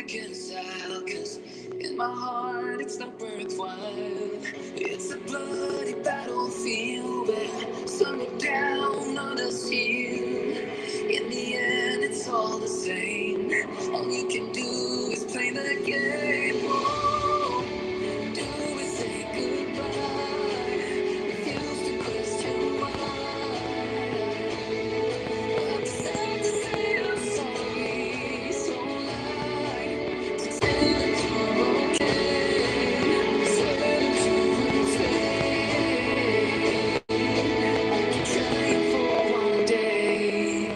reconcile, 'cause in my heart it's not worthwhile. It's a bloody battlefield where some look down, others heal. In the end it's all the same. All you can do is play the game. Oh, do we say goodbye? Refuse to question why. I'm sad to say I'm sorry, so lie to say that you're okay, say that you will stay. Trying for one day.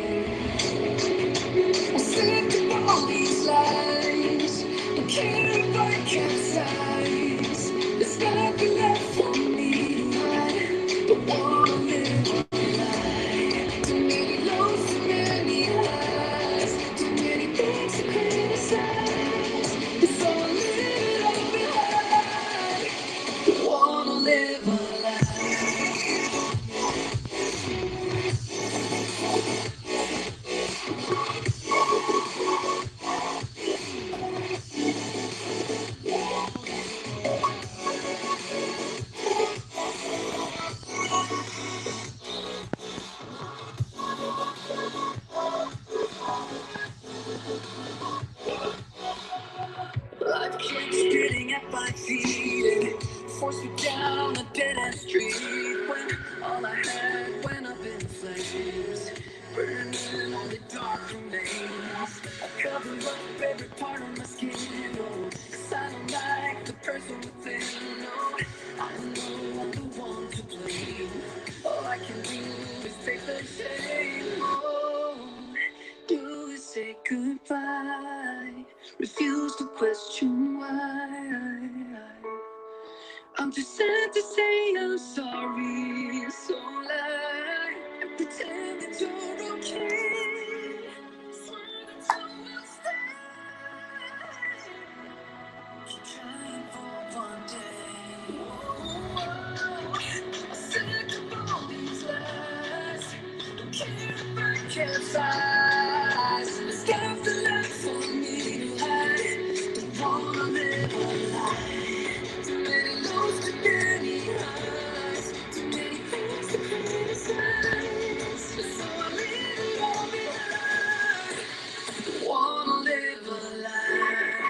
I'm sick of all these lies. Don't care if I capsize. There's nothing left for me to hide. Don't wanna live a lie. Too many lows, too many highs. Too many things to criticize. It's all a little behind. Don't wanna live a lie. Life keeps spitting at my feet and forced me down a dead-end street. When all I had went up in flames, burning all the dark remains. I cover up every part of my skin, oh, 'cause I don't like the person within, no. I know I'm the one to blame. All I can do is take the shame, oh. Do we say goodbye? Refuse to question why. I'm too sad to say I'm sorry, so lie and pretend that you're okay. Swear that you will stay. Keep trying for one day. I'm sick of all these lies. Don't care if I capsize. There's nothing left for me to hide. Don't wanna live a lie. Too many lows, too many highs. Too many things to criticize. So I leave it all behind. Don't wanna live a lie.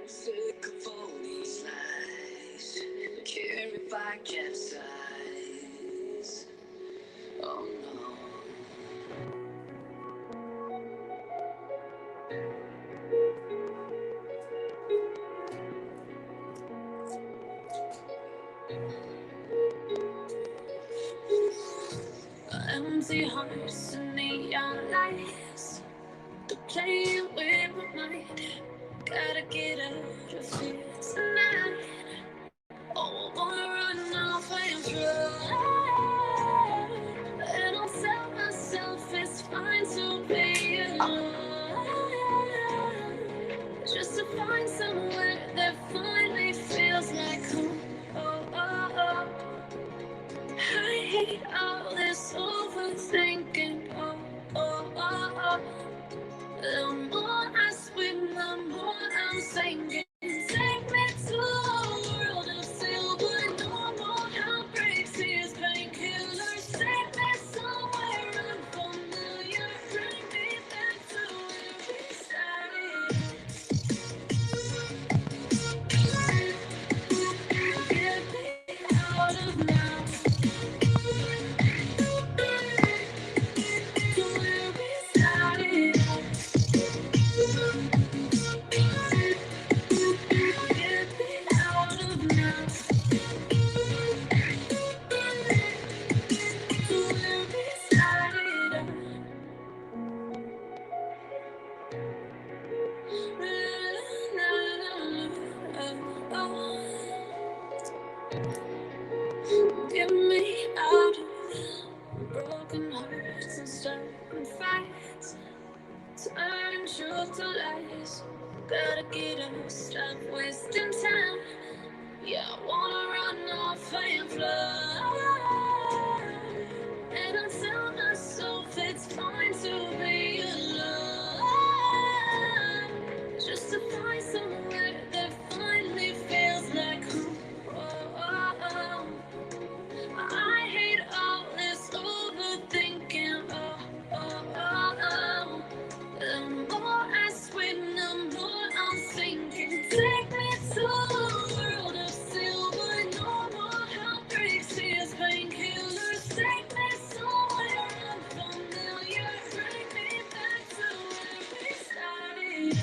Sick of all these lies. Don't care if I capsize. Oh no. Empty hearts and neon lights. They're playing with my mind. Gotta get out of here tonight. Oh, I wanna run off and fly. And I'll tell myself it's fine to be alone. Just to find somewhere that finally feels like home. Oh, oh, oh. I hate all this overthinking. Oh, oh, oh, oh. The more I swim, the more I'm sinking. Take me to a world of silver. No more heartbreaks, here's painkillers. Take me somewhere unfamiliar. Bring me back to where we started. Get me out of now. To where we started. Get me out of now. To where we started. Broken hearts and stubborn fights turn truth to lies. Gotta get up, stop wasting time. Yeah, I wanna run off and fly. And I tell myself it's fine to be alone, just to find somewhere that finally feels like home. Oh, oh, oh. I hate all this overthinking. Oh, oh, oh, oh. The more I swim, the more I'm sinking. Take me to a world of silver. No more heartbreaks, tears, painkillers. Take me somewhere unfamiliar. Bring me back to where we started.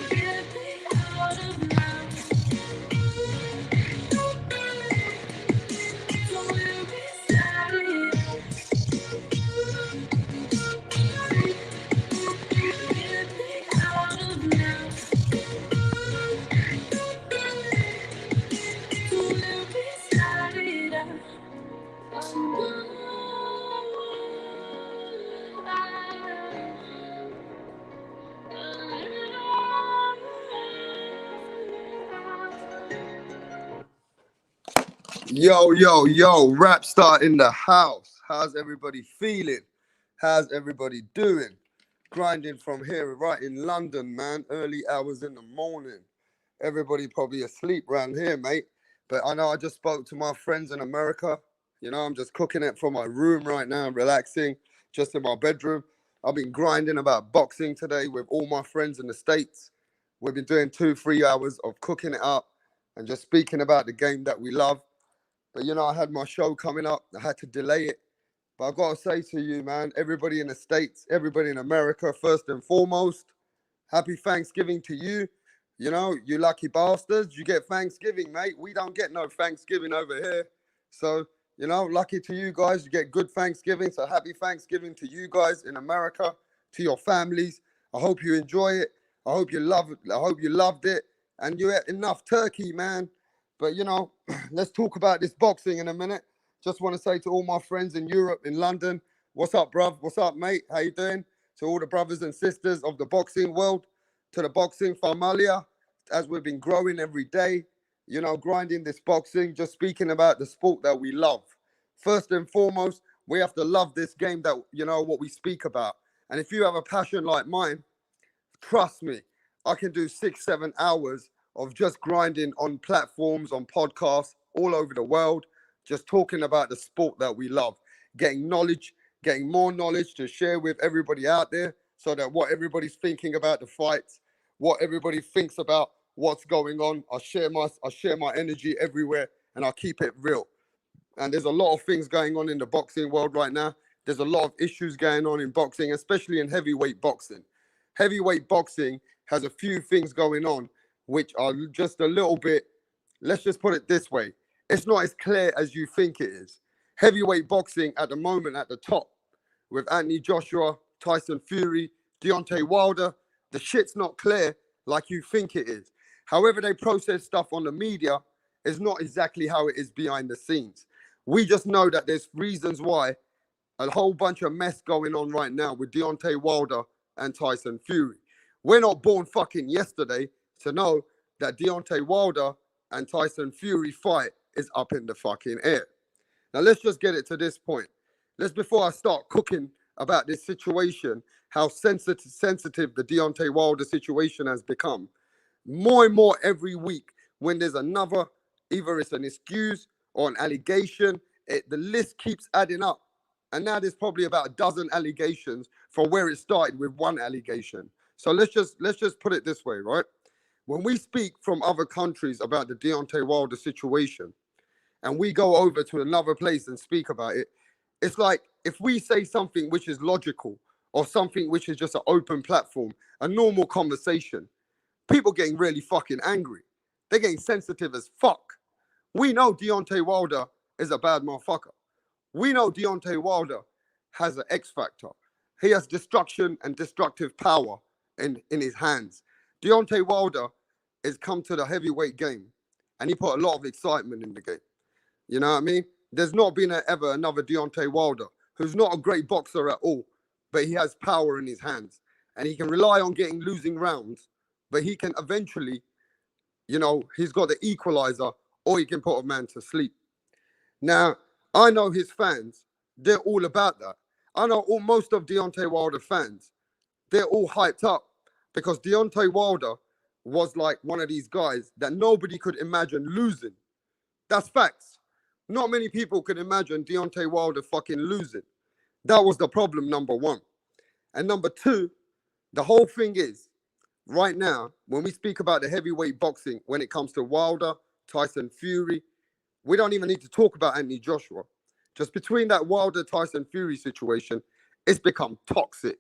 Get me out of now. To where we started. Get me out of now. To where we started. Yo, yo, yo, rap star in the house. How's everybody feeling? How's everybody doing? Grinding from here, right in London, man. Early hours in the morning. Everybody probably asleep around here, mate. But I know I just spoke to my friends in America. You know, I'm just cooking it from my room right now, relaxing, just in my bedroom. I've been grinding about boxing today with all my friends in the States. We've been doing 2, 3 hours of cooking it up and just speaking about the game that we love. But you know, I had my show coming up. I had to delay it. But I gotta say to you, man, everybody in the States, everybody in America, first and foremost, happy Thanksgiving to you. You know, you lucky bastards. You get Thanksgiving, mate. We don't get no Thanksgiving over here. So, you know, lucky to you guys. You get good Thanksgiving. So happy Thanksgiving to you guys in America, to your families. I hope you enjoy it. I hope you love it. I hope you loved it. And you ate enough turkey, man. But you know, let's talk about this boxing in a minute. Just want to say to all my friends in Europe, in London, what's up, bruv? What's up, mate? How you doing? To all the brothers and sisters of the boxing world, to the boxing familia, as we've been growing every day, you know, grinding this boxing, just speaking about the sport that we love. First and foremost, we have to love this game that, you know, what we speak about. And if you have a passion like mine, trust me, I can do 6, 7 hours of just grinding on platforms, on podcasts all over the world, just talking about the sport that we love, getting knowledge, getting more knowledge to share with everybody out there so that what everybody's thinking about the fights, what everybody thinks about what's going on, I share my energy everywhere and I keep it real. And there's a lot of things going on in the boxing world right now. There's a lot of issues going on in boxing, especially in heavyweight boxing. Heavyweight boxing has a few things going on which are just a little bit, let's just put it this way, it's not as clear as you think it is. Heavyweight boxing at the moment at the top with Anthony Joshua, Tyson Fury, Deontay Wilder, the shit's not clear like you think it is. However they process stuff on the media is not exactly how it is behind the scenes. We just know that there's reasons why a whole bunch of mess going on right now with Deontay Wilder and Tyson Fury. We're not born fucking yesterday to know that Deontay Wilder and Tyson Fury fight is up in the fucking air. Now let's just get it to this point. Before I start cooking about this situation, how sensitive the Deontay Wilder situation has become. More and more every week, when there's another, either it's an excuse or an allegation, the list keeps adding up. And now there's probably about a dozen allegations from where it started with one allegation. So let's just put it this way, right? When we speak from other countries about the Deontay Wilder situation, and we go over to another place and speak about it, it's like if we say something which is logical or something which is just an open platform, a normal conversation, people getting really fucking angry. They're getting sensitive as fuck. We know Deontay Wilder is a bad motherfucker. We know Deontay Wilder has an X factor. He has destruction and destructive power in his hands. Deontay Wilder has come to the heavyweight game. and he put a lot of excitement in the game. You know what I mean? There's not been ever another Deontay Wilder who's not a great boxer at all, but he has power in his hands, and he can rely on getting losing rounds, but he can eventually, he's got the equalizer, or he can put a man to sleep. Now, I know his fans, they're all about that. I know most of Deontay Wilder fans, they're all hyped up because Deontay Wilder was like one of these guys that nobody could imagine losing. That's facts. Not many people could imagine Deontay Wilder fucking losing. That was the problem, number one. And number two, the whole thing is, right now, when we speak about the heavyweight boxing, when it comes to Wilder, Tyson Fury, we don't even need to talk about Anthony Joshua. Just between that Wilder Tyson Fury situation, it's become toxic.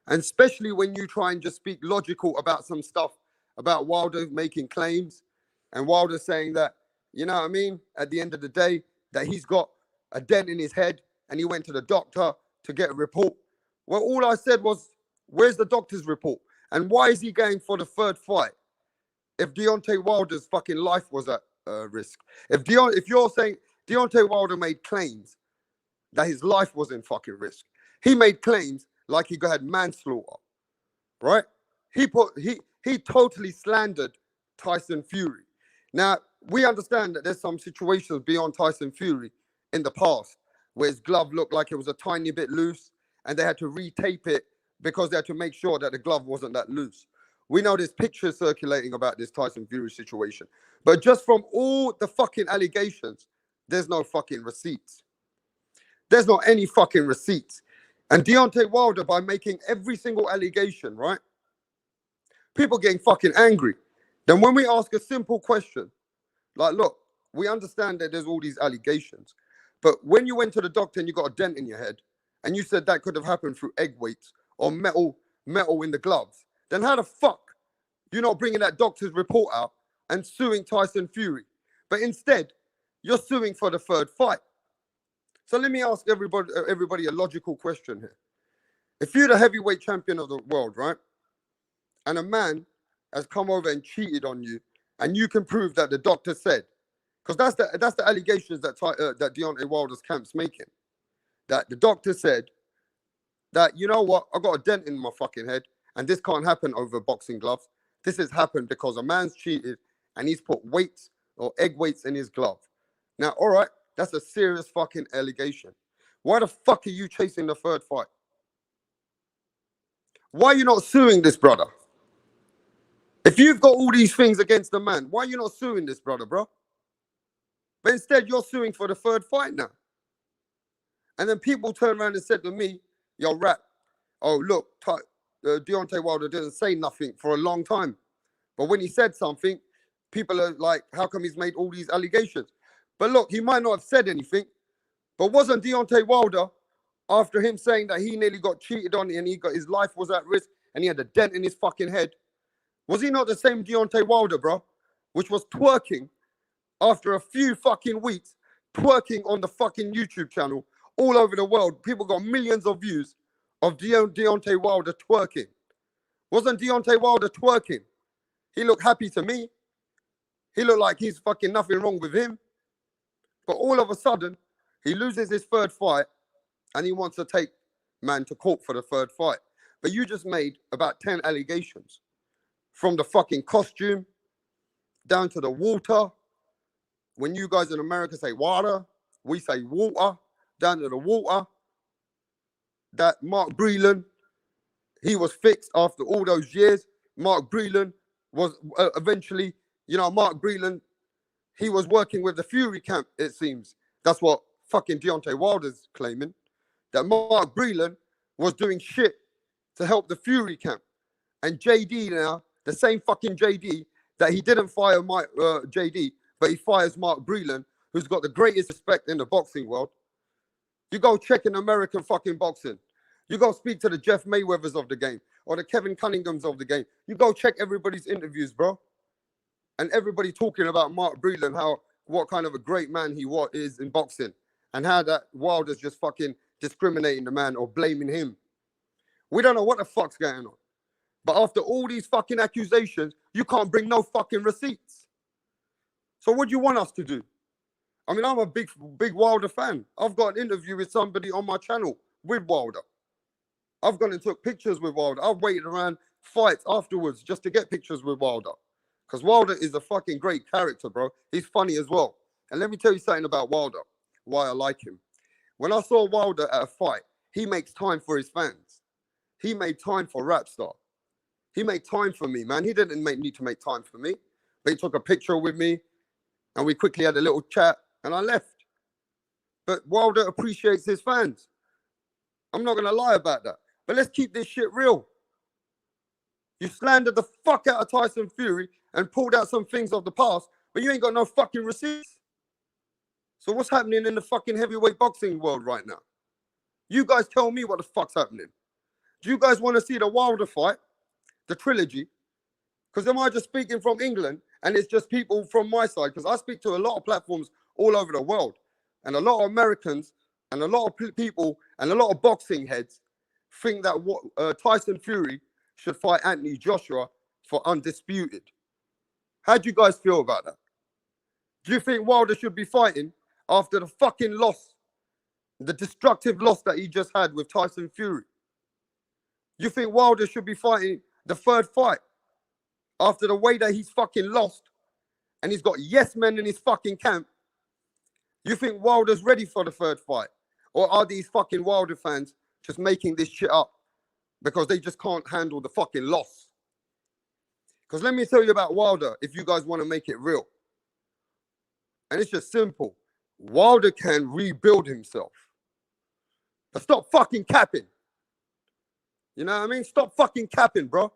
And especially when you try and just speak logical about some stuff about Wilder making claims and Wilder saying that, you know what I mean, at the end of the day, that he's got a dent in his head and he went to the doctor to get a report. Well, all I said was, where's the doctor's report? And why is he going for the third fight if Deontay Wilder's fucking life was at risk? If you're saying Deontay Wilder made claims that his life was in fucking risk, he made claims like he had manslaughter, right? He totally slandered Tyson Fury. Now, we understand that there's some situations beyond Tyson Fury in the past where his glove looked like it was a tiny bit loose and they had to retape it because they had to make sure that the glove wasn't that loose. We know there's pictures circulating about this Tyson Fury situation. But just from all the fucking allegations, there's no fucking receipts. There's not any fucking receipts. And Deontay Wilder, by making every single allegation, right? People getting fucking angry. Then when we ask a simple question, like, look, we understand that there's all these allegations, but when you went to the doctor and you got a dent in your head, and you said that could have happened through egg weights or metal in the gloves, then how the fuck you're not bringing that doctor's report out and suing Tyson Fury? But instead, you're suing for the third fight. So let me ask everybody a logical question here. If you're the heavyweight champion of the world, right, and a man has come over and cheated on you, and you can prove that the doctor said, because that's the allegations that Deontay Wilder's camp's making, that the doctor said that, you know what, I got a dent in my fucking head, and this can't happen over boxing gloves. This has happened because a man's cheated and he's put weights or egg weights in his glove. Now, all right, that's a serious fucking allegation. Why the fuck are you chasing the third fight? Why are you not suing this brother? If you've got all these things against the man, why are you not suing this brother, bro? But instead, you're suing for the third fight now. And then people turn around and said to me, yo, Rap, oh, look, Deontay Wilder didn't say nothing for a long time. But when he said something, people are like, how come he's made all these allegations? But look, he might not have said anything, but wasn't Deontay Wilder, after him saying that he nearly got cheated on and his life was at risk and he had a dent in his fucking head, was he not the same Deontay Wilder, bro, which was twerking after a few fucking weeks, twerking on the fucking YouTube channel all over the world? People got millions of views of Deontay Wilder twerking. Wasn't Deontay Wilder twerking? He looked happy to me. He looked like he's fucking nothing wrong with him. But all of a sudden, he loses his third fight and he wants to take man to court for the third fight. But you just made about 10 allegations. From the fucking costume down to the water. When you guys in America say water, we say water. Down to the water. That Mark Breland, he was fixed after all those years. Mark Breland was eventually, Mark Breland, he was working with the Fury camp, it seems. That's what fucking Deontay Wilder's claiming. That Mark Breland was doing shit to help the Fury camp. And JD now, the same fucking JD, that he didn't fire JD, but he fires Mark Breland, who's got the greatest respect in the boxing world. You go check in American fucking boxing. You go speak to the Jeff Mayweathers of the game or the Kevin Cunninghams of the game. You go check everybody's interviews, bro. And everybody talking about Mark Breland, what kind of a great man he is in boxing, and how that Wilder's just fucking discriminating the man or blaming him. We don't know what the fuck's going on. But after all these fucking accusations, you can't bring no fucking receipts. So what do you want us to do? I mean, I'm a big Wilder fan. I've got an interview with somebody on my channel with Wilder. I've gone and took pictures with Wilder. I've waited around fights afterwards just to get pictures with Wilder. Because Wilder is a fucking great character, bro. He's funny as well. And let me tell you something about Wilder, why I like him. When I saw Wilder at a fight, he makes time for his fans. He made time for Rapstar. He made time for me, man. He didn't need to make time for me. But he took a picture with me, and we quickly had a little chat, and I left. But Wilder appreciates his fans. I'm not going to lie about that. But let's keep this shit real. You slandered the fuck out of Tyson Fury and pulled out some things of the past, but you ain't got no fucking receipts. So what's happening in the fucking heavyweight boxing world right now? You guys tell me what the fuck's happening. Do you guys want to see the Wilder fight, the trilogy? Because am I just speaking from England and it's just people from my side? Because I speak to a lot of platforms all over the world, and a lot of Americans and a lot of people and a lot of boxing heads think that Tyson Fury should fight Anthony Joshua for undisputed. How do you guys feel about that? Do you think Wilder should be fighting after the fucking loss, the destructive loss that he just had with Tyson Fury? You think Wilder should be fighting the third fight after the way that he's fucking lost and he's got yes men in his fucking camp? You think Wilder's ready for the third fight? Or are these fucking Wilder fans just making this shit up because they just can't handle the fucking loss? Because let me tell you about Wilder if you guys want to make it real. And it's just simple. Wilder can rebuild himself. But stop fucking capping. You know what I mean? Stop fucking capping, bro.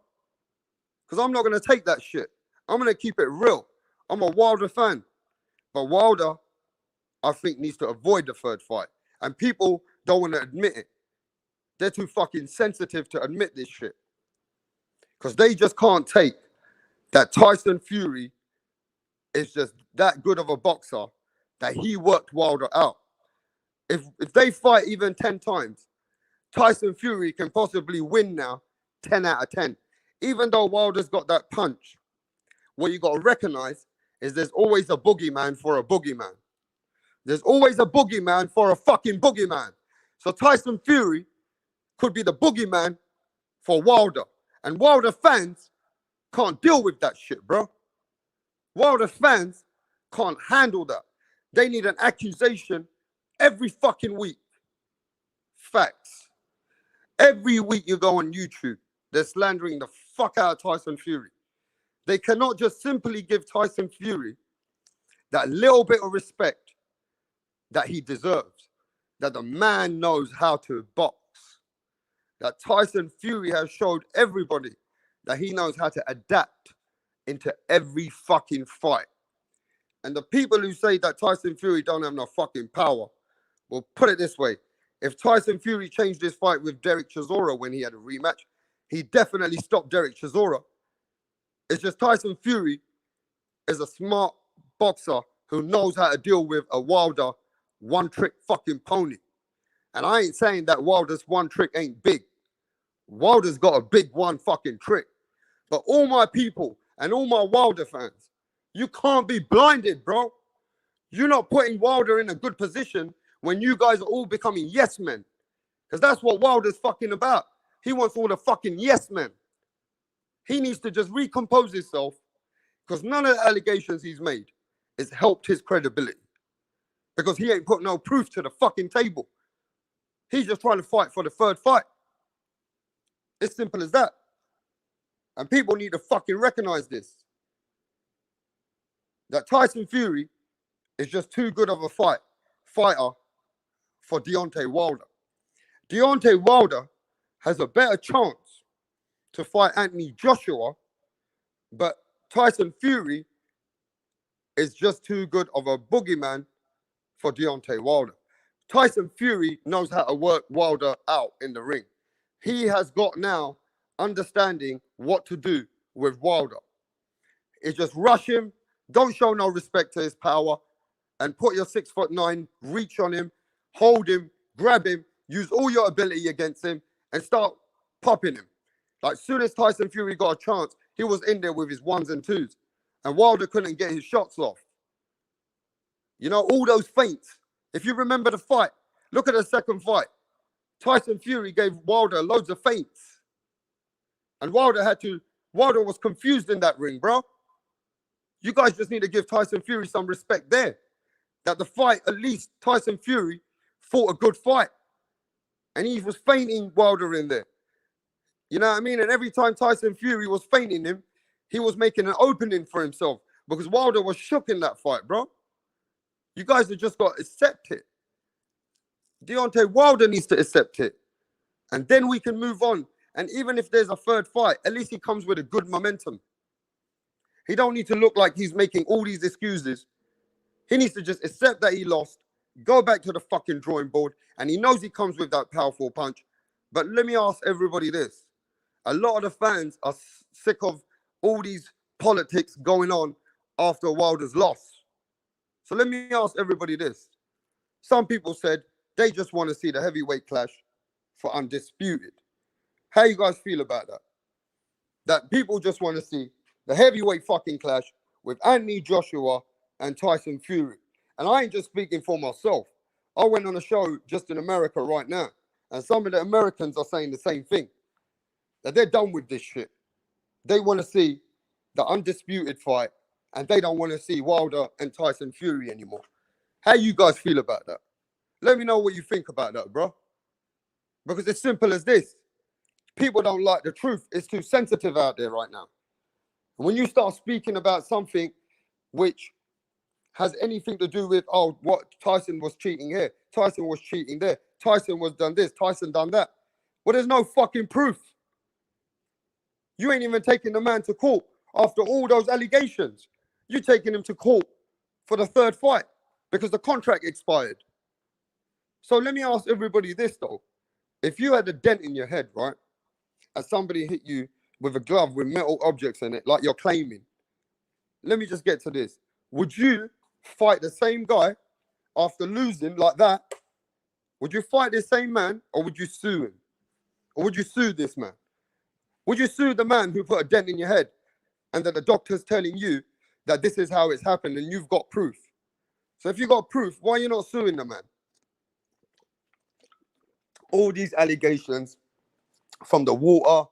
Because I'm not going to take that shit. I'm going to keep it real. I'm a Wilder fan. But Wilder, I think, needs to avoid the third fight. And people don't want to admit it. They're too fucking sensitive to admit this shit. Because they just can't take that Tyson Fury is just that good of a boxer that he worked Wilder out. If they fight even 10 times, Tyson Fury can possibly win now 10 out of 10. Even though Wilder's got that punch, what you got to recognize is there's always a boogeyman for a boogeyman. There's always a boogeyman for a fucking boogeyman. So Tyson Fury could be the boogeyman for Wilder. And Wilder fans can't deal with that shit, bro. Wilder fans can't handle that. They need an accusation every fucking week. Facts. Every week you go on YouTube, they're slandering the fuck out of Tyson Fury. They cannot just simply give Tyson Fury that little bit of respect that he deserves, that the man knows how to box, that Tyson Fury has showed everybody that he knows how to adapt into every fucking fight. And the people who say that Tyson Fury don't have no fucking power, well, put it this way. If Tyson Fury changed his fight with Derek Chisora when he had a rematch, he definitely stopped Derek Chisora. It's just Tyson Fury is a smart boxer who knows how to deal with a Wilder one-trick fucking pony. And I ain't saying that Wilder's one trick ain't big. Wilder's got a big one fucking trick. But all my people and all my Wilder fans, you can't be blinded, bro. You're not putting Wilder in a good position when you guys are all becoming yes men. Because that's what Wilder's fucking about. He wants all the fucking yes men. He needs to just recompose himself because none of the allegations he's made has helped his credibility. Because he ain't put no proof to the fucking table. He's just trying to fight for the third fight. It's simple as that. And people need to fucking recognize this. That Tyson Fury is just too good of a fighter for Deontay Wilder. Deontay Wilder has a better chance to fight Anthony Joshua, but Tyson Fury is just too good of a boogeyman for Deontay Wilder. Tyson Fury knows how to work Wilder out in the ring. He has got now understanding what to do with Wilder. It's just rush him, don't show no respect to his power, and put your 6'9" reach on him, hold him, grab him, use all your ability against him, and start popping him. Like, soon as Tyson Fury got a chance, he was in there with his ones and twos, and Wilder couldn't get his shots off. You know, all those feints. If you remember the fight, look at the second fight. Tyson Fury gave Wilder loads of feints. And Wilder was confused in that ring, bro. You guys just need to give Tyson Fury some respect there. That the fight, at least Tyson Fury fought a good fight. And he was feinting Wilder in there. You know what I mean? And every time Tyson Fury was feinting him, he was making an opening for himself because Wilder was shook in that fight, bro. You guys have just got to accept it. Deontay Wilder needs to accept it. And then we can move on. And even if there's a third fight, at least he comes with a good momentum. He don't need to look like he's making all these excuses. He needs to just accept that he lost, go back to the fucking drawing board, and he knows he comes with that powerful punch. But let me ask everybody this. A lot of the fans are sick of all these politics going on after Wilder's loss. So let me ask everybody this. Some people said they just want to see the heavyweight clash for undisputed. How you guys feel about that? That people just want to see the heavyweight fucking clash with Anthony Joshua and Tyson Fury. And I ain't just speaking for myself. I went on a show just in America right now, and some of the Americans are saying the same thing. That they're done with this shit. They want to see the undisputed fight, and they don't want to see Wilder and Tyson Fury anymore. How you guys feel about that? Let me know what you think about that, bro. Because it's simple as this. People don't like the truth. It's too sensitive out there right now. And when you start speaking about something which has anything to do with, oh, what Tyson was cheating here, Tyson was cheating there, Tyson was done this, Tyson done that. Well, there's no fucking proof. You ain't even taking the man to court after all those allegations. You're taking him to court for the third fight because the contract expired. So let me ask everybody this, though. If you had a dent in your head, right, and somebody hit you with a glove with metal objects in it, like you're claiming, let me just get to this. Would you fight the same guy after losing like that? Would you fight this same man, or would you sue him? Or would you sue this man? Would you sue the man who put a dent in your head and that the doctor's telling you that this is how it's happened and you've got proof? So if you got proof, why are you not suing the man? All these allegations from the water,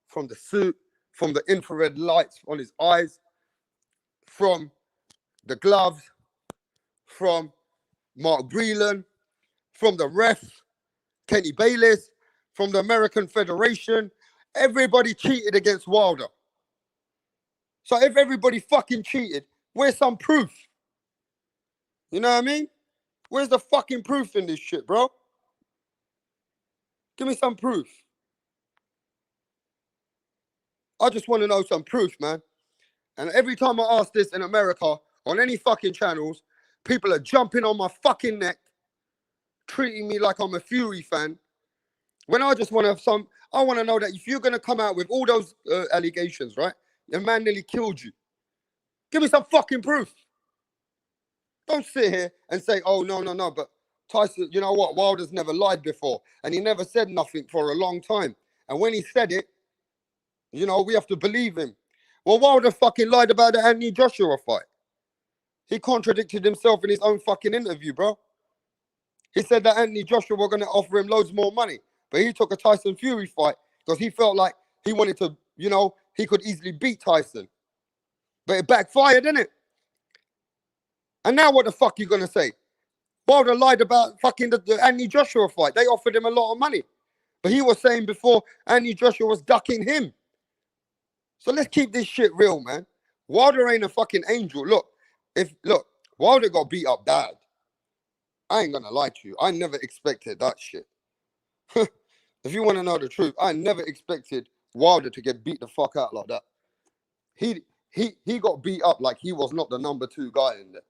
from the suit, from the infrared lights on his eyes, from the gloves, from Mark Breland, from the ref, Kenny Bayless, from the American Federation. Everybody cheated against Wilder. So if everybody fucking cheated, where's some proof? You know what I mean? Where's the fucking proof in this shit, bro? Give me some proof. I just want to know some proof, man. And every time I ask this in America, on any fucking channels, people are jumping on my fucking neck, treating me like I'm a Fury fan. When I just want to have some, I want to know that if you're going to come out with all those allegations, right? The man nearly killed you. Give me some fucking proof. Don't sit here and say, oh, no, but Tyson, you know what? Wilder's never lied before. And he never said nothing for a long time. And when he said it, you know, we have to believe him. Well, Wilder fucking lied about the Anthony Joshua fight. He contradicted himself in his own fucking interview, bro. He said that Anthony Joshua were going to offer him loads more money. But he took a Tyson Fury fight because he felt like he wanted to, you know, he could easily beat Tyson. But it backfired, didn't it? And now what the fuck you going to say? Wilder lied about fucking the Anthony Joshua fight. They offered him a lot of money. But he was saying before Anthony Joshua was ducking him. So let's keep this shit real, man. Wilder ain't a fucking angel. Look, Wilder got beat up bad. I ain't gonna lie to you. I never expected that shit. If you want to know the truth, I never expected Wilder to get beat the fuck out like that. He got beat up like he was not the number 2 guy in there.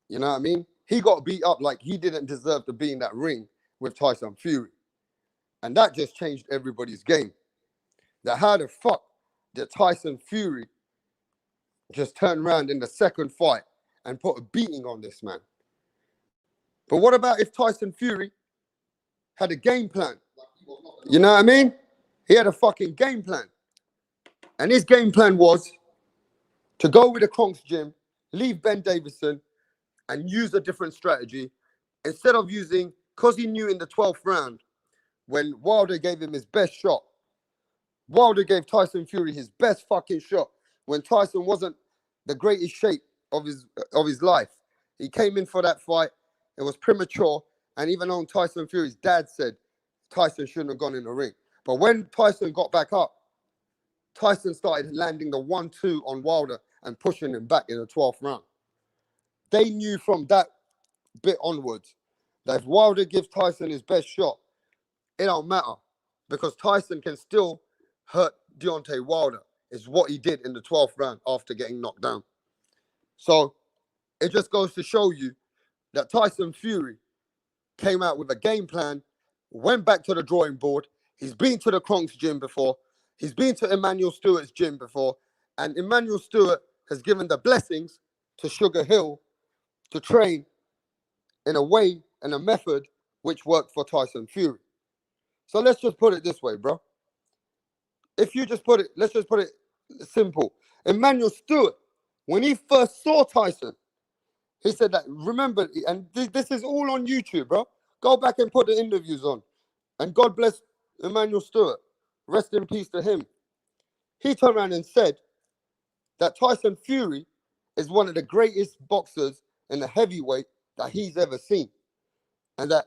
You know what I mean? He got beat up like he didn't deserve to be in that ring with Tyson Fury. And that just changed everybody's game. That how the fuck did Tyson Fury just turn around in the second fight and put a beating on this man? But what about if Tyson Fury had a game plan? You know what I mean? He had a fucking game plan. And his game plan was to go with the Kronk's gym, leave Ben Davison, and use a different strategy instead of using, because he knew in the 12th round when Wilder gave him his best shot. Wilder gave Tyson Fury his best fucking shot when Tyson wasn't the greatest shape of his life. He came in for that fight. It was premature, and even though Tyson Fury's dad said Tyson shouldn't have gone in the ring, but when Tyson got back up, Tyson started landing the 1-2 on Wilder and pushing him back in the 12th round. They knew from that bit onwards that if Wilder gives Tyson his best shot, it don't matter because Tyson can still hurt Deontay Wilder. Is what he did in the 12th round after getting knocked down. So it just goes to show you that Tyson Fury came out with a game plan, went back to the drawing board. He's been to the Kronk's gym before. He's been to Emmanuel Stewart's gym before. And Emmanuel Stewart has given the blessings to Sugar Hill to train in a way and a method which worked for Tyson Fury. So let's just put it this way, bro. Let's just put it simple. Emmanuel Stewart, when he first saw Tyson, he said that, remember, and this is all on YouTube, bro. Go back and put the interviews on. And God bless Emmanuel Stewart. Rest in peace to him. He turned around and said that Tyson Fury is one of the greatest boxers in the heavyweight that he's ever seen. And that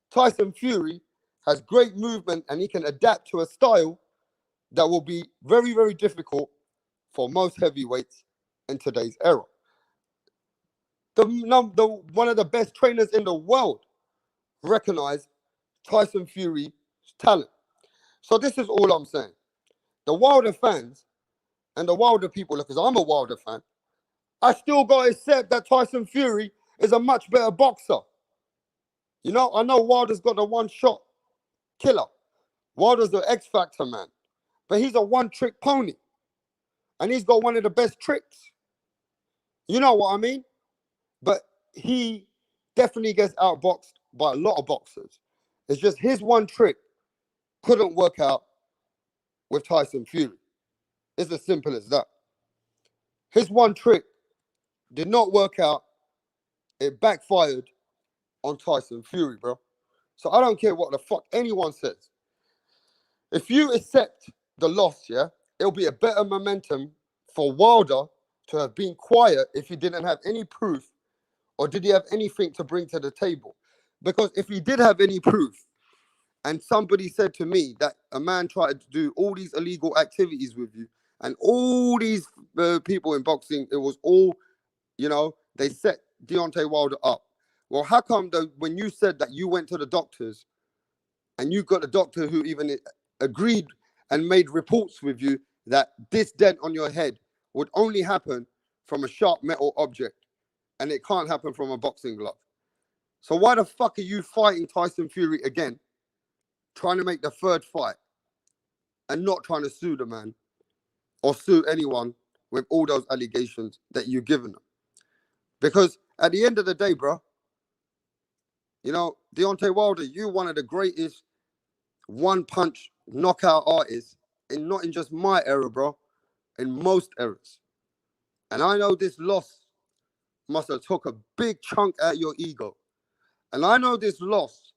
Tyson Fury has great movement and he can adapt to a style that will be very, very difficult for most heavyweights in today's era. One of the best trainers in the world recognized Tyson Fury's talent. So this is all I'm saying. The Wilder fans and the Wilder people, because I'm a Wilder fan, I still got to accept that Tyson Fury is a much better boxer. You know, I know Wilder's got the one-shot killer. Wilder's the X-Factor man. But he's a one-trick pony. And he's got one of the best tricks. You know what I mean? But he definitely gets outboxed by a lot of boxers. It's just his one trick couldn't work out with Tyson Fury. It's as simple as that. His one trick did not work out. It backfired on Tyson Fury, bro. So I don't care what the fuck anyone says. If you accept the loss, yeah, it'll be a better momentum for Wilder to have been quiet if he didn't have any proof, or did he have anything to bring to the table? Because if he did have any proof, and somebody said to me that a man tried to do all these illegal activities with you, and all these people in boxing, it was all, you know, they set Deontay Wilder up. Well, how come when you said that you went to the doctors, and you got a doctor who even agreed and made reports with you that this dent on your head would only happen from a sharp metal object, and it can't happen from a boxing glove? So why the fuck are you fighting Tyson Fury again, trying to make the third fight, and not trying to sue the man or sue anyone with all those allegations that you've given them? Because at the end of the day, bro, you know, Deontay Wilder, you're one of the greatest one-punch knockout artists, and not in just my era, bro, in most eras. And I know this loss must have took a big chunk out of your ego. And I know this loss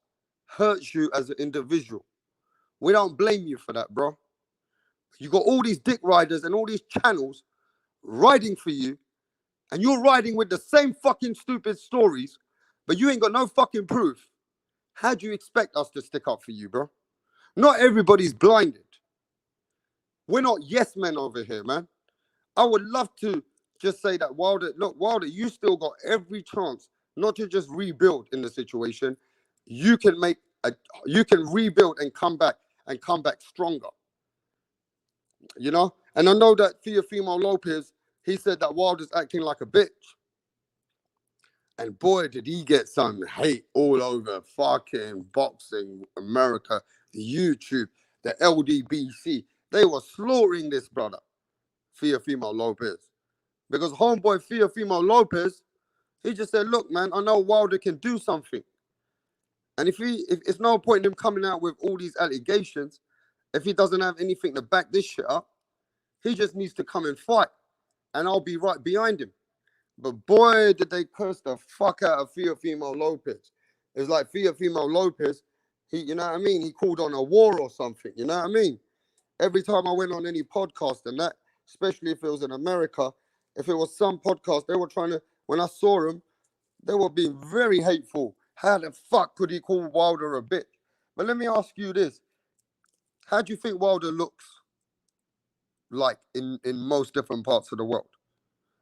hurts you as an individual. We don't blame you for that, bro. You got all these dick riders and all these channels riding for you, and you're riding with the same fucking stupid stories, but you ain't got no fucking proof. How do you expect us to stick up for you, bro? Not everybody's blinded. We're not yes men over here, man. I would love to just say that Wilder, look, Wilder, you still got every chance not to just rebuild in the situation. You can rebuild and come back stronger. You know? And I know that Teofimo Lopez, he said that Wilder's acting like a bitch. And boy, did he get some hate all over fucking boxing, America, YouTube, the LDBC. They were slaughtering this brother, Teofimo Lopez. Because homeboy Teofimo Lopez, he just said, look, man, I know Wilder can do something. And if it's no point in him coming out with all these allegations, if he doesn't have anything to back this shit up, he just needs to come and fight. And I'll be right behind him. But boy, did they curse the fuck out of Teofimo Lopez. It's like Teofimo Lopez, you know what I mean? He called on a war or something, you know what I mean? Every time I went on any podcast and that, especially if it was in America, if it was some podcast, they were trying to, when I saw them, they were being very hateful. How the fuck could he call Wilder a bitch? But let me ask you this. How do you think Wilder looks like in most different parts of the world?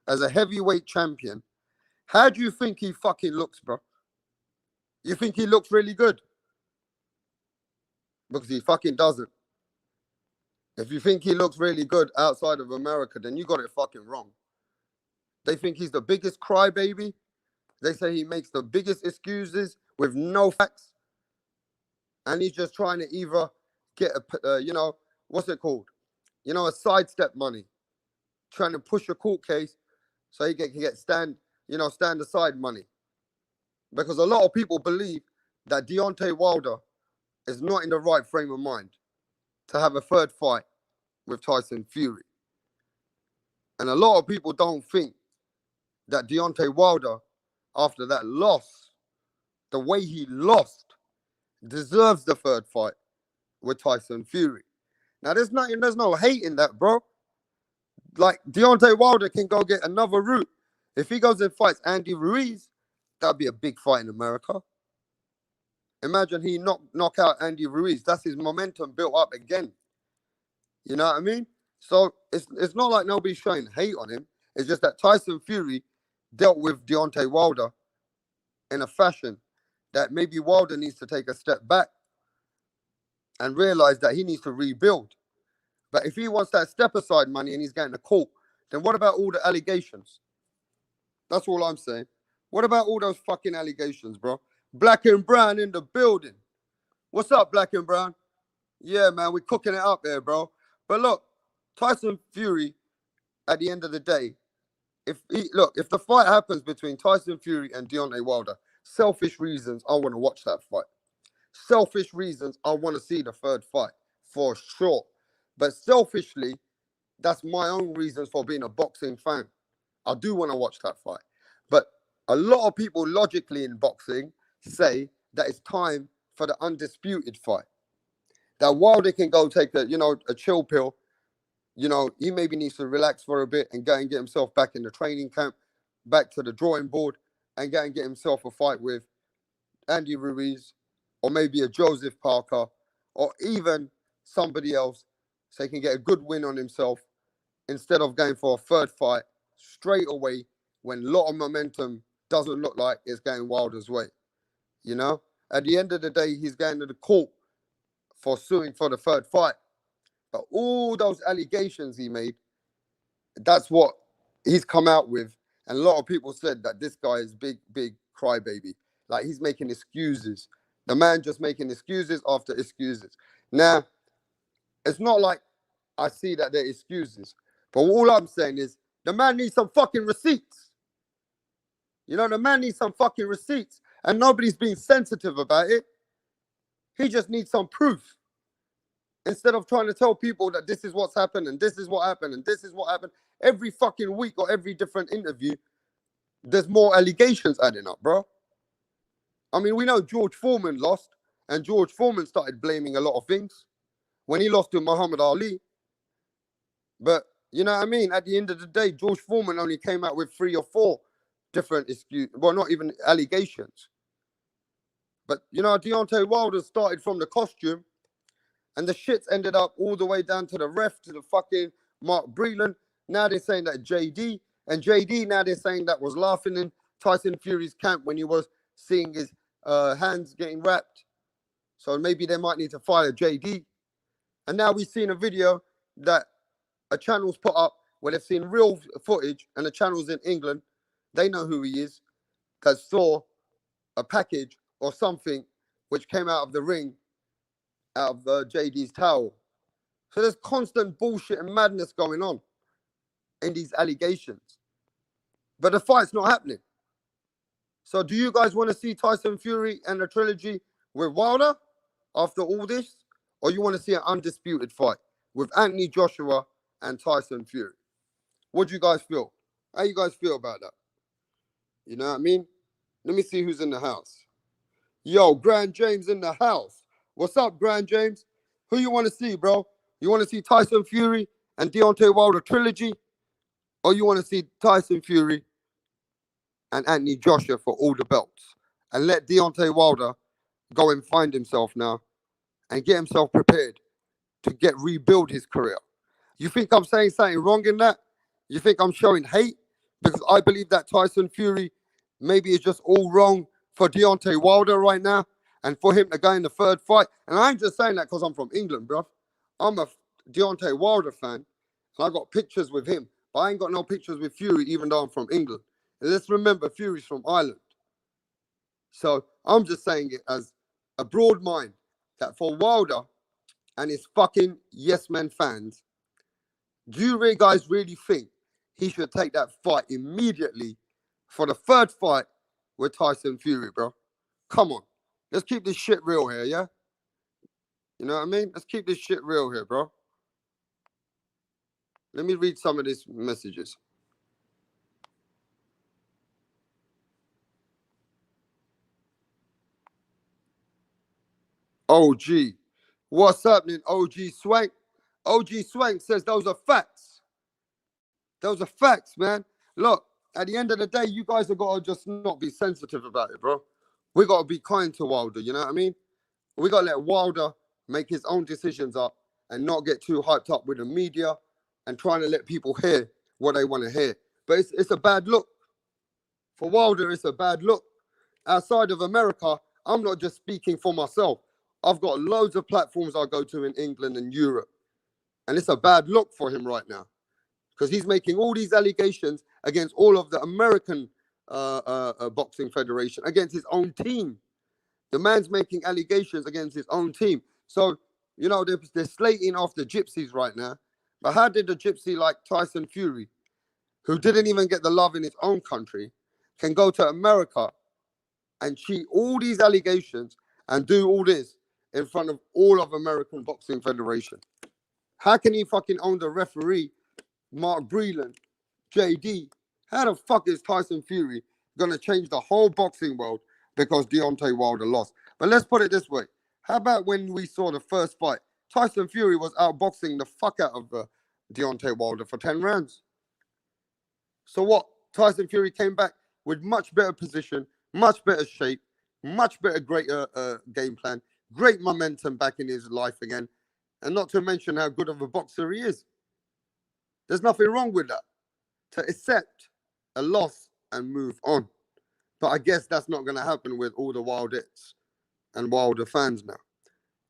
As a heavyweight champion, how do you think he fucking looks, bro? You think he looks really good? Because he fucking doesn't. If you think he looks really good outside of America, then you got it fucking wrong. They think he's the biggest crybaby. They say he makes the biggest excuses with no facts. And he's just trying to either get what's it called? A sidestep money. Trying to push a court case so he can get stand aside money. Because a lot of people believe that Deontay Wilder is not in the right frame of mind to have a third fight with Tyson Fury. And a lot of people don't think that Deontay Wilder, after that loss, the way he lost, deserves the third fight with Tyson Fury. Now, there's no hate in that, bro. Like, Deontay Wilder can go get another route. If he goes and fights Andy Ruiz, that'd be a big fight in America. Imagine he knock out Andy Ruiz. That's his momentum built up again. You know what I mean? So it's not like nobody's showing hate on him. It's just that Tyson Fury dealt with Deontay Wilder in a fashion that maybe Wilder needs to take a step back and realize that he needs to rebuild. But if he wants that step aside money and he's getting a court, then what about all the allegations? That's all I'm saying. What about all those fucking allegations, bro? Black and Brown in the building. What's up, Black and Brown? Yeah, man, we're cooking it up there, bro. But look, Tyson Fury, at the end of the day, if the fight happens between Tyson Fury and Deontay Wilder, selfish reasons, I want to watch that fight. Selfish reasons, I want to see the third fight, for sure. But selfishly, that's my own reasons for being a boxing fan. I do want to watch that fight. But a lot of people logically in boxing say that it's time for the undisputed fight. That Wilder can go take a chill pill. He maybe needs to relax for a bit and go and get himself back in the training camp, back to the drawing board, and go and get himself a fight with Andy Ruiz, or maybe a Joseph Parker, or even somebody else, so he can get a good win on himself instead of going for a third fight straight away when a lot of momentum doesn't look like it's going Wilder's way. At the end of the day, he's going to the court for suing for the third fight. But all those allegations he made, that's what he's come out with. And a lot of people said that this guy is big crybaby. Like, he's making excuses. The man just making excuses after excuses. Now, it's not like I see that they're excuses. But all I'm saying is the man needs some fucking receipts. The man needs some fucking receipts. And nobody's being sensitive about it. He just needs some proof. Instead of trying to tell people that this is what's happened and this is what happened and this is what happened. Every fucking week or every different interview, there's more allegations adding up, bro. I mean, we know George Foreman lost, and George Foreman started blaming a lot of things when he lost to Muhammad Ali. But, you know what I mean? At the end of the day, George Foreman only came out with 3 or 4 different excuses. Well, not even allegations. But, Deontay Wilder started from the costume, and the shits ended up all the way down to the ref, to the fucking Mark Breland. Now they're saying that JD, and JD now they're saying that was laughing in Tyson Fury's camp when he was seeing his hands getting wrapped. So maybe they might need to fire JD. And now we've seen a video that a channel's put up where they've seen real footage, and the channel's in England. They know who he is, that saw a package or something which came out of the ring, out of JD's towel. So there's constant bullshit and madness going on in these allegations. But the fight's not happening. So do you guys want to see Tyson Fury and a trilogy with Wilder after all this? Or you want to see an undisputed fight with Anthony Joshua and Tyson Fury? What do you guys feel? How you guys feel about that? You know what I mean? Let me see who's in the house. Yo, Grand James in the house. What's up, Grand James? Who you want to see, bro? You want to see Tyson Fury and Deontay Wilder trilogy? Or you want to see Tyson Fury and Anthony Joshua for all the belts? And let Deontay Wilder go and find himself now and get himself prepared to rebuild his career. You think I'm saying something wrong in that? You think I'm showing hate? Because I believe that Tyson Fury maybe is just all wrong for Deontay Wilder right now and for him to go in the third fight. And I ain't just saying that because I'm from England, bruv. I'm a Deontay Wilder fan. And I got pictures with him. But I ain't got no pictures with Fury, even though I'm from England. And let's remember, Fury's from Ireland. So I'm just saying it as a broad mind that for Wilder and his fucking yes men fans, do you guys really think he should take that fight immediately for the third fight with Tyson Fury, bro? Come on. Let's keep this shit real here, yeah? You know what I mean? Let's keep this shit real here, bro. Let me read some of these messages. OG. What's happening, OG Swank? OG Swank says those are facts. Those are facts, man. Look, at the end of the day, you guys have got to just not be sensitive about it, bro. We got to be kind to Wilder, you know what I mean? We got to let Wilder make his own decisions up and not get too hyped up with the media and trying to let people hear what they want to hear. But it's a bad look. For Wilder, it's a bad look. Outside of America, I'm not just speaking for myself. I've got loads of platforms I go to in England and Europe. And it's a bad look for him right now because he's making all these allegations against all of the American boxing federation, against his own team. The man's making allegations against his own team. So, you know, they're slating off the gypsies right now. But how did the gypsy like Tyson Fury, who didn't even get the love in his own country, can go to America and cheat all these allegations and do all this in front of all of American Boxing Federation? How can he fucking own the referee, Mark Breland, JD? How the fuck is Tyson Fury gonna change the whole boxing world because Deontay Wilder lost? But let's put it this way. How about when we saw the first fight? Tyson Fury was outboxing the fuck out of Deontay Wilder for 10 rounds. So what? Tyson Fury came back with much better position, much better shape, much better, greater game plan, great momentum back in his life again. And not to mention how good of a boxer he is. There's nothing wrong with that. To accept a loss and move on. But I guess that's not going to happen with all the Wildettes and Wilder fans now.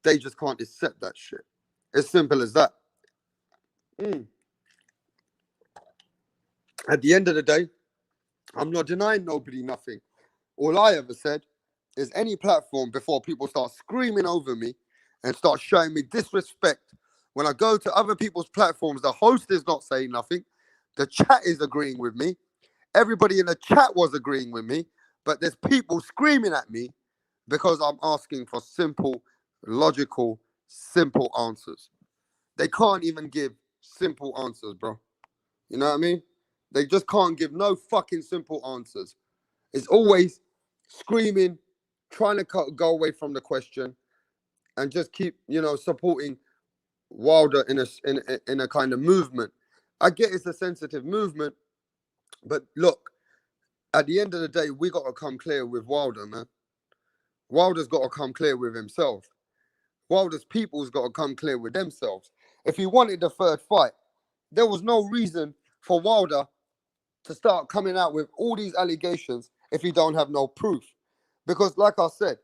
They just can't accept that shit. As simple as that. At the end of the day, I'm not denying nobody nothing. All I ever said is any platform before people start screaming over me and start showing me disrespect. When I go to other people's platforms, the host is not saying nothing. The chat is agreeing with me. Everybody in the chat was agreeing with me. But there's people screaming at me because I'm asking for simple, logical, simple answers. They can't even give simple answers, bro. You know what I mean? They just can't give no fucking simple answers. It's always screaming, trying to go away from the question, and just keep, you know, supporting Wilder in a kind of movement. I get it's a sensitive movement, but look, at the end of the day, we got to come clear with Wilder, man. Wilder's got to come clear with himself. Wilder's people's got to come clear with themselves. If he wanted the third fight, there was no reason for Wilder to start coming out with all these allegations if he don't have no proof. Because like I said,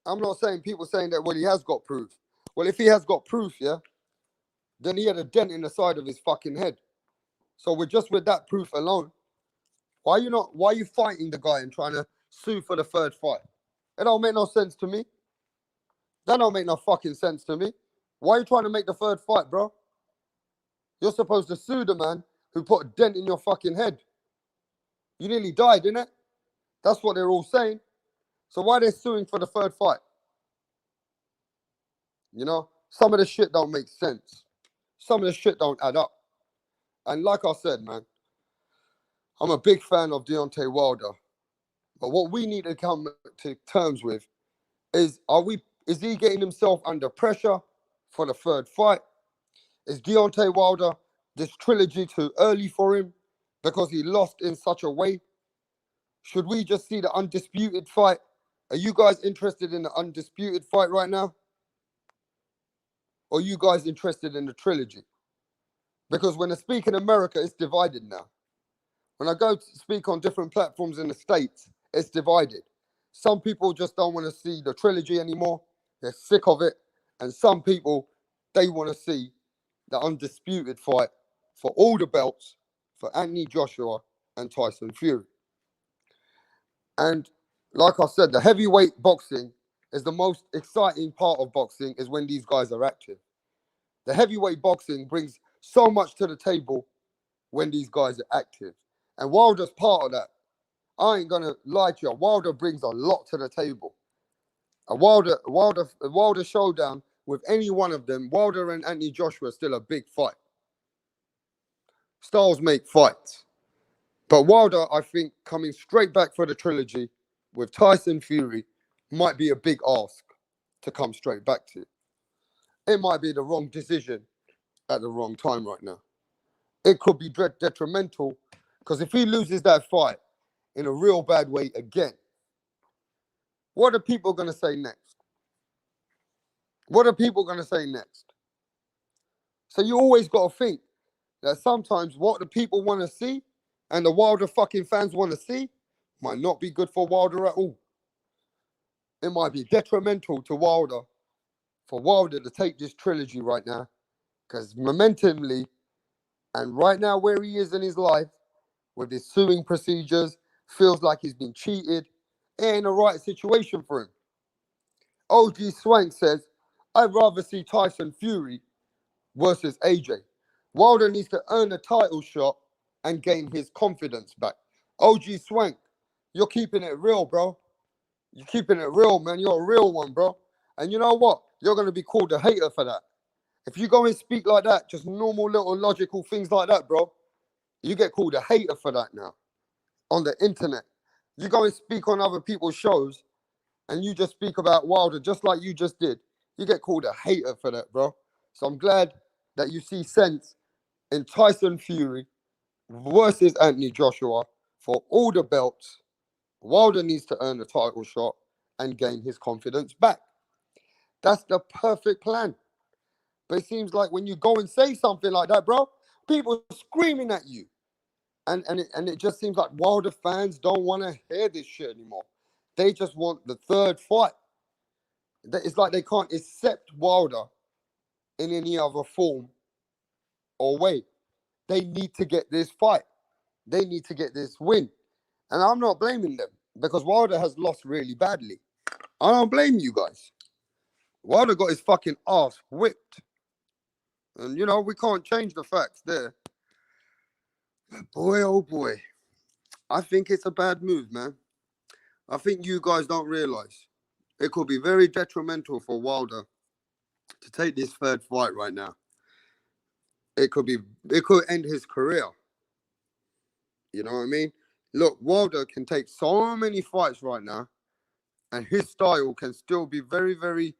I'm not saying people saying that, well, he has got proof. Well, if he has got proof, yeah, then he had a dent in the side of his fucking head. So we're just with that proof alone. Why are you fighting the guy and trying to sue for the third fight? It don't make no sense to me. That don't make no fucking sense to me. Why are you trying to make the third fight, bro? You're supposed to sue the man who put a dent in your fucking head. You nearly died, didn't it? That's what they're all saying. So why are they suing for the third fight? You know, some of the shit don't make sense. Some of the shit don't add up. And like I said, man, I'm a big fan of Deontay Wilder. But what we need to come to terms with is he getting himself under pressure for the third fight? Is Deontay Wilder this trilogy too early for him because he lost in such a way? Should we just see the undisputed fight? Are you guys interested in the undisputed fight right now? Or are you guys interested in the trilogy? Because when I speak in America, it's divided now. When I go to speak on different platforms in the States, it's divided. Some people just don't want to see the trilogy anymore. They're sick of it. And some people, they want to see the undisputed fight for all the belts for Anthony Joshua and Tyson Fury. And like I said, the heavyweight boxing is the most exciting part of boxing is when these guys are active. The heavyweight boxing brings so much to the table when these guys are active. And Wilder's part of that. I ain't gonna lie to you. Wilder brings a lot to the table. A Wilder showdown with any one of them, Wilder and Anthony Joshua, is still a big fight. Styles make fights. But Wilder, I think, coming straight back for the trilogy with Tyson Fury might be a big ask to come straight back to. It might be the wrong decision at the wrong time right now. It could be detrimental because if he loses that fight in a real bad way again, what are people going to say next? What are people going to say next? So you always got to think that sometimes what the people want to see and the Wilder fucking fans want to see might not be good for Wilder at all. It might be detrimental to Wilder for Wilder to take this trilogy right now because momentumly and right now where he is in his life with his suing procedures feels like he's been cheated. It ain't the right situation for him. OG Swank says, I'd rather see Tyson Fury versus AJ. Wilder needs to earn a title shot and gain his confidence back. OG Swank, you're keeping it real, bro. You're keeping it real, man. You're a real one, bro. And you know what? You're going to be called a hater for that. If you go and speak like that, just normal little logical things like that, bro, you get called a hater for that now on the internet. You go and speak on other people's shows and you just speak about Wilder just like you just did. You get called a hater for that, bro. So I'm glad that you see sense in Tyson Fury versus Anthony Joshua for all the belts. Wilder needs to earn a title shot and gain his confidence back. That's the perfect plan. But it seems like when you go and say something like that, bro, people screaming at you. And it just seems like Wilder fans don't want to hear this shit anymore. They just want the third fight. It's like they can't accept Wilder in any other form or way. They need to get this fight. They need to get this win. And I'm not blaming them because Wilder has lost really badly. I don't blame you guys. Wilder got his fucking ass whipped. And, we can't change the facts there. But boy, oh boy, I think it's a bad move, man. I think you guys don't realize it could be very detrimental for Wilder to take this third fight right now. It could end his career. You know what I mean? Look, Wilder can take so many fights right now, and his style can still be very, very.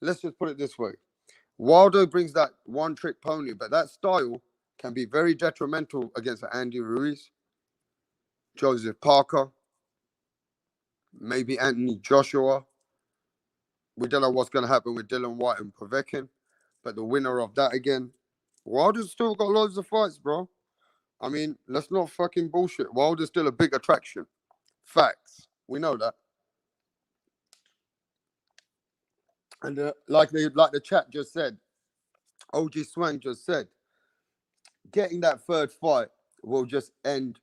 Let's just put it this way: Wilder brings that one-trick pony, but that style can be very detrimental against Andy Ruiz, Joseph Parker, maybe Anthony Joshua. We don't know what's going to happen with Dylan White and Povetkin, but the winner of that again, Wilder's still got loads of fights, bro. I mean, let's not fucking bullshit. Wilder's still a big attraction. Facts. We know that. And like the chat just said, OG Swang just said, getting that third fight will just end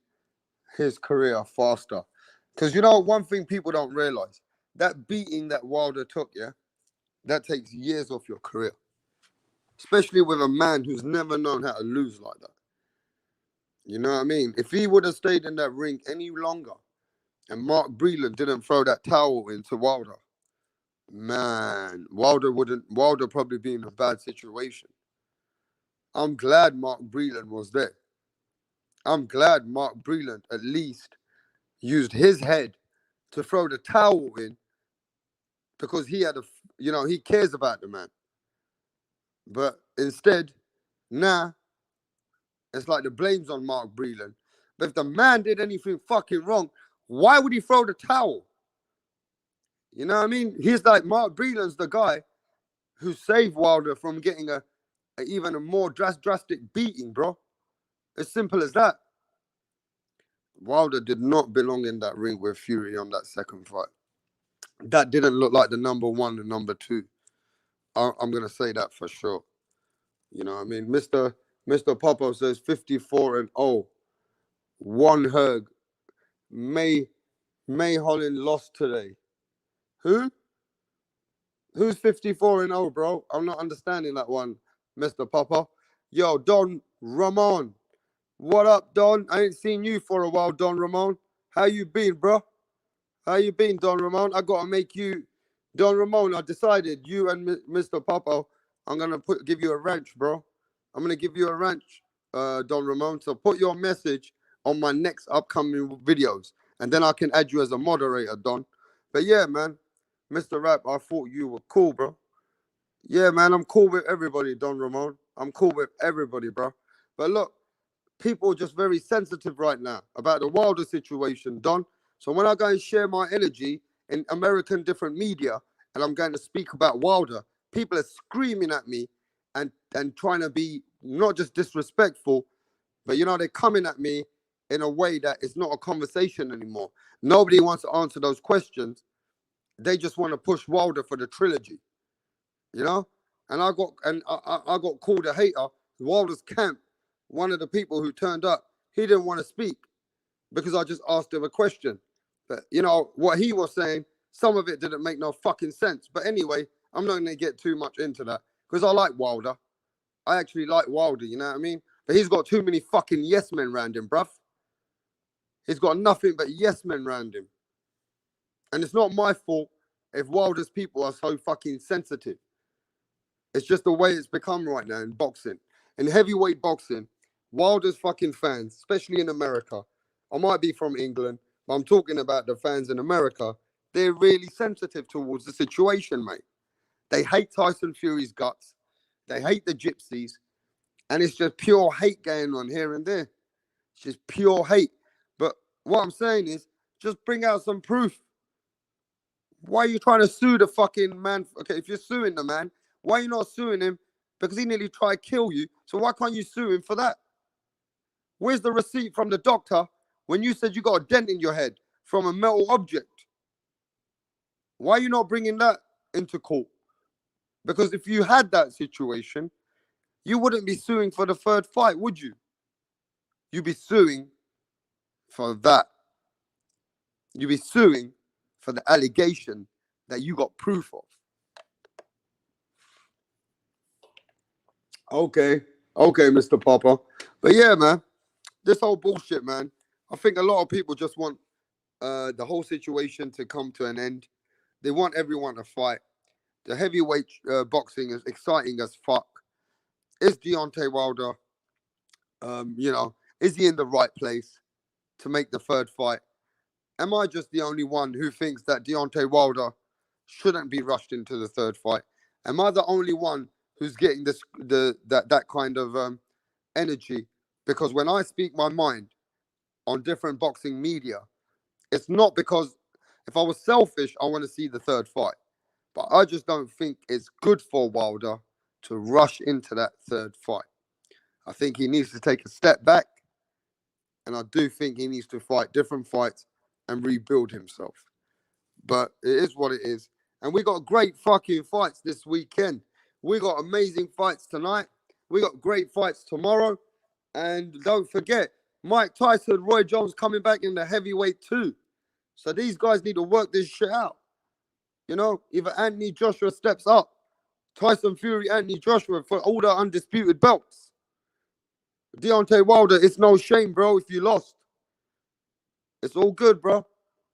his career faster. Because one thing people don't realize, that beating that Wilder took, yeah, that takes years off your career. Especially with a man who's never known how to lose like that. You know what I mean? If he would have stayed in that ring any longer and Mark Breland didn't throw that towel into Wilder, man, Wilder probably be in a bad situation. I'm glad Mark Breland was there. I'm glad Mark Breland at least used his head to throw the towel in because he had he cares about the man. But instead, nah, it's like the blame's on Mark Breland. But if the man did anything fucking wrong, why would he throw the towel? You know what I mean? He's like, Mark Breland's the guy who saved Wilder from getting even a more drastic beating, bro. As simple as that. Wilder did not belong in that ring with Fury on that second fight. That didn't look like the number one and number two. I'm gonna say that for sure. You know what I mean? Mr. Popo says 54 and 0. One hug. May Holland lost today. Who? Who's 54 and 0, bro? I'm not understanding that one, Mr. Popo. Yo, Don Ramon. What up, Don? I ain't seen you for a while, Don Ramon. How you been, bro? How you been, Don Ramon? I gotta make you, Don Ramon. I decided you and Mr. Popo. I'm gonna give you a wrench, bro. I'm gonna give you a wrench, Don Ramon. So put your message on my next upcoming videos, and then I can add you as a moderator, Don. But yeah, man, Mr. Rap, I thought you were cool, bro. Yeah, man, I'm cool with everybody, Don Ramon. I'm cool with everybody, bro. But look, people are just very sensitive right now about the Wilder situation, Don. So when I go and share my energy in American different media and I'm going to speak about Wilder, people are screaming at me and trying to be not just disrespectful, but they're coming at me in a way that it's not a conversation anymore. Nobody wants to answer those questions. They just want to push Wilder for the trilogy, you know? And I got called a hater. Wilder's camp, one of the people who turned up, he didn't want to speak because I just asked him a question. But what he was saying, some of it didn't make no fucking sense. But anyway, I'm not gonna get too much into that because I like Wilder. I actually like Wilder, you know what I mean? But he's got too many fucking yes men around him, bruv. He's got nothing but yes men around him. And it's not my fault if Wilder's people are so fucking sensitive. It's just the way it's become right now in boxing. In heavyweight boxing, Wilder's fucking fans, especially in America, I might be from England, but I'm talking about the fans in America, they're really sensitive towards the situation, mate. They hate Tyson Fury's guts. They hate the gypsies. And it's just pure hate going on here and there. It's just pure hate. But what I'm saying is, just bring out some proof. Why are you trying to sue the fucking man? Okay, if you're suing the man, why are you not suing him? Because he nearly tried to kill you. So why can't you sue him for that? Where's the receipt from the doctor when you said you got a dent in your head from a metal object? Why are you not bringing that into court? Because if you had that situation, you wouldn't be suing for the third fight, would you? You'd be suing for that. You'd be suing for the allegation that you got proof of. Okay, Mr. Popper. But yeah, man, this whole bullshit, man. I think a lot of people just want the whole situation to come to an end. They want everyone to fight. The heavyweight boxing is exciting as fuck. Is Deontay Wilder, is he in the right place to make the third fight? Am I just the only one who thinks that Deontay Wilder shouldn't be rushed into the third fight? Am I the only one who's getting that kind of energy? Because when I speak my mind on different boxing media, it's not because if I was selfish, I want to see the third fight. But I just don't think it's good for Wilder to rush into that third fight. I think he needs to take a step back. And I do think he needs to fight different fights and rebuild himself. But it is what it is. And we got great fucking fights this weekend. We got amazing fights tonight. We got great fights tomorrow. And don't forget, Mike Tyson, Roy Jones coming back in the heavyweight too. So these guys need to work this shit out. Either Anthony Joshua steps up, Tyson Fury, Anthony Joshua for all the undisputed belts. Deontay Wilder, it's no shame, bro, if you lost. It's all good, bro.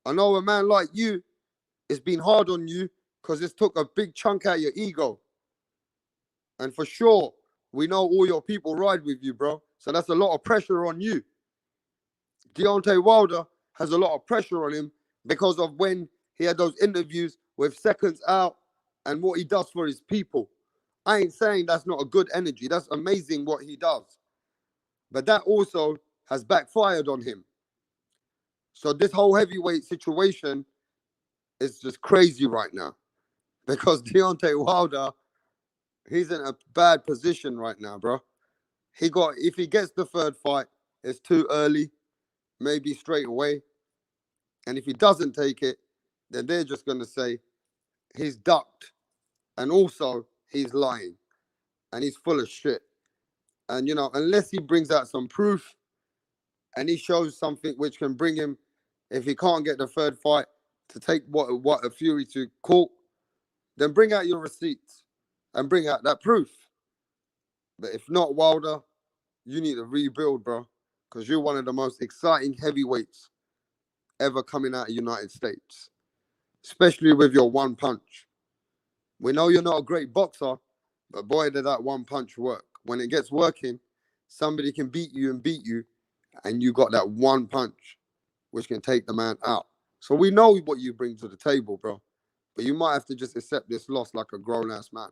I know a man like you, it's been hard on you because it's took a big chunk out of your ego. And for sure, we know all your people ride with you, bro. So that's a lot of pressure on you. Deontay Wilder has a lot of pressure on him because of when he had those interviews with seconds out and what he does for his people. I ain't saying that's not a good energy. That's amazing what he does. But that also has backfired on him. So this whole heavyweight situation is just crazy right now because Deontay Wilder, he's in a bad position right now, bro. If he gets the third fight, it's too early, maybe straight away. And if he doesn't take it, then they're just going to say he's ducked. And also, he's lying. And he's full of shit. And, unless he brings out some proof and he shows something which can bring him, if he can't get the third fight, to take what a Fury to court, then bring out your receipts and bring out that proof. But if not, Wilder, you need to rebuild, bro, because you're one of the most exciting heavyweights ever coming out of the United States, especially with your one punch. We know you're not a great boxer, but boy, did that one punch work. When it gets working, somebody can beat you, and you got that one punch, which can take the man out. So we know what you bring to the table, bro. But you might have to just accept this loss like a grown-ass man.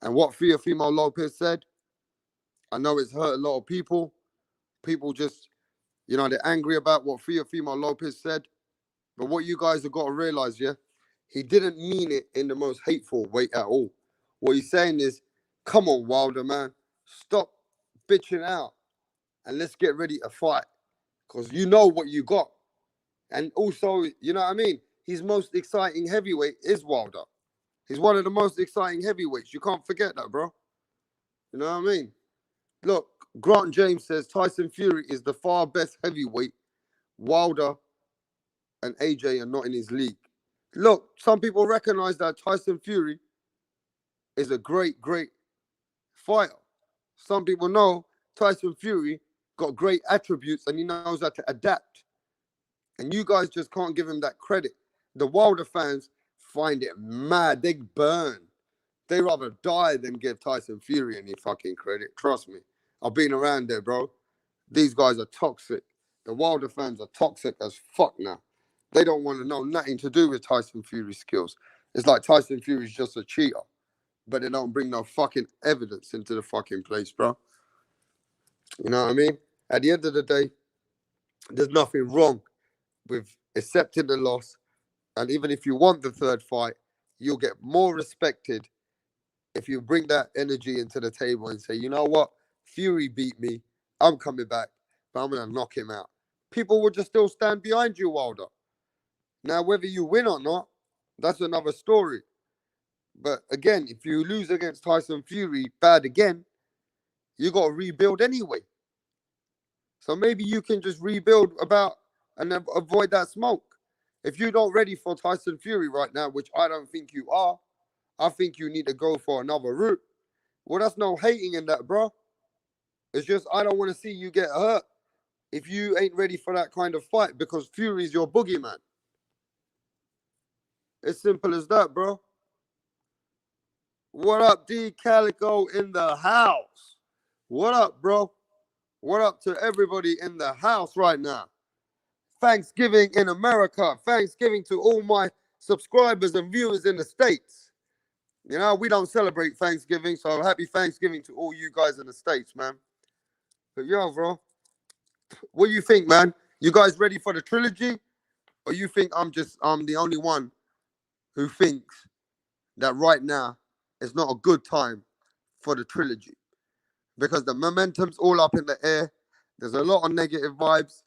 And what Teofimo Lopez said, I know it's hurt a lot of people. People just, they're angry about what Teofimo Lopez said. But what you guys have got to realize, yeah, he didn't mean it in the most hateful way at all. What he's saying is, come on, Wilder, man. Stop bitching out and let's get ready to fight. Because you know what you got. And also, you know what I mean? His most exciting heavyweight is Wilder. He's one of the most exciting heavyweights. You can't forget that, bro. You know what I mean? Look, Grant James says Tyson Fury is the far best heavyweight. Wilder and AJ are not in his league. Look, some people recognize that Tyson Fury is a great, great fighter. Some people know Tyson Fury got great attributes and he knows how to adapt. And you guys just can't give him that credit. The Wilder fans find it mad. They burn. They rather die than give Tyson Fury any fucking credit. Trust me. I've been around there, bro. These guys are toxic. The Wilder fans are toxic as fuck now. They don't want to know nothing to do with Tyson Fury's skills. It's like Tyson Fury's just a cheater. But they don't bring no fucking evidence into the fucking place, bro. You know what I mean? At the end of the day, there's nothing wrong with accepting the loss. And even if you want the third fight, you'll get more respected if you bring that energy into the table and say, you know what? Fury beat me. I'm coming back, but I'm going to knock him out. People will just still stand behind you, Wilder. Now, whether you win or not, that's another story. But again, if you lose against Tyson Fury bad again, you got to rebuild anyway. So maybe you can just rebuild and avoid that smoke. If you're not ready for Tyson Fury right now, which I don't think you are, I think you need to go for another route. Well, that's no hating in that, bro. It's just I don't want to see you get hurt if you ain't ready for that kind of fight because Fury's your boogeyman. It's simple as that, bro. What up, D Calico in the house? What up, bro? What up to everybody in the house right now? Thanksgiving in America. Thanksgiving to all my subscribers and viewers in the States. You know, we don't celebrate Thanksgiving, so happy Thanksgiving to all you guys in the States, man. But yo, bro, what do you think, man? You guys ready for the trilogy? Or you think I'm the only one who thinks that right now is not a good time for the trilogy? Because the momentum's all up in the air. There's a lot of negative vibes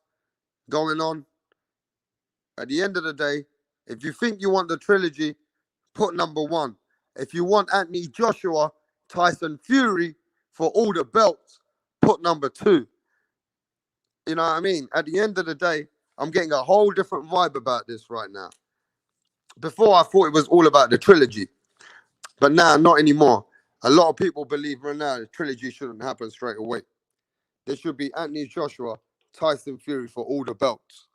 going on. At the end of the day, if you think you want the trilogy, put number one. If you want Anthony Joshua, Tyson Fury for all the belts, put number two. You know what I mean? At the end of the day, I'm getting a whole different vibe about this right now. Before, I thought it was all about the trilogy. But now, not anymore. A lot of people believe right now the trilogy shouldn't happen straight away. There should be Anthony Joshua, Tyson Fury for all the belts.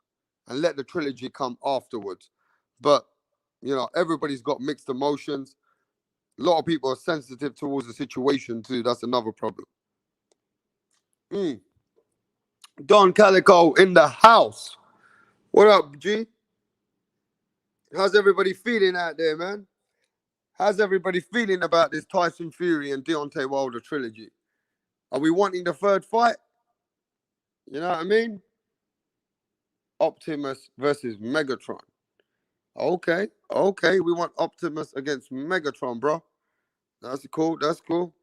And let the trilogy come afterwards. But, everybody's got mixed emotions. A lot of people are sensitive towards the situation too. That's another problem. Don Calico in the house. What up, G? How's everybody feeling out there, man? How's everybody feeling about this Tyson Fury and Deontay Wilder trilogy? Are we wanting the third fight? You know what I mean? Optimus versus Megatron. Okay, okay. We want Optimus against Megatron, bro. That's cool. That's cool.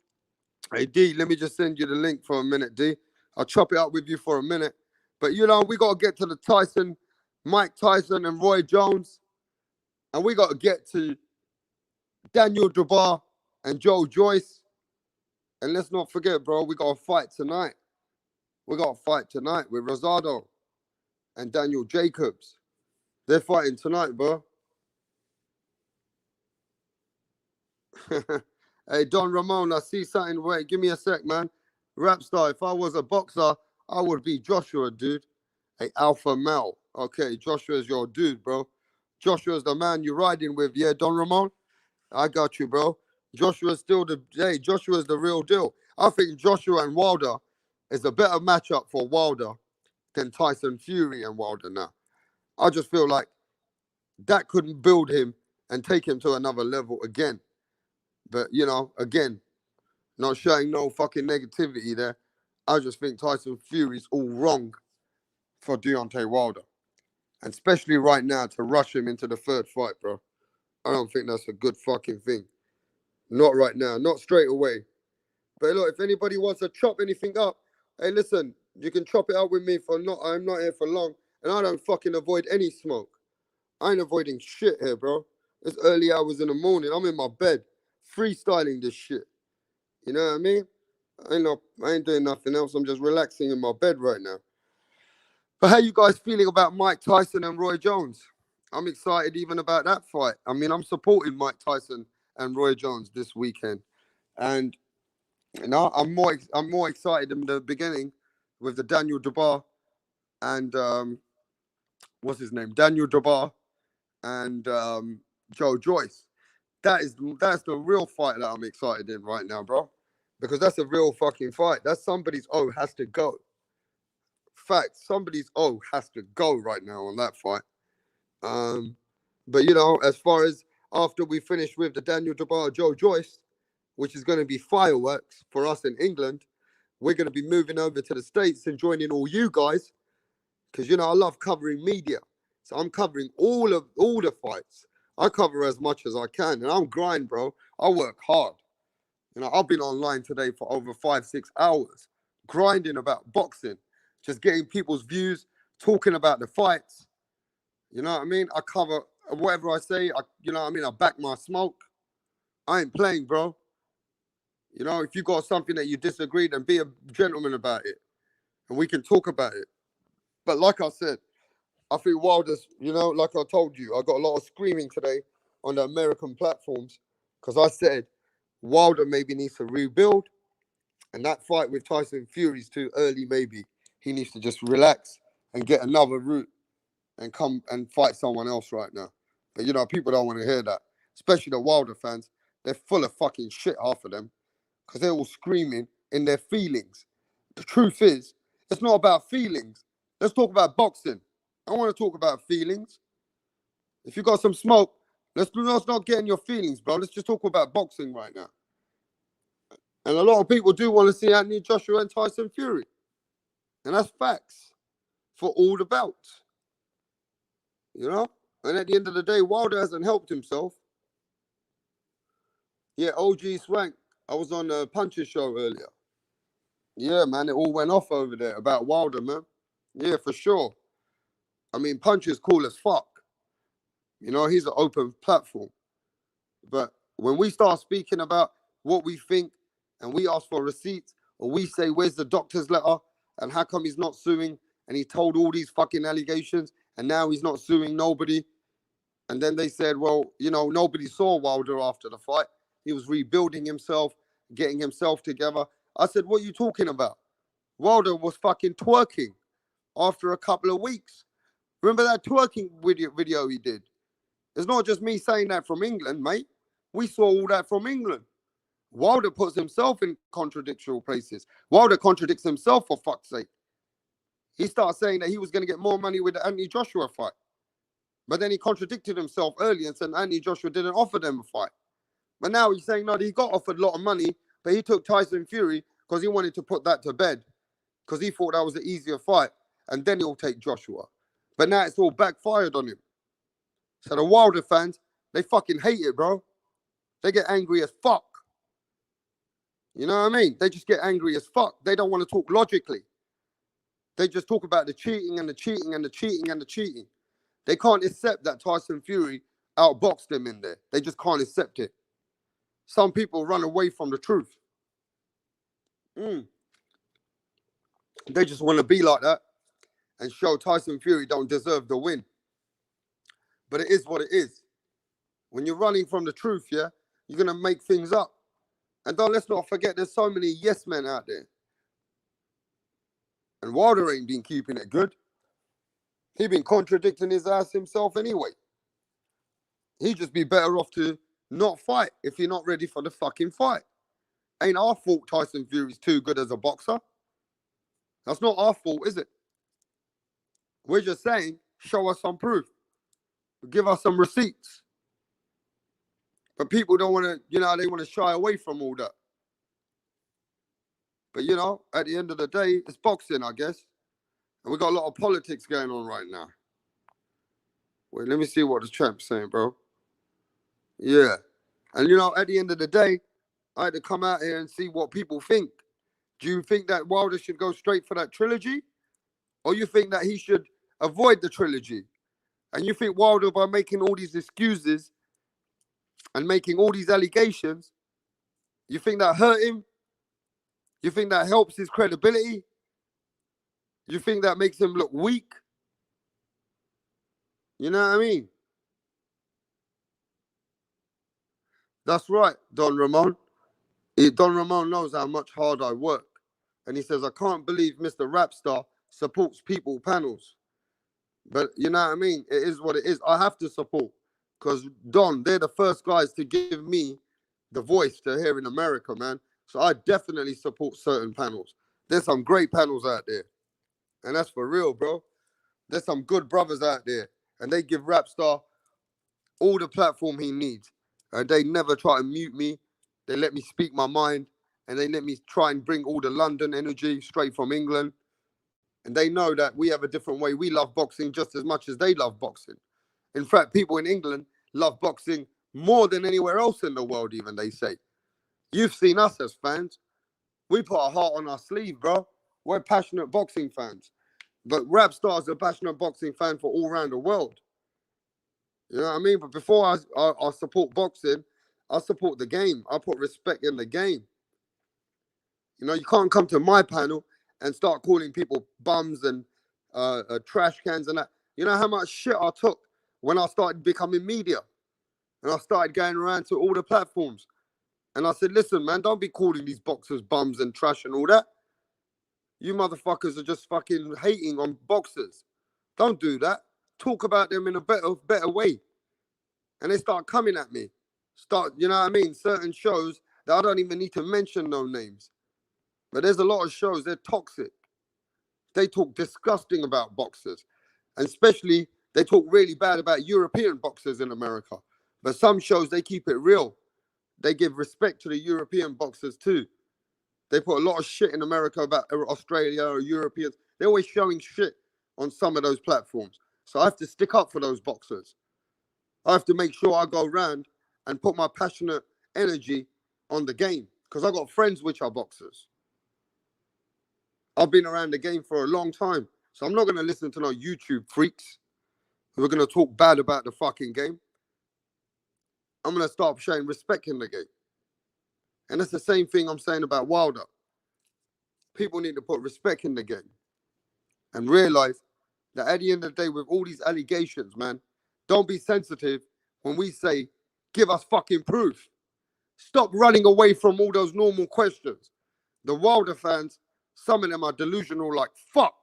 Hey, D, let me just send you the link for a minute, D. I'll chop it up with you for a minute. But, we got to get to the Mike Tyson and Roy Jones. And we got to get to Daniel Dubois and Joe Joyce. And let's not forget, bro, we got to fight tonight. We got to fight tonight with Rosado and Daniel Jacobs. They're fighting tonight, bro. Hey, Don Ramon, I see something. Wait, give me a sec, man. Rap star, if I was a boxer, I would be Joshua, dude. Hey, Alpha Male. Okay, Joshua's your dude, bro. Joshua's the man you're riding with, yeah, Don Ramon? I got you, bro. Joshua's the real deal. I think Joshua and Wilder is a better matchup for Wilder than Tyson Fury and Wilder now. I just feel like that couldn't build him and take him to another level again. But, again, not showing no fucking negativity there. I just think Tyson Fury's all wrong for Deontay Wilder. And especially right now to rush him into the third fight, bro. I don't think that's a good fucking thing. Not right now, not straight away. But look, if anybody wants to chop anything up, hey, listen, you can chop it up with me I'm not here for long, and I don't fucking avoid any smoke. I ain't avoiding shit here, bro. It's early hours in the morning. I'm in my bed, freestyling this shit. You know what I mean? I ain't doing nothing else. I'm just relaxing in my bed right now. But how you guys feeling about Mike Tyson and Roy Jones? I'm excited even about that fight. I mean, I'm supporting Mike Tyson and Roy Jones this weekend, and I'm more excited in the beginning with the Daniel Dubois and what's his name, Daniel Dubois and Joe Joyce. That's the real fight that I'm excited in right now, bro, because that's a real fucking fight. That's somebody's has to go. Fact, somebody's has to go right now on that fight. Um, but as far as after we finish with the Daniel Dubois Joe Joyce, which is going to be fireworks for us in England, we're going to be moving over to the States and joining all you guys because I love covering media. So I'm covering all the fights. I cover as much as I can, and I'm grind, bro. I work hard. I've been online today for over 5-6 hours, grinding about boxing, just getting people's views, talking about the fights. You know what I mean? I cover whatever I say. You know what I mean? I back my smoke. I ain't playing, bro. If you got something that you disagree, then be a gentleman about it, and we can talk about it. But like I said, I think Wilder's, like I told you, I got a lot of screaming today on the American platforms because I said Wilder maybe needs to rebuild, and that fight with Tyson Fury's too early. Maybe he needs to just relax and get another route and come and fight someone else right now. But people don't want to hear that, especially the Wilder fans. They're full of fucking shit, half of them, because they're all screaming in their feelings. The truth is, it's not about feelings. Let's talk about boxing. I want to talk about feelings. If you got some smoke, let's not get in your feelings, bro. Let's just talk about boxing right now. And a lot of people do want to see Anthony Joshua and Tyson Fury. And that's facts for all the belts. And at the end of the day, Wilder hasn't helped himself. Yeah, OG Swank. I was on the Punches show earlier. Yeah, man, it all went off over there about Wilder, man. Yeah, for sure. I mean, Punch is cool as fuck. He's an open platform. But when we start speaking about what we think and we ask for receipts or we say, where's the doctor's letter and how come he's not suing and he told all these fucking allegations and now he's not suing nobody. And then they said, well, nobody saw Wilder after the fight. He was rebuilding himself, getting himself together. I said, what are you talking about? Wilder was fucking twerking after a couple of weeks. Remember that twerking video he did? It's not just me saying that from England, mate. We saw all that from England. Wilder puts himself in contradictory places. Wilder contradicts himself, for fuck's sake. He starts saying that he was going to get more money with the Anthony Joshua fight. But then he contradicted himself earlier and said Anthony Joshua didn't offer them a fight. But now he's saying, no, he got offered a lot of money, but he took Tyson Fury because he wanted to put that to bed because he thought that was an easier fight. And then he'll take Joshua. But now it's all backfired on him. So the Wilder fans, they fucking hate it, bro. They get angry as fuck. You know what I mean? They just get angry as fuck. They don't want to talk logically. They just talk about the cheating and the cheating and the cheating and the cheating. They can't accept that Tyson Fury outboxed them in there. They just can't accept it. Some people run away from the truth. They just want to be like that and show Tyson Fury don't deserve the win. But it is what it is. When you're running from the truth, yeah, you're going to make things up. And let's not forget, there's so many yes men out there. And Wilder ain't been keeping it good. He been contradicting his ass himself anyway. He'd just be better off to not fight if you're not ready for the fucking fight. Ain't our fault Tyson Fury's too good as a boxer. That's not our fault, is it? We're just saying, show us some proof. Give us some receipts. But people don't want to, they want to shy away from all that. But, at the end of the day, it's boxing, I guess. And we got a lot of politics going on right now. Wait, let me see what the champ's saying, bro. Yeah. And, at the end of the day, I had to come out here and see what people think. Do you think that Wilder should go straight for that trilogy? Or you think that he should avoid the trilogy? And you think Wilder, by making all these excuses and making all these allegations, you think that hurt him? You think that helps his credibility? You think that makes him look weak? You know what I mean? That's right, Don Ramon. Don Ramon knows how much hard I work. And he says, I can't believe Mr. Rapstar supports people panels. But you know what I mean? It is what it is. I have to support. Because Don, they're the first guys to give me the voice to hear in America, man. So I definitely support certain panels. There's some great panels out there. And that's for real, bro. There's some good brothers out there. And they give Rapstar all the platform he needs. And they never try to mute me. They let me speak my mind. And they let me try and bring all the London energy straight from England. And they know that we have a different way. We love boxing just as much as they love boxing. In fact, people in England love boxing more than anywhere else in the world, even, they say. You've seen us as fans. We put our heart on our sleeve, bro. We're passionate boxing fans. But Rapstar's a passionate boxing fan for all around the world. You know what I mean? But before I support boxing, I support the game. I put respect in the game. You can't come to my panel and start calling people bums and trash cans and that. You know how much shit I took when I started becoming media? And I started going around to all the platforms. And I said, listen, man, don't be calling these boxers bums and trash and all that. You motherfuckers are just fucking hating on boxers. Don't do that. Talk about them in a better way. And they start coming at me. You know what I mean? Certain shows that I don't even need to mention no names. But there's a lot of shows, they're toxic. They talk disgusting about boxers. And especially, they talk really bad about European boxers in America. But some shows, they keep it real. They give respect to the European boxers too. They put a lot of shit in America about Australia or Europeans. They're always showing shit on some of those platforms. So I have to stick up for those boxers. I have to make sure I go around and put my passionate energy on the game. Because I got friends which are boxers. I've been around the game for a long time. So I'm not going to listen to no YouTube freaks who are going to talk bad about the fucking game. I'm going to start showing respect in the game. And that's the same thing I'm saying about Wilder. People need to put respect in the game and realize that at the end of the day, with all these allegations, man, don't be sensitive when we say, give us fucking proof. Stop running away from all those normal questions. The Wilder fans, some of them are delusional like fuck.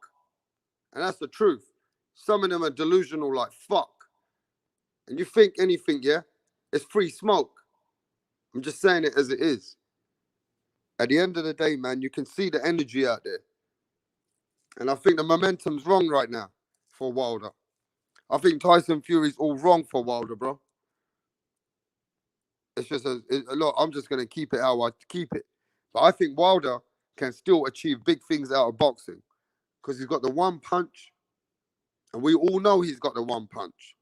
And that's the truth. Some of them are delusional like fuck. And you think anything, yeah, it's free smoke. I'm just saying it as it is. At the end of the day, man, you can see the energy out there. And I think the momentum's wrong right now for Wilder. I think Tyson Fury's all wrong for Wilder, bro. It's just a lot. I'm just gonna keep it how I keep it. But I think Wilder can still achieve big things out of boxing because he's got the one punch, and we all know he's got the one punch.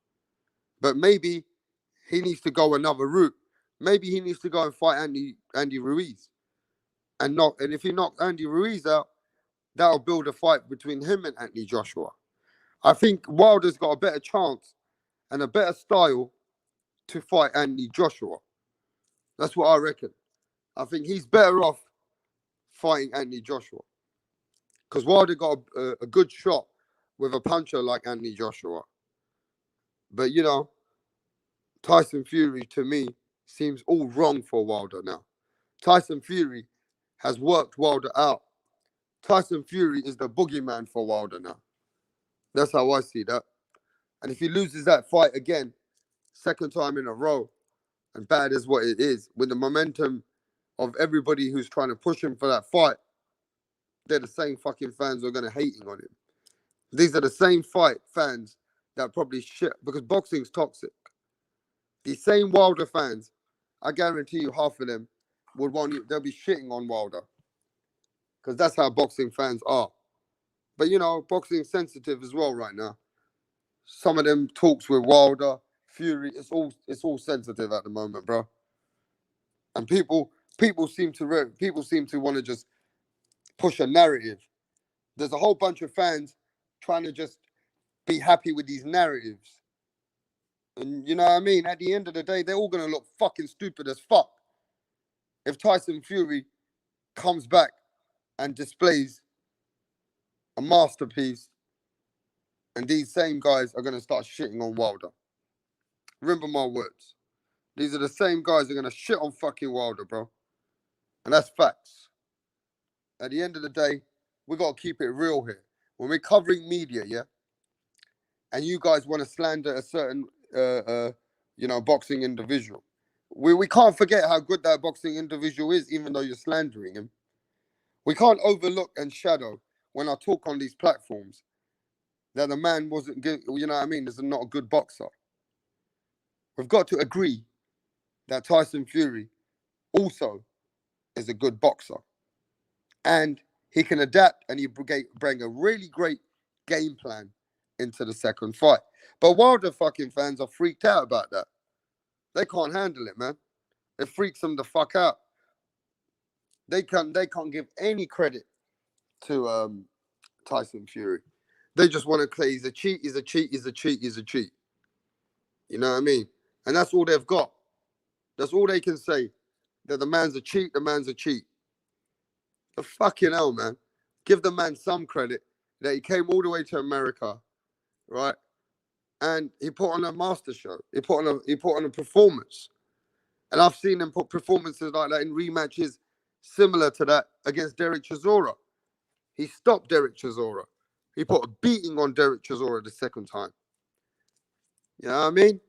But maybe he needs to go another route. Maybe he needs to go and fight Andy Ruiz and knock. And if he knocks Andy Ruiz out, that'll build a fight between him and Anthony Joshua. I think Wilder's got a better chance and a better style to fight Anthony Joshua. That's what I reckon. I think he's better off fighting Anthony Joshua because Wilder got a good shot with a puncher like Anthony Joshua. But Tyson Fury to me seems all wrong for Wilder now. Tyson Fury has worked Wilder out. Tyson Fury is the boogeyman for Wilder now. That's how I see that. And if he loses that fight again, second time in a row, and bad as what it is, with the momentum of everybody who's trying to push him for that fight, they're the same fucking fans who are going to hating on him. These are the same fight fans that probably shit, because boxing's toxic. These same Wilder fans, I guarantee you half of them they'll be shitting on Wilder. Because that's how boxing fans are. But boxing's sensitive as well right now. Some of them talks with Wilder, Fury, it's all sensitive at the moment, bro. And people seem to want to just push a narrative. There's a whole bunch of fans trying to just be happy with these narratives. And you know what I mean? At the end of the day, they're all gonna look fucking stupid as fuck if Tyson Fury comes back and displays a masterpiece, and these same guys are gonna start shitting on Wilder. Remember my words. These are the same guys who are gonna shit on fucking Wilder, bro. And that's facts. At the end of the day, we gotta keep it real here. When we're covering media, yeah, and you guys want to slander a certain, boxing individual, we can't forget how good that boxing individual is, even though you're slandering him. We can't overlook and shadow when I talk on these platforms that the man wasn't good. You know what I mean? Is not a good boxer. We've got to agree that Tyson Fury also is a good boxer, and he can adapt and he bring a really great game plan into the second fight. But Wilder fucking fans are freaked out about that. They can't handle it, man. It freaks them the fuck out. They can't give any credit to Tyson Fury. They just want to say he's a cheat, he's a cheat, he's a cheat, he's a cheat. You know what I mean? And that's all they've got. That's all they can say. That the man's a cheat, the man's a cheat. The fucking hell, man. Give the man some credit that he came all the way to America, right? And he put on a master show. He put on a performance. And I've seen him put performances like that in rematches similar to that against Derek Chisora. He stopped Derek Chisora. He put a beating on Derek Chisora the second time. You know what I mean?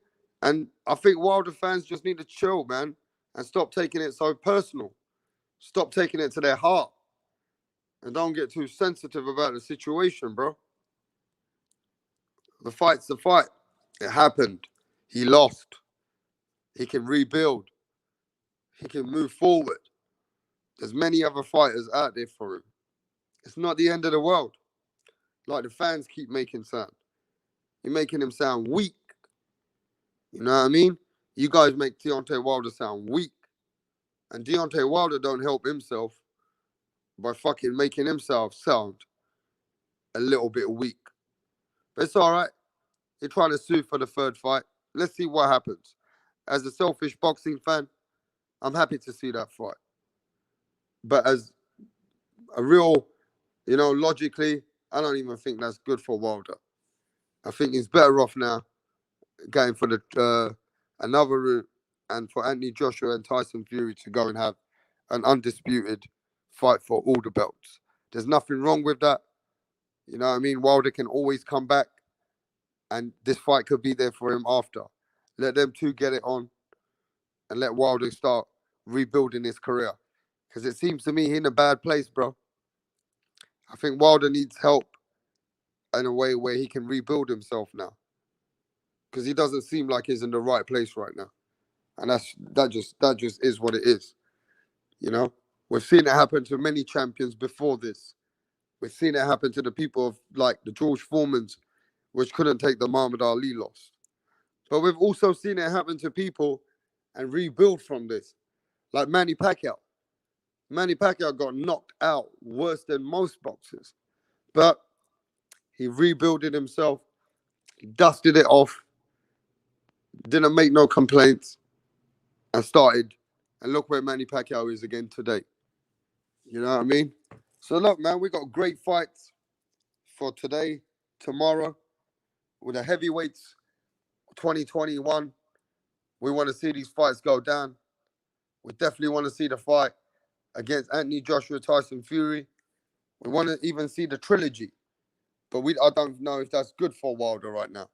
And I think Wilder fans just need to chill, man, and stop taking it so personal. Stop taking it to their heart. And don't get too sensitive about the situation, bro. The fight's the fight. It happened. He lost. He can rebuild. He can move forward. There's many other fighters out there for him. It's not the end of the world. Like the fans keep making sound. You're making him sound weak. You know what I mean? You guys make Deontay Wilder sound weak. And Deontay Wilder don't help himself by fucking making himself sound a little bit weak. But it's all right. He's trying to sue for the third fight. Let's see what happens. As a selfish boxing fan, I'm happy to see that fight. But as a real, logically, I don't even think that's good for Wilder. I think he's better off now going for the another route and for Anthony Joshua and Tyson Fury to go and have an undisputed fight for all the belts. There's nothing wrong with that. You know what I mean? Wilder can always come back and this fight could be there for him after. Let them two get it on and let Wilder start rebuilding his career. Because it seems to me he's in a bad place, bro. I think Wilder needs help in a way where he can rebuild himself now. because he doesn't seem like he's in the right place right now. And that just is what it is. You know, we've seen it happen to many champions before this. We've seen it happen to the people of like the George Foremans, which couldn't take the Muhammad Ali loss. But we've also seen it happen to people and rebuild from this, like Manny Pacquiao. Manny Pacquiao got knocked out worse than most boxers, but he rebuilded himself, he dusted it off, didn't make no complaints, and started. And look where Manny Pacquiao is again today. You know what I mean? So look, man, we got great fights for today, tomorrow, with the heavyweights 2021. We want to see these fights go down. We definitely want to see the fight against Anthony Joshua, Tyson Fury. We want to even see the trilogy. But I don't know if that's good for Wilder right now.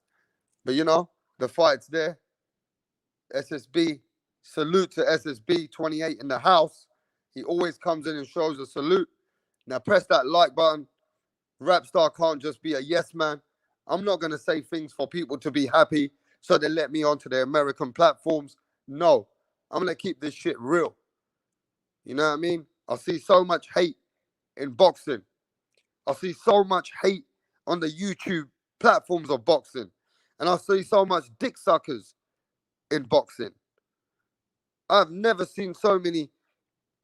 But you know, the fight's there. SSB, salute to SSB 28 in the house. He always comes in and shows a salute. Now press that like button. Rapstar can't just be a yes man. I'm not going to say things for people to be happy so they let me onto their American platforms. No, I'm going to keep this shit real. You know what I mean? I see so much hate in boxing. I see so much hate on the YouTube platforms of boxing. And I see so much dick suckers in boxing. I've never seen so many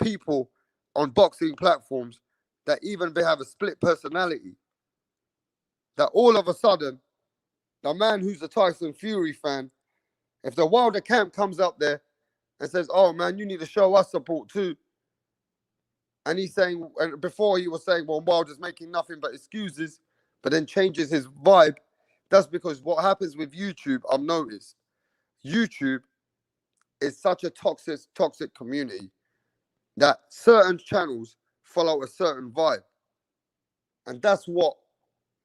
people on boxing platforms that even they have a split personality. That all of a sudden, the man who's a Tyson Fury fan, if the Wilder camp comes up there and says, "Oh man, you need to show us support too," and he's saying, and before he was saying, "Well, Wilder's making nothing but excuses," but then changes his vibe. That's because what happens with YouTube, I've noticed, YouTube is such a toxic community that certain channels follow a certain vibe, and that's what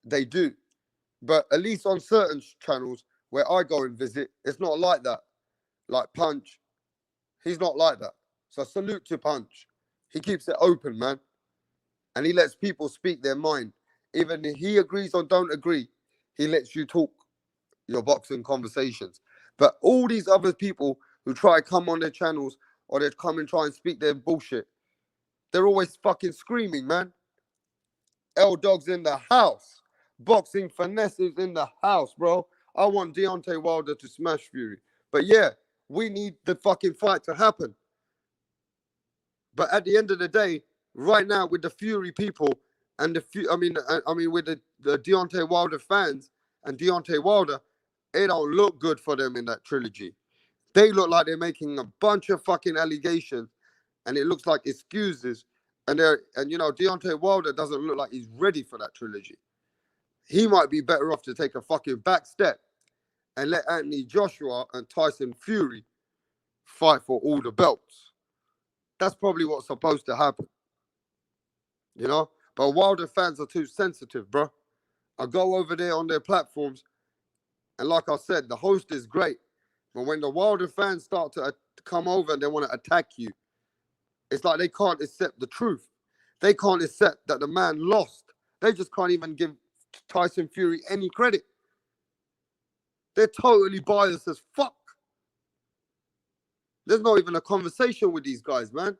they do. But at least on certain channels where I go and visit, it's not like that. Like Punch, he's not like that. So salute to Punch. He keeps it open, man. And he lets people speak their mind. Even if he agrees or don't agree, he lets you talk your boxing conversations. But all these other people who try to come on their channels or they come and try and speak their bullshit, they're always fucking screaming, man. L Dog's in the house. Boxing finesse is in the house, bro. I want Deontay Wilder to smash Fury. But yeah, we need the fucking fight to happen. But at the end of the day, right now with the Fury people and with the Deontay Wilder fans and Deontay Wilder, it don't look good for them in that trilogy. They look like they're making a bunch of fucking allegations, and it looks like excuses. And Deontay Wilder doesn't look like he's ready for that trilogy. He might be better off to take a fucking back step and let Anthony Joshua and Tyson Fury fight for all the belts. That's probably what's supposed to happen, you know? But Wilder fans are too sensitive, bro. I go over there on their platforms, and like I said, the host is great. But when the Wilder fans start to come over and they want to attack you, it's like they can't accept the truth. They can't accept that the man lost. They just can't even give Tyson Fury any credit. They're totally biased as fuck. There's not even a conversation with these guys, man.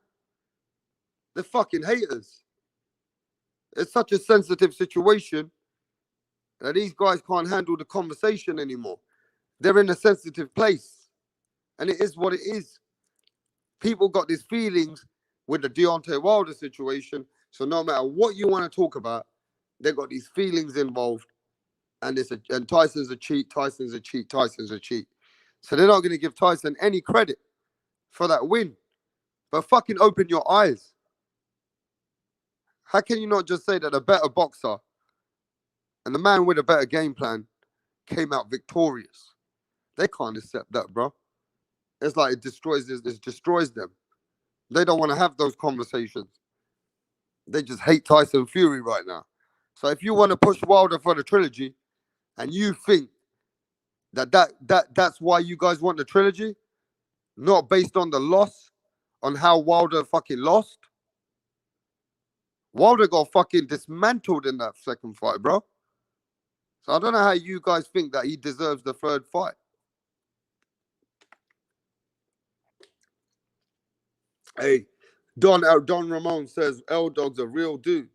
They're fucking haters. It's such a sensitive situation that these guys can't handle the conversation anymore. They're in a sensitive place. And it is what it is. People got these feelings with the Deontay Wilder situation. So no matter what you want to talk about, they got these feelings involved. And Tyson's a cheat, Tyson's a cheat, Tyson's a cheat. So they're not going to give Tyson any credit for that win. But fucking open your eyes. How can you not just say that a better boxer and the man with a better game plan came out victorious? They can't accept that, bro. It's like it destroys them. They don't want to have those conversations. They just hate Tyson Fury right now. So if you want to push Wilder for the trilogy, and you think that's why you guys want the trilogy, not based on the loss, on how Wilder fucking lost. Wilder got fucking dismantled in that second fight, bro. So I don't know how you guys think that he deserves the third fight. Hey, Don Ramon says L Dog's a real dude.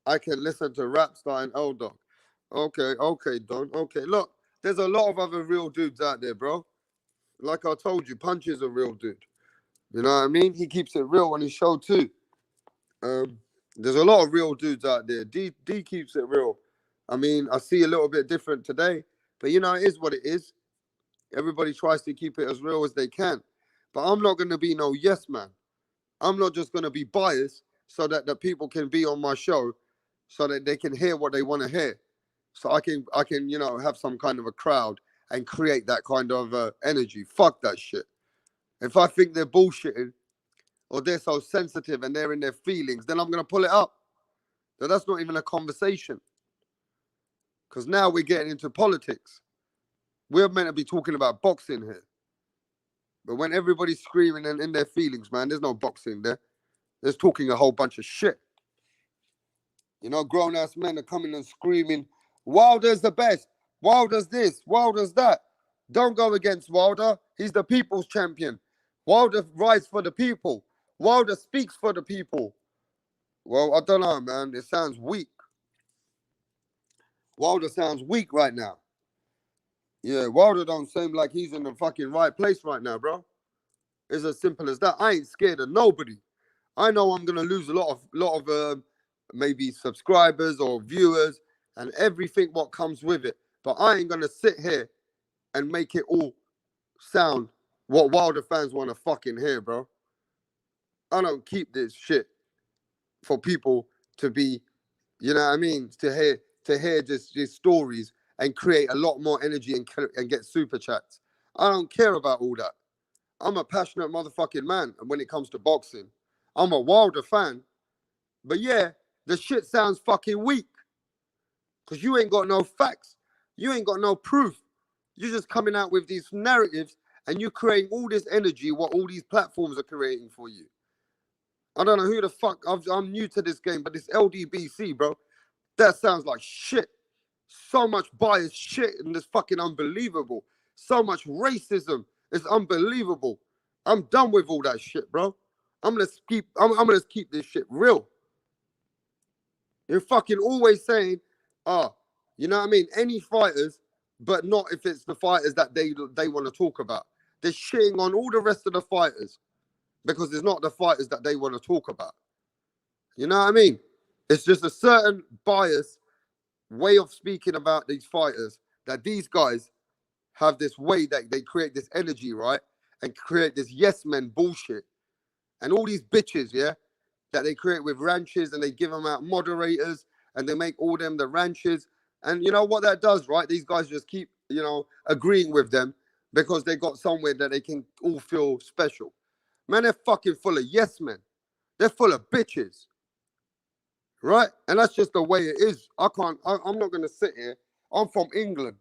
I can listen to Rapstar and L Dog. Okay, okay, Don. Okay, look, there's a lot of other real dudes out there, bro. Like I told you, Punch is a real dude. You know what I mean? He keeps it real on his show too. Um, there's a lot of real dudes out there. D keeps it real. I mean, I see a little bit different today, but you know, it is what it is. Everybody tries to keep it as real as they can. But I'm not gonna be no yes man. I'm not just gonna be biased so that the people can be on my show so that they can hear what they want to hear. So I can, have some kind of a crowd and create that kind of energy. Fuck that shit. If I think they're bullshitting or they're so sensitive and they're in their feelings, then I'm gonna pull it up. So that's not even a conversation. Because now we're getting into politics. We're meant to be talking about boxing here. But when everybody's screaming and in their feelings, man, there's no boxing there. There's talking a whole bunch of shit. You know, grown ass men are coming and screaming, Wilder's the best. Wilder's this. Wilder's that. Don't go against Wilder. He's the people's champion. Wilder rides for the people. Wilder speaks for the people. Well, I don't know, man. It sounds weak. Wilder sounds weak right now. Yeah, Wilder don't seem like he's in the fucking right place right now, bro. It's as simple as that. I ain't scared of nobody. I know I'm gonna lose a lot of maybe subscribers or viewers and everything what comes with it. But I ain't gonna sit here and make it all sound what Wilder fans want to fucking hear, bro. I don't keep this shit for people to be, you know what I mean, to hear just stories and create a lot more energy and get super chats. I don't care about all that. I'm a passionate motherfucking man when it comes to boxing. I'm a Wilder fan. But yeah, the shit sounds fucking weak. Because you ain't got no facts. You ain't got no proof. You're just coming out with these narratives and you're creating all this energy what all these platforms are creating for you. I don't know who the fuck, I'm new to this game, but this LDBC, bro, that sounds like shit. So much biased shit and it's fucking unbelievable. So much racism. It's unbelievable. I'm done with all that shit, bro. I'm gonna keep this shit real. You're fucking always saying, you know what I mean? Any fighters, but not if it's the fighters that they want to talk about. They're shitting on all the rest of the fighters because it's not the fighters that they want to talk about. You know what I mean? It's just a certain bias way of speaking about these fighters that these guys have this way that they create this energy, right? And create this yes men bullshit. And all these bitches, yeah, that they create with ranches and they give them out moderators and they make all them the ranches. And you know what that does, right? These guys just keep, agreeing with them because they got somewhere that they can all feel special. Man, they're fucking full of yes men. They're full of bitches, right? And that's just the way it is. I'm not going to sit here. I'm from England.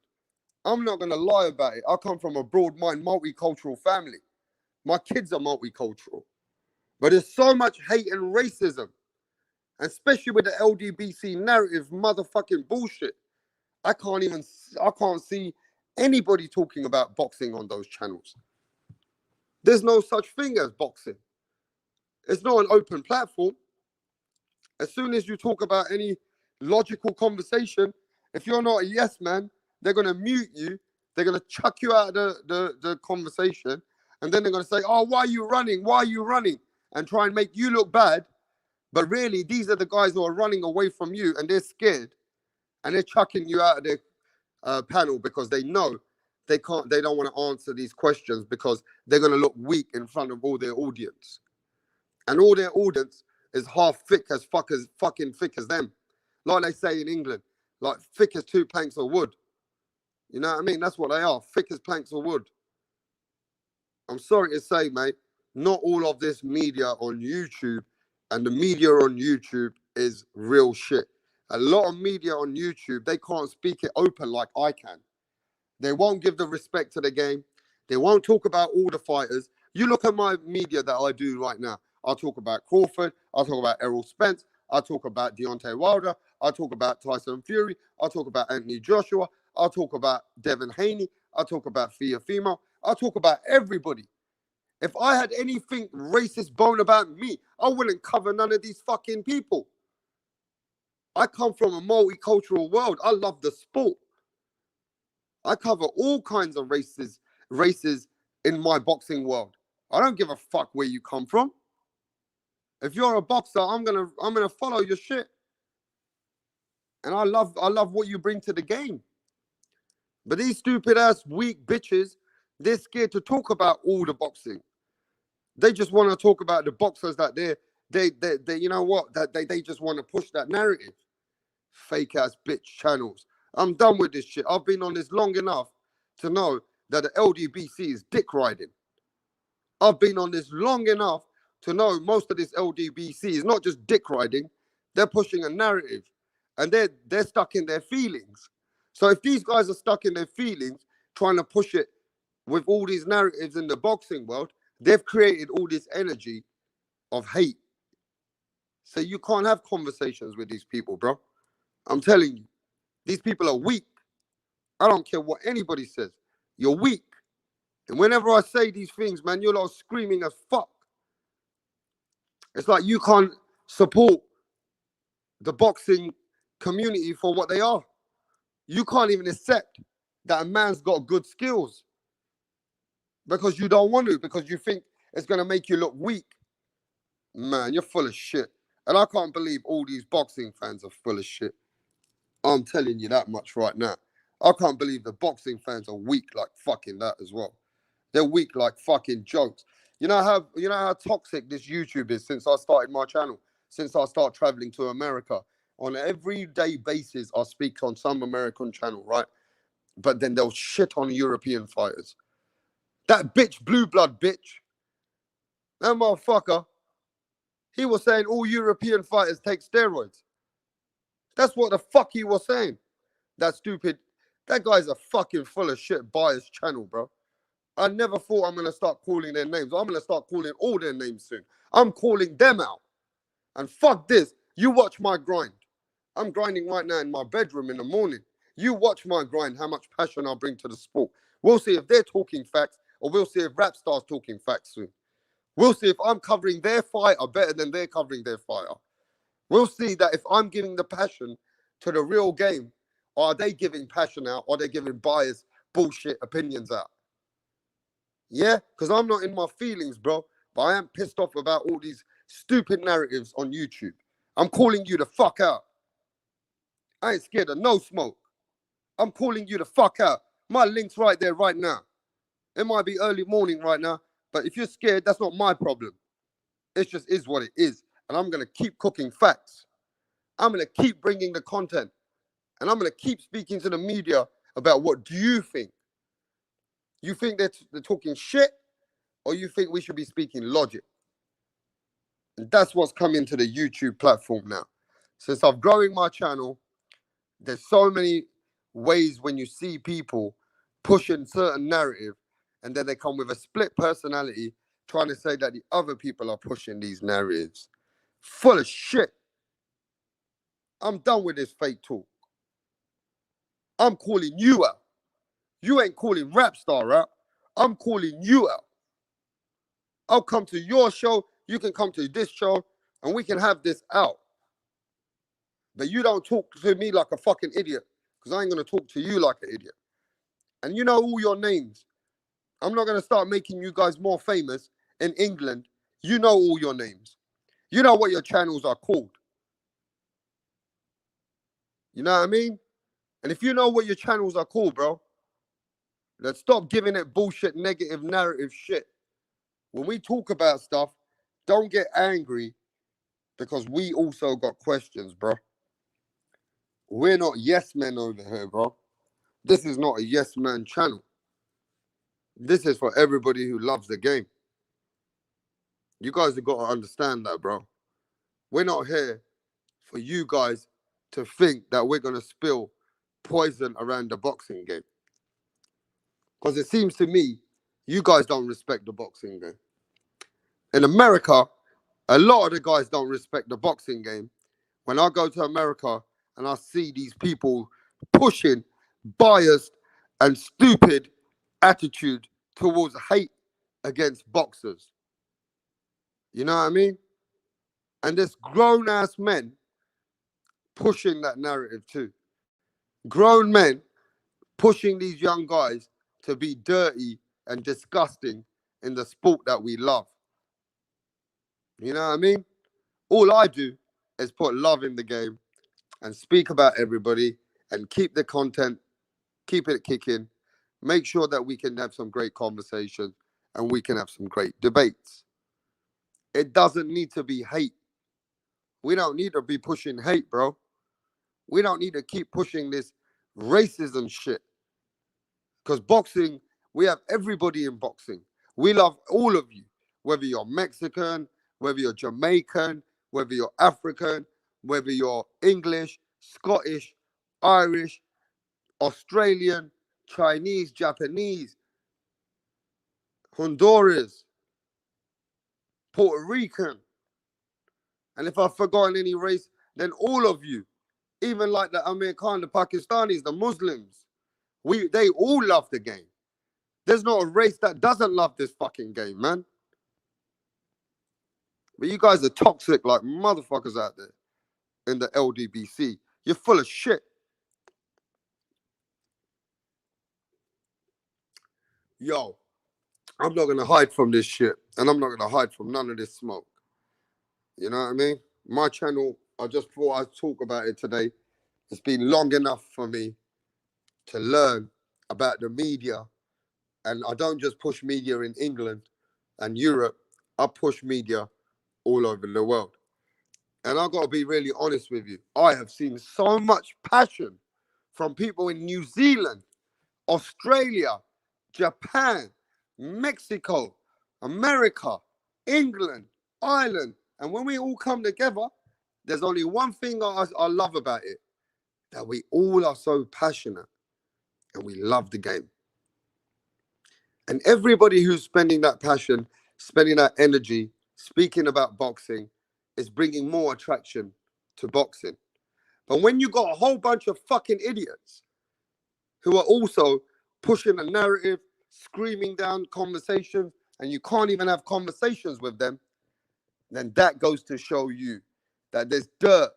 I'm not going to lie about it. I come from a broad mind, multicultural family. My kids are multicultural. But there's so much hate and racism, especially with the LDBC narrative motherfucking bullshit. I can't see anybody talking about boxing on those channels. There's no such thing as boxing. It's not an open platform. As soon as you talk about any logical conversation, if you're not a yes man, they're gonna mute you. They're gonna chuck you out of the conversation, and then they're gonna say, "Oh, why are you running? Why are you running?" and try and make you look bad. But really, these are the guys who are running away from you, and they're scared, and they're chucking you out of their panel because they know they can't. They don't want to answer these questions because they're gonna look weak in front of all their audience, and all their audience is half thick as fucking thick as them, like they say in England, like thick as two planks of wood. You know what I mean? That's what they are, thick as planks of wood. I'm sorry to say, mate, not all of this media on YouTube and the media on YouTube is real shit. A lot of media on YouTube, they can't speak it open like I can. They won't give the respect to the game. They won't talk about all the fighters. You look at my media that I do right now. I'll talk about Crawford. I'll talk about Errol Spence. I'll talk about Deontay Wilder. I'll talk about Tyson Fury. I'll talk about Anthony Joshua. I'll talk about Devin Haney. I'll talk about Fimo. I'll talk about everybody. If I had anything racist bone about me, I wouldn't cover none of these fucking people. I come from a multicultural world. I love the sport. I cover all kinds of races in my boxing world. I don't give a fuck where you come from. If you're a boxer, I'm gonna follow your shit. And I love what you bring to the game. But these stupid ass weak bitches, they're scared to talk about all the boxing. They just want to talk about the boxers that they you know what, that they just want to push that narrative. Fake ass bitch channels. I'm done with this shit. I've been on this long enough to know that the LDBC is dick riding. I've been on this long enough to know most of this LDBC is not just dick riding. They're pushing a narrative, and they're stuck in their feelings. So if these guys are stuck in their feelings, trying to push it with all these narratives in the boxing world, they've created all this energy of hate. So you can't have conversations with these people, bro. I'm telling you, these people are weak. I don't care what anybody says. You're weak. And whenever I say these things, man, you're all screaming as fuck. It's like you can't support the boxing community for what they are. You can't even accept that a man's got good skills because you don't want to, because you think it's going to make you look weak. Man, you're full of shit. And I can't believe all these boxing fans are full of shit. I'm telling you that much right now. I can't believe the boxing fans are weak like fucking that as well. They're weak like fucking jokes. You know how toxic this YouTube is since I started my channel, since I started traveling to America. On an everyday basis, I speak on some American channel, right? But then they'll shit on European fighters. That bitch, Blue Blood bitch, that motherfucker, he was saying all European fighters take steroids. That's what the fuck he was saying. That stupid, that guy's a fucking full of shit biased channel, bro. I never thought I'm going to start calling their names. I'm going to start calling all their names soon. I'm calling them out. And fuck this. You watch my grind. I'm grinding right now in my bedroom in the morning. You watch my grind, how much passion I bring to the sport. We'll see if they're talking facts, or we'll see if Rapstar's talking facts soon. We'll see if I'm covering their fighter better than they're covering their fighter. We'll see that if I'm giving the passion to the real game, or are they giving passion out, or are they giving biased bullshit opinions out? Yeah, because I'm not in my feelings, bro. But I am pissed off about all these stupid narratives on YouTube. I'm calling you the fuck out. I ain't scared of no smoke. I'm calling you the fuck out. My link's right there right now. It might be early morning right now, but if you're scared, that's not my problem. It just is what it is. And I'm going to keep cooking facts. I'm going to keep bringing the content. And I'm going to keep speaking to the media about what do you think? You think they're talking shit, or you think we should be speaking logic? And that's what's coming to the YouTube platform now. Since I've growing my channel, there's so many ways when you see people pushing certain narrative, and then they come with a split personality trying to say that the other people are pushing these narratives. Full of shit. I'm done with this fake talk. I'm calling you out. You ain't calling Rapstar out. I'm calling you out. I'll come to your show. You can come to this show, and we can have this out. But you don't talk to me like a fucking idiot, because I ain't going to talk to you like an idiot. And you know all your names. I'm not going to start making you guys more famous in England. You know all your names. You know what your channels are called. You know what I mean? And if you know what your channels are called, bro, let's stop giving it bullshit, negative narrative shit. When we talk about stuff, don't get angry, because we also got questions, bro. We're not yes men over here, bro. This is not a yes man channel. This is for everybody who loves the game. You guys have got to understand that, bro. We're not here for you guys to think that we're going to spill poison around the boxing game. Because it seems to me, you guys don't respect the boxing game. In America, a lot of the guys don't respect the boxing game. When I go to America and I see these people pushing biased and stupid attitude towards hate against boxers. You know what I mean? And there's grown ass men pushing that narrative too. Grown men pushing these young guys to be dirty and disgusting in the sport that we love. You know what I mean? All I do is put love in the game and speak about everybody and keep the content, keep it kicking, make sure that we can have some great conversations and we can have some great debates. It doesn't need to be hate. We don't need to be pushing hate, bro. We don't need to keep pushing this racism shit. Because boxing, we have everybody in boxing. We love all of you, whether you're Mexican, whether you're Jamaican, whether you're African, whether you're English, Scottish, Irish, Australian, Chinese, Japanese, Honduras, Puerto Rican. And if I've forgotten any race, then all of you, even like the American, the Pakistanis, the Muslims, they all love the game. There's not a race that doesn't love this fucking game, man. But you guys are toxic like motherfuckers out there in the LDBC. You're full of shit. Yo, I'm not gonna hide from this shit, and I'm not gonna hide from none of this smoke. You know what I mean? My channel, I just thought I'd talk about it today. It's been long enough for me to learn about the media, and I don't just push media in England and Europe. I push media all over the world. And I've got to be really honest with you. I have seen so much passion from people in New Zealand, Australia, Japan, Mexico, America, England, Ireland. And when we all come together, there's only one thing I love about it, that we all are so passionate and we love the game. And everybody who's spending that passion, spending that energy, speaking about boxing, is bringing more attraction to boxing. But when you got a whole bunch of fucking idiots who are also pushing a narrative, screaming down conversations, and you can't even have conversations with them, then that goes to show you that there's dirt.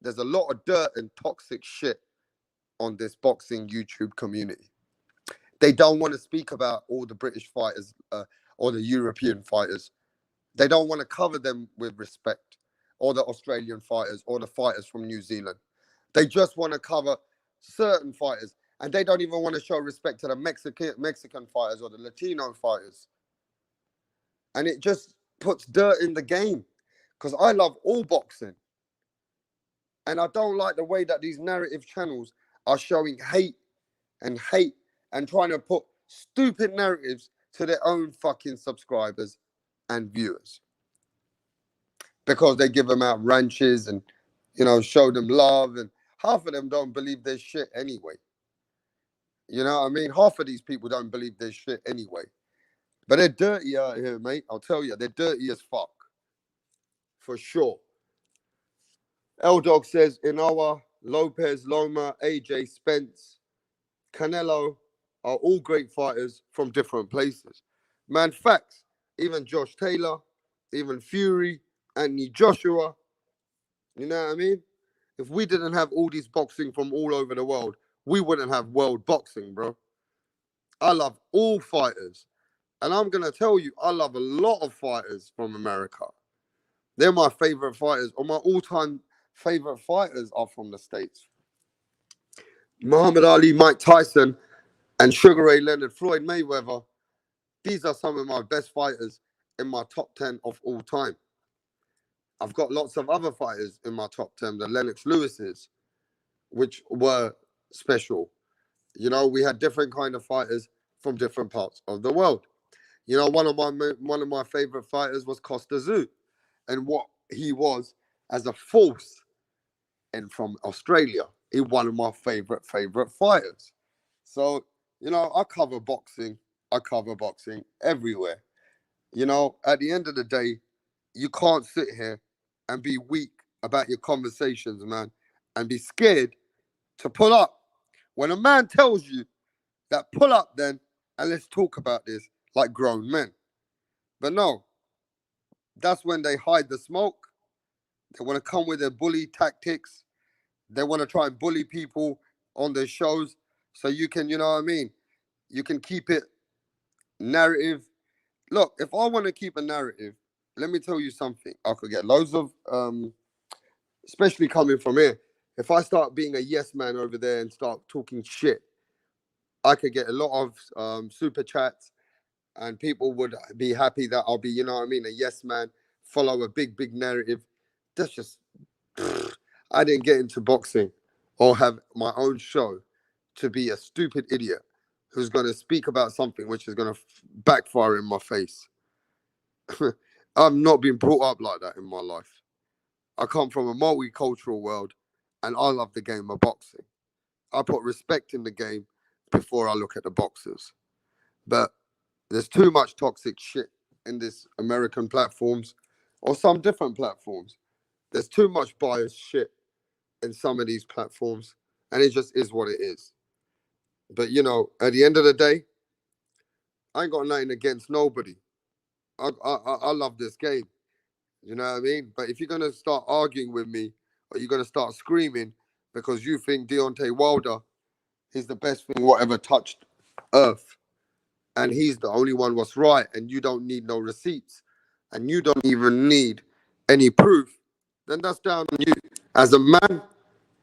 There's a lot of dirt and toxic shit on this boxing YouTube community. They don't want to speak about all the British fighters or the European fighters. They don't want to cover them with respect, or the Australian fighters or the fighters from New Zealand. They just want to cover certain fighters, and they don't even want to show respect to the Mexican fighters or the Latino fighters. And it just puts dirt in the game, because I love all boxing. And I don't like the way that these narrative channels are showing hate and trying to put stupid narratives to their own fucking subscribers and viewers. Because they give them out ranches and, show them love. And half of them don't believe their shit anyway. You know what I mean? Half of these people don't believe their shit anyway. But they're dirty out here, mate. I'll tell you, they're dirty as fuck. For sure. L-Dog says, Inoue, Lopez, Loma, AJ, Spence, Canelo are all great fighters from different places. Man, facts. Even Josh Taylor, even Fury, Anthony Joshua. You know what I mean? If we didn't have all these boxing from all over the world, we wouldn't have world boxing, bro. I love all fighters. And I'm going to tell you, I love a lot of fighters from America. They're my favorite fighters, or my all-time favorite fighters are from the States. Muhammad Ali, Mike Tyson, and Sugar Ray Leonard, Floyd Mayweather. These are some of my best fighters in my top 10 of all time. I've got lots of other fighters in my top 10, the Lennox Lewises, which were special. We had different kind of fighters from different parts of the world. One of my favorite fighters was Costa Zoo, and what he was as a force and from Australia. He's one of my favorite fighters. So, I cover boxing. I cover boxing everywhere. At the end of the day, you can't sit here and be weak about your conversations, man, and be scared to pull up. When a man tells you that pull up then and let's talk about this like grown men. But no, that's when they hide the smoke. They want to come with their bully tactics. They want to try and bully people on their shows so you can, you know what I mean? You can keep it narrative. Look, if I want to keep a narrative, let me tell you something. I could get loads of, especially coming from here. If I start being a yes man over there and start talking shit, I could get a lot of super chats, and people would be happy that I'll be, you know what I mean, a yes man, follow a big narrative. That's just, I didn't get into boxing or have my own show to be a stupid idiot who's going to speak about something which is going to backfire in my face. I've not been brought up like that in my life. I come from a multicultural world and I love the game of boxing. I put respect in the game before I look at the boxers. But there's too much toxic shit in this American platforms or some different platforms. There's too much biased shit in some of these platforms, and it just is what it is. But you know, at the end of the day, I ain't got nothing against nobody. I love this game. You know what I mean? But if you're gonna start arguing with me, or you're gonna start screaming because you think Deontay Wilder is the best thing whatever touched Earth, and he's the only one what's right, and you don't need no receipts, and you don't even need any proof, then that's down on you. As a man,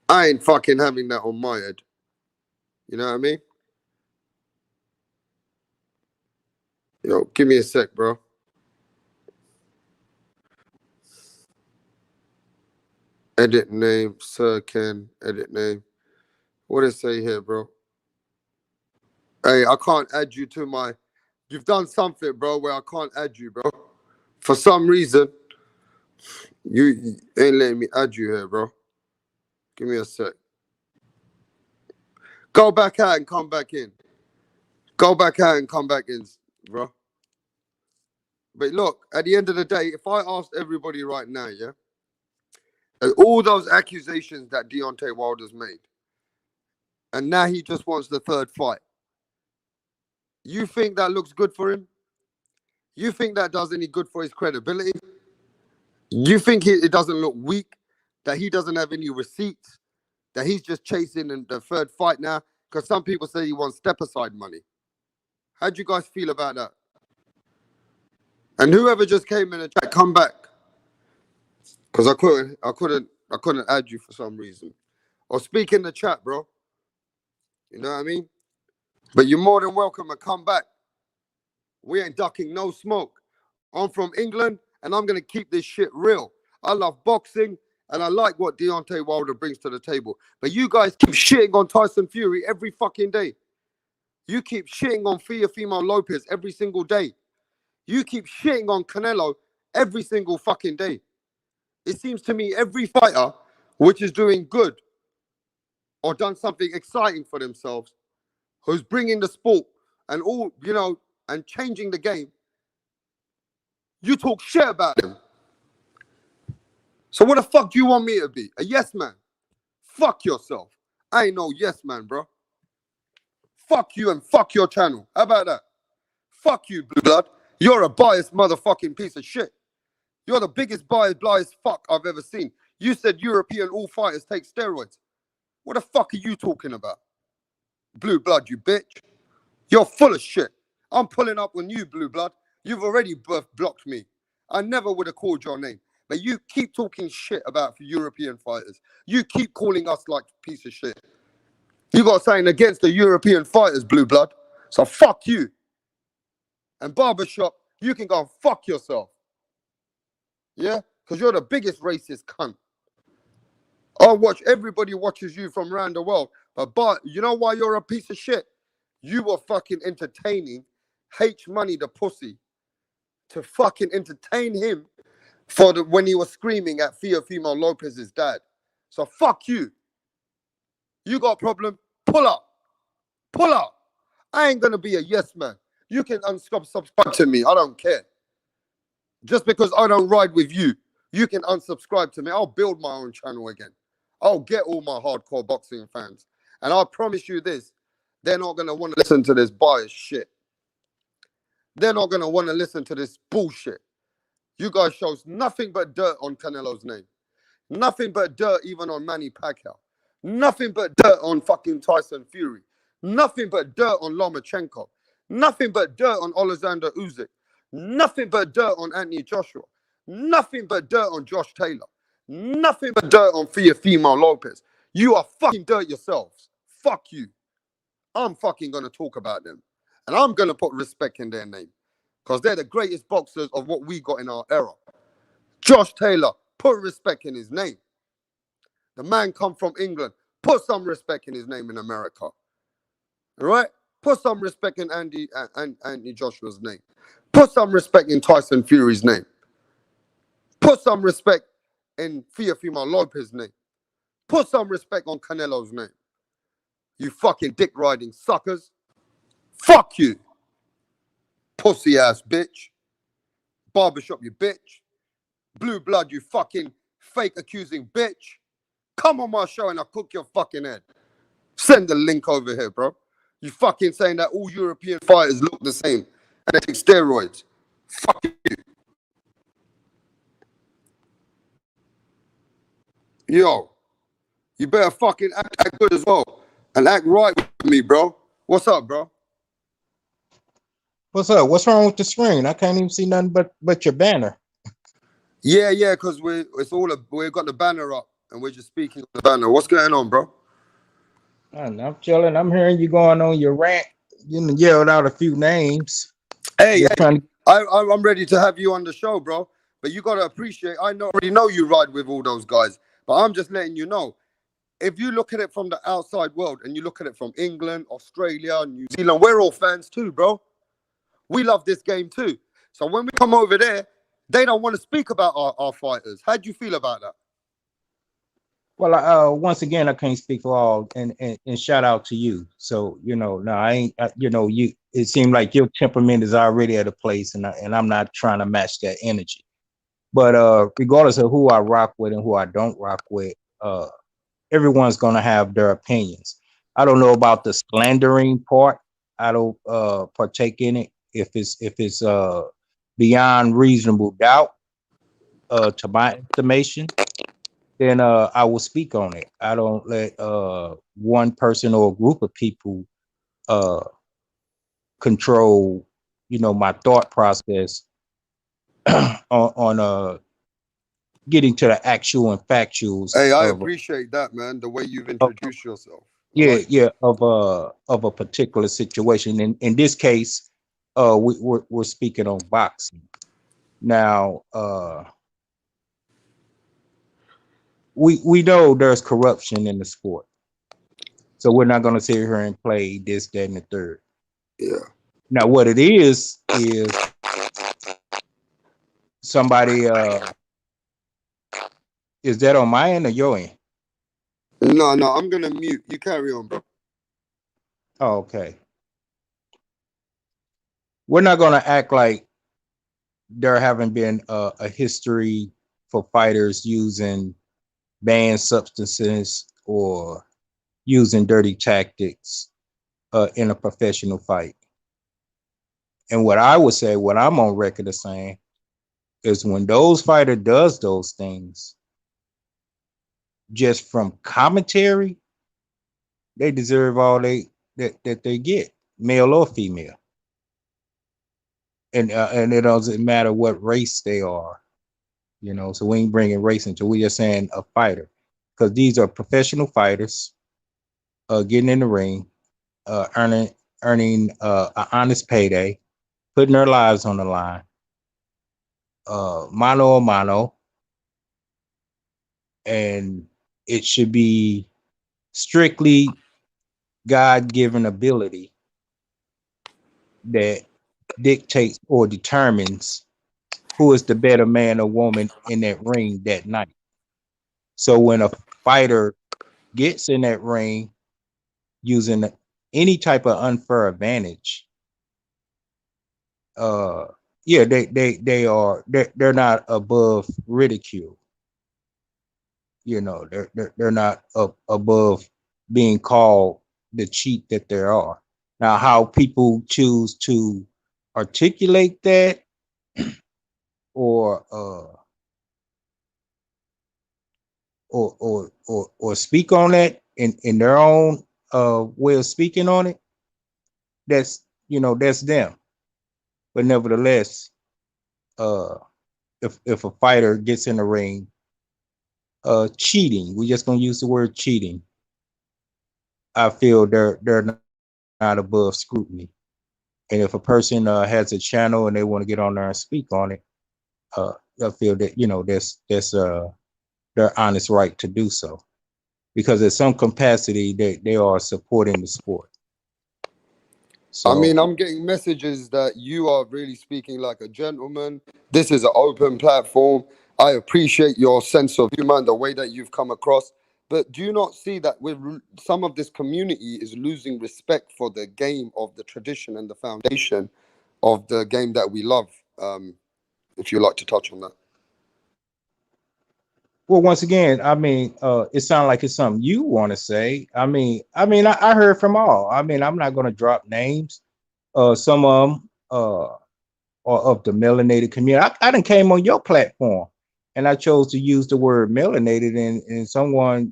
I ain't fucking having that on my head. You know what I mean? Yo, give me a sec, bro. Edit name, Sir Ken, edit name. What does it say here, bro? Hey, I can't add you to my. You've done something, bro, where I can't add you, bro. For some reason, you ain't letting me add you here, bro. Give me a sec. Go back out and come back in. Go back out and come back in, bro. But look, at the end of the day, if I asked everybody right now, yeah, all those accusations that Deontay Wilder's made, and now he just wants the third fight. You think that looks good for him? You think that does any good for his credibility? You think it doesn't look weak? That he doesn't have any receipts? That he's just chasing the third fight now? Because some people say he wants step-aside money. How do you guys feel about that? And whoever just came in the chat, come back. Because I couldn't add you for some reason. Or speak in the chat, bro. You know what I mean? But you're more than welcome to come back. We ain't ducking no smoke. I'm from England, and I'm going to keep this shit real. I love boxing, and I like what Deontay Wilder brings to the table. But you guys keep shitting on Tyson Fury every fucking day. You keep shitting on Teofimo Lopez every single day. You keep shitting on Canelo every single fucking day. It seems to me every fighter which is doing good or done something exciting for themselves, who's bringing the sport and all, you know, and changing the game, you talk shit about them. So what the fuck do you want me to be? A yes man? Fuck yourself. I ain't no yes man, bro. Fuck you and fuck your channel. How about that? Fuck you, Blue Blood. You're a biased motherfucking piece of shit. You're the biggest biased fuck I've ever seen. You said European all fighters take steroids. What the fuck are you talking about? Blue Blood, you bitch. You're full of shit. I'm pulling up on you, Blue Blood. You've already blocked me. I never would have called your name. But you keep talking shit about European fighters. You keep calling us like piece of shit. You got something against the European fighters, Blue Blood. So fuck you. And Barbershop, you can go and fuck yourself. Yeah? Because you're the biggest racist cunt. Everybody watches you from around the world. But you know why you're a piece of shit? You were fucking entertaining H Money the pussy to fucking entertain him when he was screaming at Teofimo Lopez's dad. So fuck you. You got a problem? Pull up. Pull up. I ain't gonna be a yes man. You can unsubscribe to me. I don't care. Just because I don't ride with you, you can unsubscribe to me. I'll build my own channel again. I'll get all my hardcore boxing fans. And I promise you this, they're not going to want to listen to this biased shit. They're not going to want to listen to this bullshit. You guys shows nothing but dirt on Canelo's name. Nothing but dirt even on Manny Pacquiao. Nothing but dirt on fucking Tyson Fury. Nothing but dirt on Lomachenko. Nothing but dirt on Alexander Usyk. Nothing but dirt on Anthony Joshua. Nothing but dirt on Josh Taylor. Nothing but dirt on Teofimo Lopez. You are fucking dirt yourselves. Fuck you. I'm fucking gonna talk about them. And I'm gonna put respect in their name. Because they're the greatest boxers of what we got in our era. Josh Taylor, put respect in his name. The man come from England. Put some respect in his name in America. All right? Put some respect in Anthony Joshua's name. Put some respect in Tyson Fury's name. Put some respect in Teofimo Lopez's name. Put some respect on Canelo's name. You fucking dick riding suckers. Fuck you. Pussy ass bitch. Barbershop, you bitch. Blue blood, you fucking fake accusing bitch. Come on my show and I'll cook your fucking head. Send the link over here, bro. You fucking saying that all European fighters look the same and they take steroids. Fuck you. Yo, you better fucking act good as well. And act right with me, bro. What's up, bro? What's up? What's wrong with the screen? I can't even see nothing but your banner. Yeah, because we've got the banner up and we're just speaking on the banner. What's going on, bro? And I'm chilling. I'm hearing you going on your rant. You done yelled out a few names. Hey, Just trying to. I'm ready to have you on the show, bro. But you gotta appreciate. Already know you ride with all those guys, but I'm just letting you know. If you look at it from the outside world and you look at it from England, Australia, New Zealand, we're all fans too, bro. We love this game too. So when we come over there, they don't want to speak about our fighters. How do you feel about that? Well, once again, I can't speak for all, and shout out to you. So no, I ain't. You. It seemed like your temperament is already at a place, and I'm not trying to match that energy. But regardless of who I rock with and who I don't rock with, everyone's gonna have their opinions. I don't know about the slandering part. I don't partake in it if it's beyond reasonable doubt to my estimation, then I will speak on it. I don't let one person or a group of people uh control my thought process on getting to the actual and factuals Hey, I of appreciate that, man. The way you've of, introduced yourself. I yeah, like it. yeah, of a particular situation. In this case, we're speaking on boxing. Now, we know there's corruption in the sport, so we're not going to sit here and play this, that, and the third. Yeah. Now, what it is somebody is that on my end or your end? No, I'm gonna mute. You carry on, bro. Oh, okay. We're not going to act like there haven't been a history for fighters using banned substances or using dirty tactics in a professional fight. And what I would say, what I'm on record of saying, is when those fighter does those things, just from commentary, they deserve all that they get, male or female, and it doesn't matter what race they are. So we ain't bringing race into. We just saying a fighter, because these are professional fighters, getting in the ring, earning an honest payday, putting their lives on the line, mano a mano, and it should be strictly God-given ability that dictates or determines who is the better man or woman in that ring that night. So when a fighter gets in that ring using any type of unfair advantage, uh yeah, they're not above ridicule. they're not up above being called the cheat that they are. Now, how people choose to articulate that or or speak on that in their own way of speaking on it, that's that's them. But nevertheless, uh if a fighter gets in the ring cheating, we're just gonna use the word cheating, I feel they're not above scrutiny. And if a person has a channel and they want to get on there and speak on it, I feel that that's their honest right to do so, because at some capacity they are supporting the sport. I So mean, I'm getting messages that you are really speaking like a gentleman. This is an open platform. I appreciate your sense of humor and the way that you've come across. But do you not see that some of this community is losing respect for the game of the tradition and the foundation of the game that we love? If you like to touch on that. well, once again, I mean, it sounds like it's something you want to say. I heard from all. I mean, I'm not going to drop names. Some of them are of the melanated community. I done came on your platform, and I chose to use the word melanated, and someone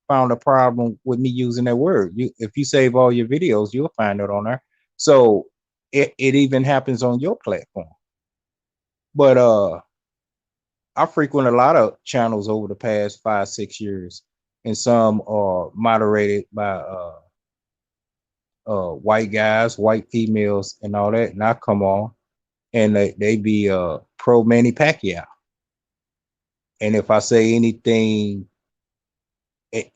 found a problem with me using that word. If you save all your videos, you'll find it on there. So it even happens on your platform. But I frequent a lot of channels over the past 5 6 years, and some are moderated by white guys, white females, and all that. And I come on, and they be pro Manny Pacquiao. And if I say anything eh,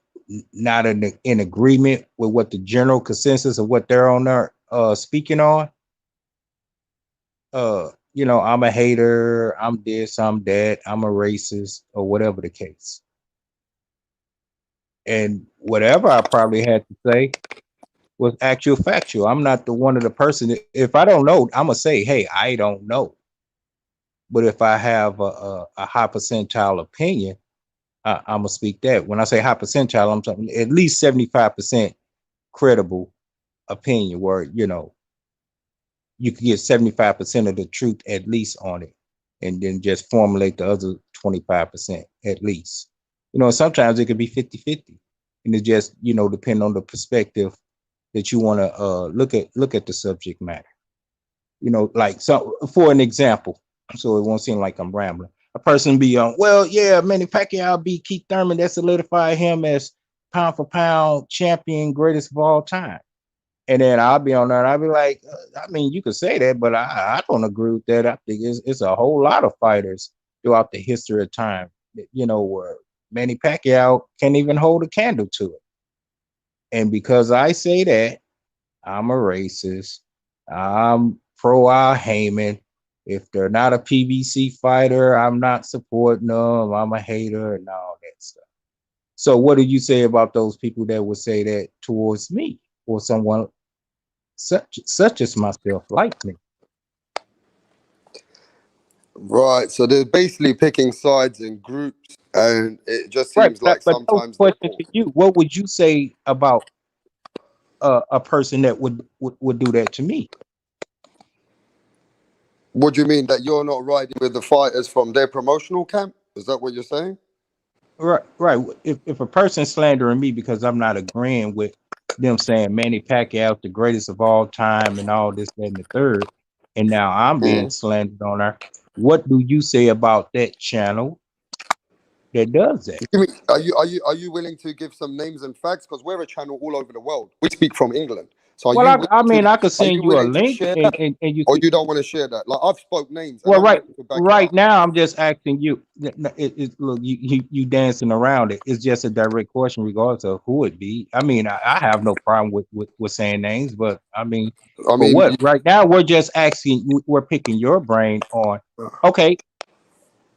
not in agreement with what the general consensus of what they're on there speaking on, I'm a hater, I'm this, I'm that, I'm a racist, or whatever the case. And whatever I probably had to say was actual factual. I'm not the one of the person. If I don't know, I'm gonna say, "Hey, I don't know." But if I have a high percentile opinion, I'm gonna speak that. When I say high percentile, I'm talking at least 75% credible opinion, where you can get 75% of the truth at least on it, and then just formulate the other 25% at least. Sometimes it could be 50-50, and it just depend on the perspective that you want to look at the subject matter. Like, so for an example, so it won't seem like I'm rambling. A person be on, well, yeah, Manny Pacquiao beat Keith Thurman. That solidified him as pound for pound champion, greatest of all time. And then I'll be on there and I'll be like, I mean, you could say that, but I don't agree with that. I think it's a whole lot of fighters throughout the history of time, where Manny Pacquiao can't even hold a candle to it. And because I say that, I'm a racist. I'm pro Al Heyman. If they're not a PBC fighter, I'm not supporting them. I'm a hater and all that stuff. So what do you say about those people that would say that towards me or someone such as myself, like me? Right. So they're basically picking sides in groups, and it just Right. seems like But no sometimes they're question caught. to you. What would you say about a person that would do that to me? What do you mean that you're not riding with the fighters from their promotional camp? Is that what you're saying? Right, right. If a person's slandering me because I'm not agreeing with them saying Manny Pacquiao the greatest of all time and all this, that, and the third, and now I'm being Mm. slandered on there, what do you say about that channel that does that? Are you willing to give some names and facts? Because we're a channel all over the world. We speak from England. So Well, I mean, I could are send you you a willing to link, share and that, you or see. you don't want to share that? Like, I've spoke names and Well, I'm right, ready to back it right up. now I'm just asking you. Look, you dancing around it. It's just a direct question, regardless of who it be. I mean, I have no problem with saying names, but I mean, I for mean, what? Right now, we're just asking. We're picking your brain on. Okay,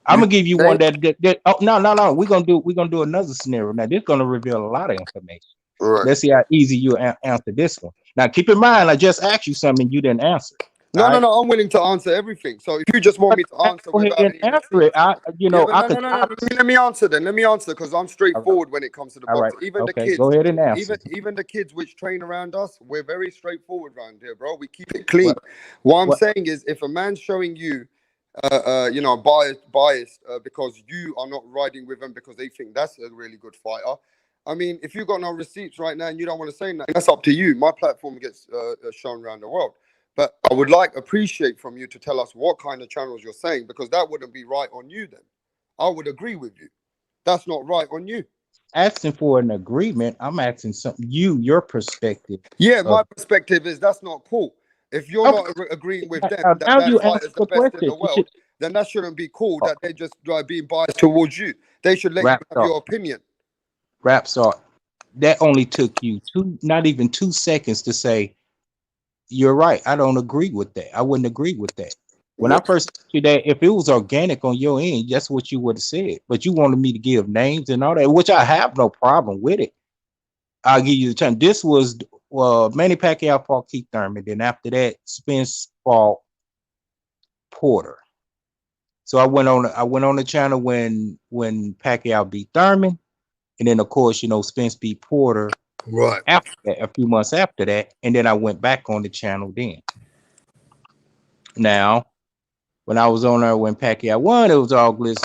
I'm you gonna give you name one that. Oh, no. We're gonna do another scenario. Now, this is gonna reveal a lot of information. right. Let's see how easy you answer this one. Now, keep in mind, I just asked you something you didn't answer. No, no, no. I'm willing to answer everything. So if you just want me to answer Go ahead without and any answer it. receipts, yeah, but I no, could. no, no, no. Let me answer then. Let me answer because I'm All right. straightforward when it comes to the All right. boxing. Even the Okay. kids, Go ahead and answer. even the kids which train around us, we're very straightforward around here, bro. We keep it clean. What? What I'm What? saying is, if a man's showing you, biased because you are not riding with them because they think that's a really good fighter. I mean, if you got no receipts right now and you don't want to say nothing, that's up to you. My platform gets shown around the world. But I would appreciate from you to tell us what kind of channels you're saying because that wouldn't be right on you then. I would agree with you. That's not right on you. Asking for an agreement. I'm asking something. Your perspective Yeah, of. my perspective is that's not cool. If you're Okay. not agreeing with them that Now that you answer fighter's the the best in question. the You should world, then that shouldn't be cool. oh, That they just being biased towards you. They should let you rap have star. your opinion. Rap star. That only took you not even 2 seconds to say you're right. I don't agree with that. I wouldn't agree with that. When I What? first asked you that, if it was organic on your end, that's what you would have said. But you wanted me to give names and all that, which I have no problem with it. I'll give you the time. This was Manny Pacquiao fought Keith Thurman. Then after that, Spence fought Porter. So I went on the channel when Pacquiao beat Thurman, and then of course Spence beat Porter Right. after that, a few months after that, and then I went back on the channel then. Now when I was on there when Pacquiao won, it was all glitz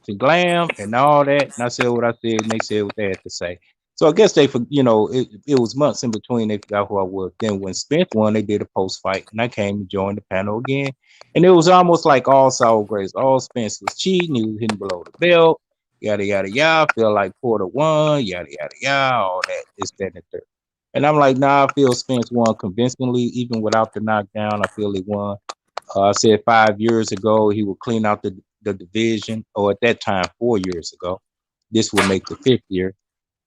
and glam and all that. And I said what I said, and they said what they had to say. So I guess it was months in between. They forgot who I was. Then when Spence won, they did a post fight, and I came and joined the panel again. And it was almost like all sour grapes. All Spence was cheating. He was hitting below the belt. Yada yada yada. Feel like Porter won. Yada yada yada. All that. This that and the third. And I'm like, nah. I feel Spence won convincingly, even without the knockdown. I feel he won. I said 5 years ago he would clean out the division, or at that time 4 years ago. This would make the fifth year.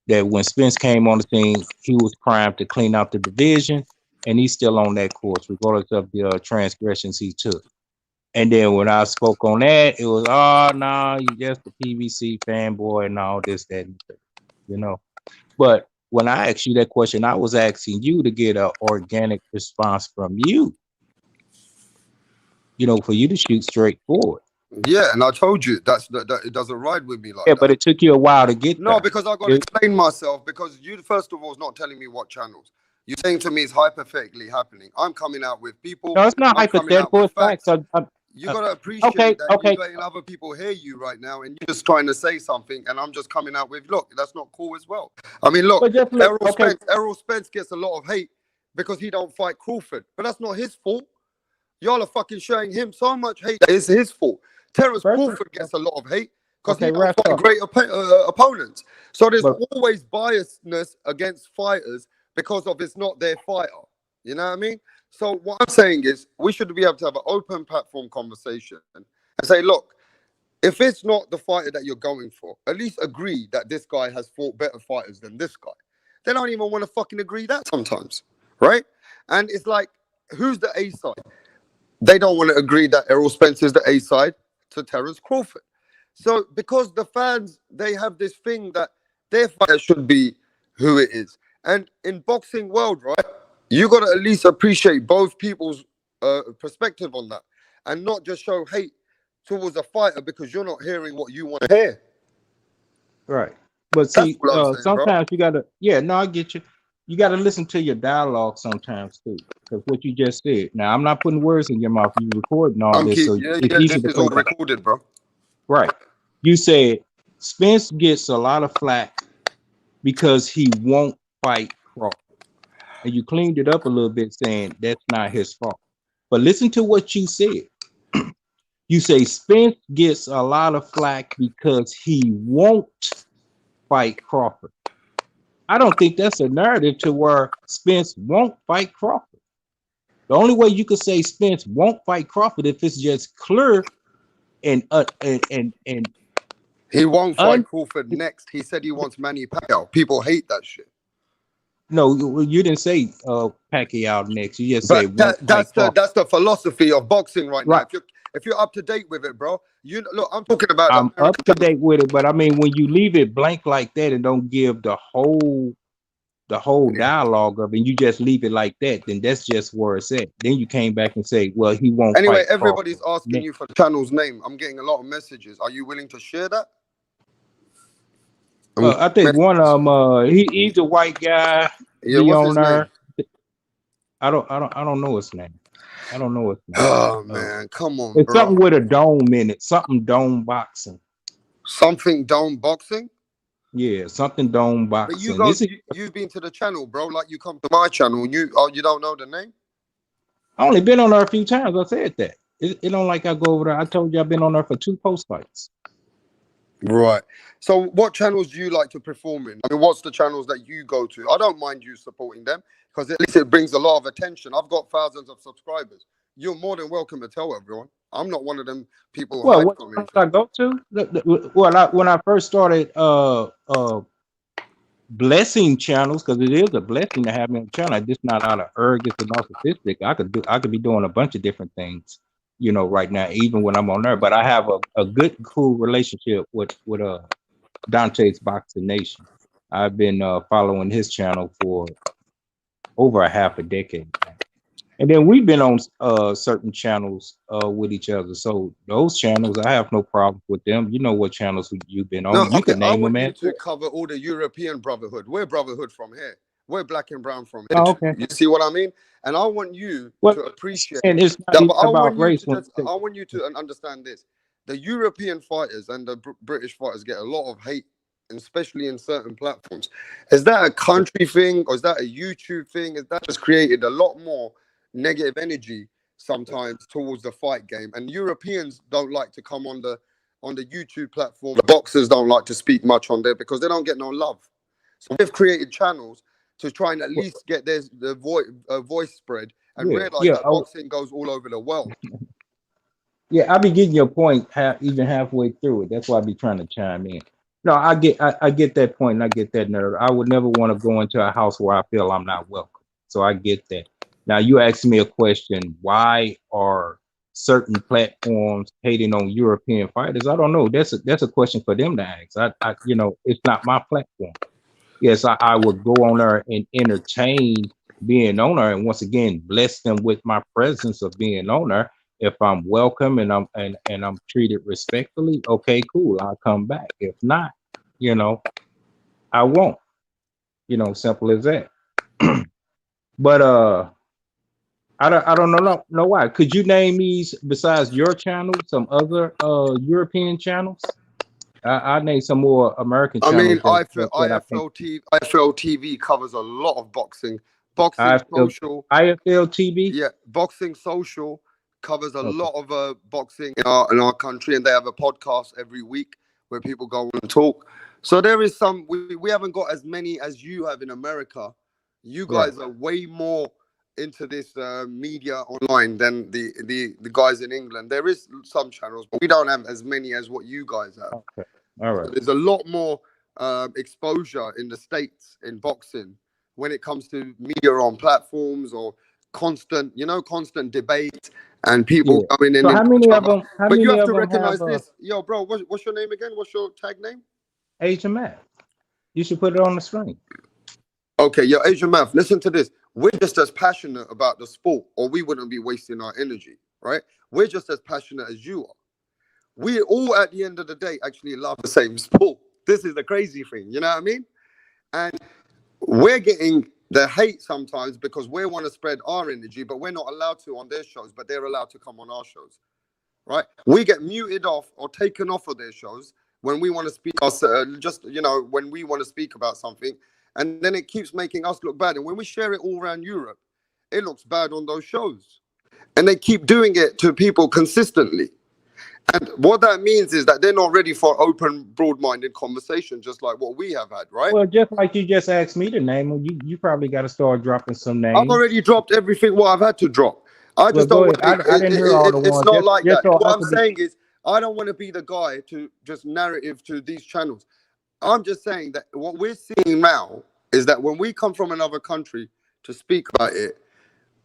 That when Spence came on the scene, he was primed to clean out the division, and he's still on that course, regardless of the transgressions he took. And then when I spoke on that, it was, oh no, you just a PBC fanboy and all this, that, and that, you know. But when I asked you that question, I was asking you to get an organic response from you, for you to shoot straight forward. Yeah, and I told you that it doesn't ride with me like Yeah, but that. it took you a while to get No, there. because I got to It- explain myself. Because you, first of all, is not telling me what channels. You're saying to me it's hypothetically happening. I'm coming out with people. no, it's not I'm coming out hypothetical. with It's facts. facts. You got to Okay, appreciate that you're okay. letting other people hear you right now, and you're just trying to say something, and I'm just coming out with, look, that's not cool as well. I mean, look, But just look. Okay, Errol Spence gets a lot of hate because he don't fight Crawford, but that's not his fault. Y'all are fucking showing him so much hate that it's his fault. Terrence first, Crawford gets a lot of hate because he okay, don't wrap fight up. great opponents. So there's But always biasness against fighters because of it's not their fighter. You know what I mean? So what I'm saying is we should be able to have an open platform conversation and say, look, if it's not the fighter that you're going for, at least agree that this guy has fought better fighters than this guy. They don't even want to fucking agree that sometimes, right? And it's like, who's the A side? They don't want to agree that Errol Spence is the A side to Terence Crawford. So because the fans, they have this thing that their fighter should be who it is. And in boxing world, right, you got to at least appreciate both people's perspective on that and not just show hate towards a fighter because you're not hearing what you want to hear. right. But That's see, what I'm saying, bro. sometimes you gotta. Yeah, no, I get you. You gotta listen to your dialogue sometimes too, because what you just said. Now, I'm not putting words in your mouth. You recording all I'm this, keep so yeah, it's yeah, easy this to is play all back. recorded, bro. Right. You said Spence gets a lot of flack because he won't fight Crawford, and you cleaned it up a little bit, saying that's not his fault. But listen to what you said. You say Spence gets a lot of flack because he won't fight Crawford. I don't think that's a narrative to where Spence won't fight Crawford. The only way you could say Spence won't fight Crawford if it's just clear and He won't fight un. Crawford next. He said he wants Manny Pacquiao. People hate that shit. No, you didn't say Pacquiao next. You just But said won't fight Crawford. that's the philosophy of boxing right now. Right. If you're up to date with it, bro, you look. I'm talking about the I'm up American to channels. date with it, but I mean when you leave it blank like that and don't give the whole the whole dialogue of it, and you just leave it like that, then that's just where it's at. Then you came back and say, well, he won't Anyway, fight Carl everybody's asking next. you for the channel's name. I'm getting a lot of messages. Are you willing to share that? I'm I getting think one messages. of them, he's a white guy, Yeah, be what's on his name? there. I don't know his name. I don't know his name. Oh man, come on, It's bro. something with a dome in it. Something dome boxing. Something down boxing. Yeah, something dome But you boxing. go, This is you've been to the channel, bro. Like you come to my channel, and you don't know the name. I only been on there a few times. I said that. It don't like I go over there. I told you I've been on there for 2 post fights. Right. So, what channels do you like to perform in? I mean, what's the channels that you go to? I don't mind you supporting them because at least it brings a lot of attention. I've got thousands of subscribers. You're more than welcome to tell everyone. I'm not one of them people who Well, hide what from channels I anything. go to? Well, when I first started blessing channels, because it is a blessing to have me on the channel. I'm just not out of arrogance and narcissistic. I could be doing a bunch of different things, right now, even when I'm on there. But I have a good, cool relationship with Dante's Boxing Nation. I've been following his channel for over a half a decade now. And then we've been on certain channels with each other. So those channels, I have no problem with them. You know what channels you've been No, on. You okay. can I name them, want you man. to cover all the European brotherhood. We're brotherhood from here. We're black and brown from here Oh, too. okay. You see what I mean? And I want you Well, to appreciate and it's not that. But even I about want you race to when just, you say, I want you to understand this. The European fighters and the British fighters get a lot of hate, especially in certain platforms. Is that a country thing or is that a YouTube thing? Is that just created a lot more negative energy sometimes towards the fight game? And Europeans don't like to come on the YouTube platform. The boxers don't like to speak much on there because they don't get no love. So we've created channels to try and at well, least get the voice spread and yeah, realize yeah, that boxing goes all over the world. yeah. I be getting your point even halfway through it. That's why I be trying to chime in. No, I get that point and I get that nerve. I would never want to go into a house where I feel I'm not welcome. So I get that. Now you asked me a question: why are certain platforms hating on European fighters? I don't know. That's a question for them to ask. It's not my platform. Yes, I would go on there and entertain being on there, and once again bless them with my presence of being on there. If I'm welcome and I'm treated respectfully, okay, cool, I'll come back. If not, you know, I won't. Simple as that. But I don't know why. Could you name me besides your channel some other European channels? I name some more American I mean, channels that I think IFL TV covers a lot of boxing. Boxing IFL Social, IFL TV. yeah, Boxing Social covers a Okay. lot of boxing in our country, and they have a podcast every week where people go and talk. So there is some. We haven't got as many as you have in America. You Right. guys are way more into this media online than the guys in England. There is some channels, but we don't have as many as what you guys have. Okay. All So right. there's a lot more exposure in the States in boxing when it comes to media on platforms or constant debate and people Yeah. coming in So how into many each of other. them? How But you many have of to them have recognize this. Yo, bro, what's your name again? What's your tag name? Asian math? You should put it on the screen. Okay, yo, Asian Math, listen to this. We're just as passionate about the sport, or we wouldn't be wasting our energy, right? We're just as passionate as you are. We all, at the end of the day, actually love the same sport. This is the crazy thing, you know what I mean? And we're getting the hate sometimes because we want to spread our energy, but we're not allowed to on their shows, but they're allowed to come on our shows, right? We get muted off or taken off of their shows when we want to speak, when we want to speak about something, and then it keeps making us look bad. And when we share it all around Europe, it looks bad on those shows, and they keep doing it to people consistently. And what that means is that they're not ready for open, broad-minded conversation, just like what we have had, right? Well, just like you just asked me to name them, you probably got to start dropping some I've names. already dropped everything what I've had to drop. I Well, just don't go want ahead. I didn't hear all the it's ones. not Just like just that. so I What I'm could be. saying is I don't want to be the guy to just narrative to these channels. I'm just saying that what we're seeing now is that when we come from another country to speak about it,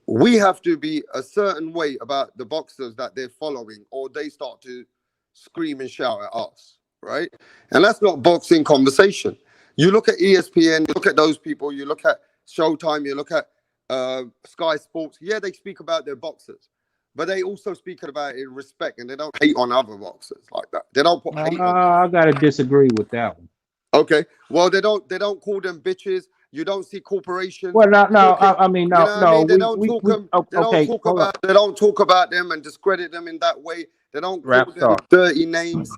we have to be a certain way about the boxers that they're following, or they start to scream and shout at us, right? And that's not boxing conversation. You look at ESPN, you look at those people, you look at Showtime, you look at Sky Sports. Yeah, they speak about their boxers, but they also speak about it in respect, and they don't hate on other boxers like that. They don't put hate on them. I gotta disagree with that one. Okay, well they don't call them bitches. You don't see corporations Well, no, no, talking. I mean, You no, know what I no, mean? They don't talk we them. They don't okay, talk hold up, about. They don't talk about them and discredit them in that way. They don't call rap them star. dirty names.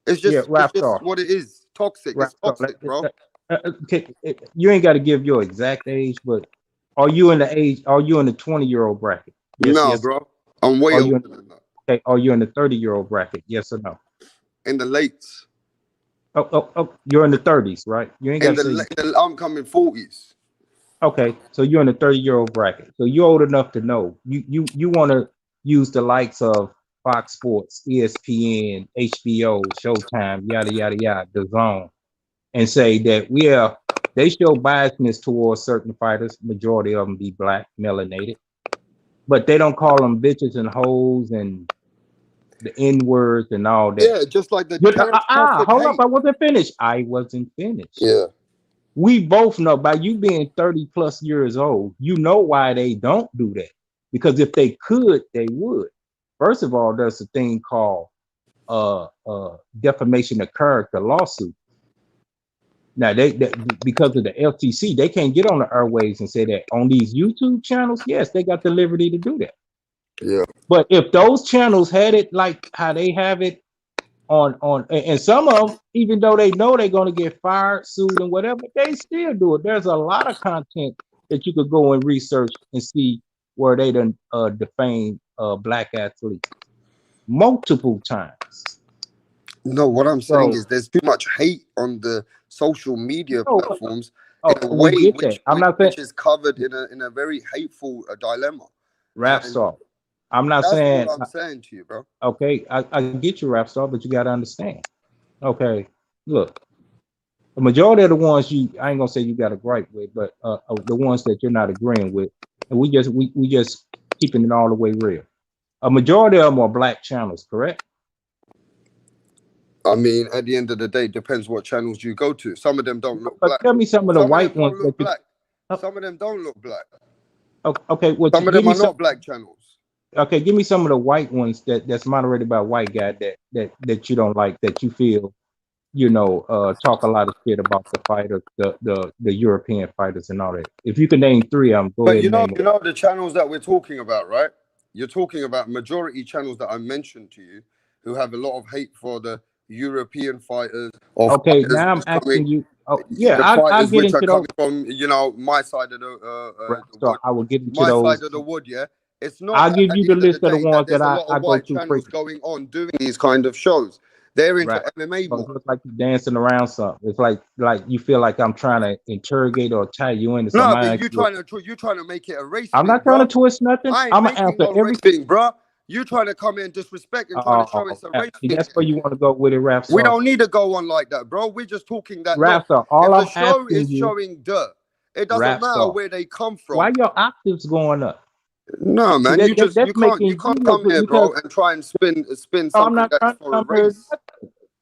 Yeah, It's rap just star. what it is. Toxic. Rap It's star. toxic, bro. Okay, you ain't got to give your exact age, but are you in the age? Are you in the 20-year-old bracket? Yes, No, yes. bro. I'm way Are older you in, than that. okay? Are you in the 30-year-old bracket? Yes or no? In the late, You're in the 30s, right? You ain't got to say you. in the upcoming 40s. Okay, so you're in the 30-year-old bracket. So you're old enough to know. You want to use the likes of Fox Sports, ESPN, HBO, Showtime, yada yada yada, the Zone, and say that yeah, they show biasness towards certain fighters. Majority of them be black, melanated, but they don't call them bitches and hoes and the N words and all that. Yeah, just like the toxic Hold up, hate. I wasn't finished. I wasn't finished. Yeah. We both know by you being 30 plus years old, you know why they don't do that. Because if they could, they would. First of all, there's a thing called defamation of character lawsuit. Now they because of the FTC, they can't get on the airwaves and say that on these YouTube channels. Yes, they got the liberty to do that. Yeah. But if those channels had it like how they have it on and some of them, even though they know they're going to get fired, sued, and whatever, they still do it. There's a lot of content that you could go and research and see where they done defame black athletes multiple times. No, what I'm saying So is there's too much hate on the social media no, platforms in oh, a we way get that. I'm not saying which is covered in a very hateful dilemma. rap And star. I'm not that's all saying I'm saying to you, bro. okay. I get you, rap star, but you got to understand. Okay, look, the majority of the ones I ain't gonna say you got a gripe with, but the ones that you're not agreeing with, and we just keeping it all the way real. A majority of them are black channels, correct? I mean, at the end of the day, it depends what channels you go to. Some of them don't look But black. tell me some of the Some of them white ones don't that look you. black. Oh, Some of them don't look black. okay, well, Some of give them me are some. not black channels. Okay, give me some of the white ones that's moderated by a white guy that you don't like, that you feel talk a lot of shit about the fighters, the European fighters and all that. If you can name three of them, go But ahead and name them. you know the channels that we're talking about, right? You're talking about majority channels that I mentioned to you, who have a lot of hate for the European fighters or Okay, fighters now I'm which coming, asking you. Oh, yeah, the I'll fighters get which are into those. coming from, my side of Rap the star. wood, I will get into my those. side of the wood. Yeah, it's not I'll that give at you the the end of the list of the day that ones that there's a lot I of go white to channels frequently. going on doing these kind of shows. They're into Rap. MMA So it's more. just like you dancing around something. It's like you feel like I'm trying to interrogate or tie you into No, something. but you trying to make it a race I'm thing, not trying to bro. twist nothing. I ain't I'm gonna making answer no race everything. thing, bro. You trying to come in and disrespect and trying to show it's a race See, thing. that's where you want to go with it, rap We star. don't need to go on like that, bro. We're just talking that look, Rap star. if All the I'm show asking is you, showing dirt, it doesn't rap matter star. where they come Why from. your octaves going up? No, See man, that that's you making you can't look come good here, because bro, and try and spin I'm something not that is trying to for a come here race.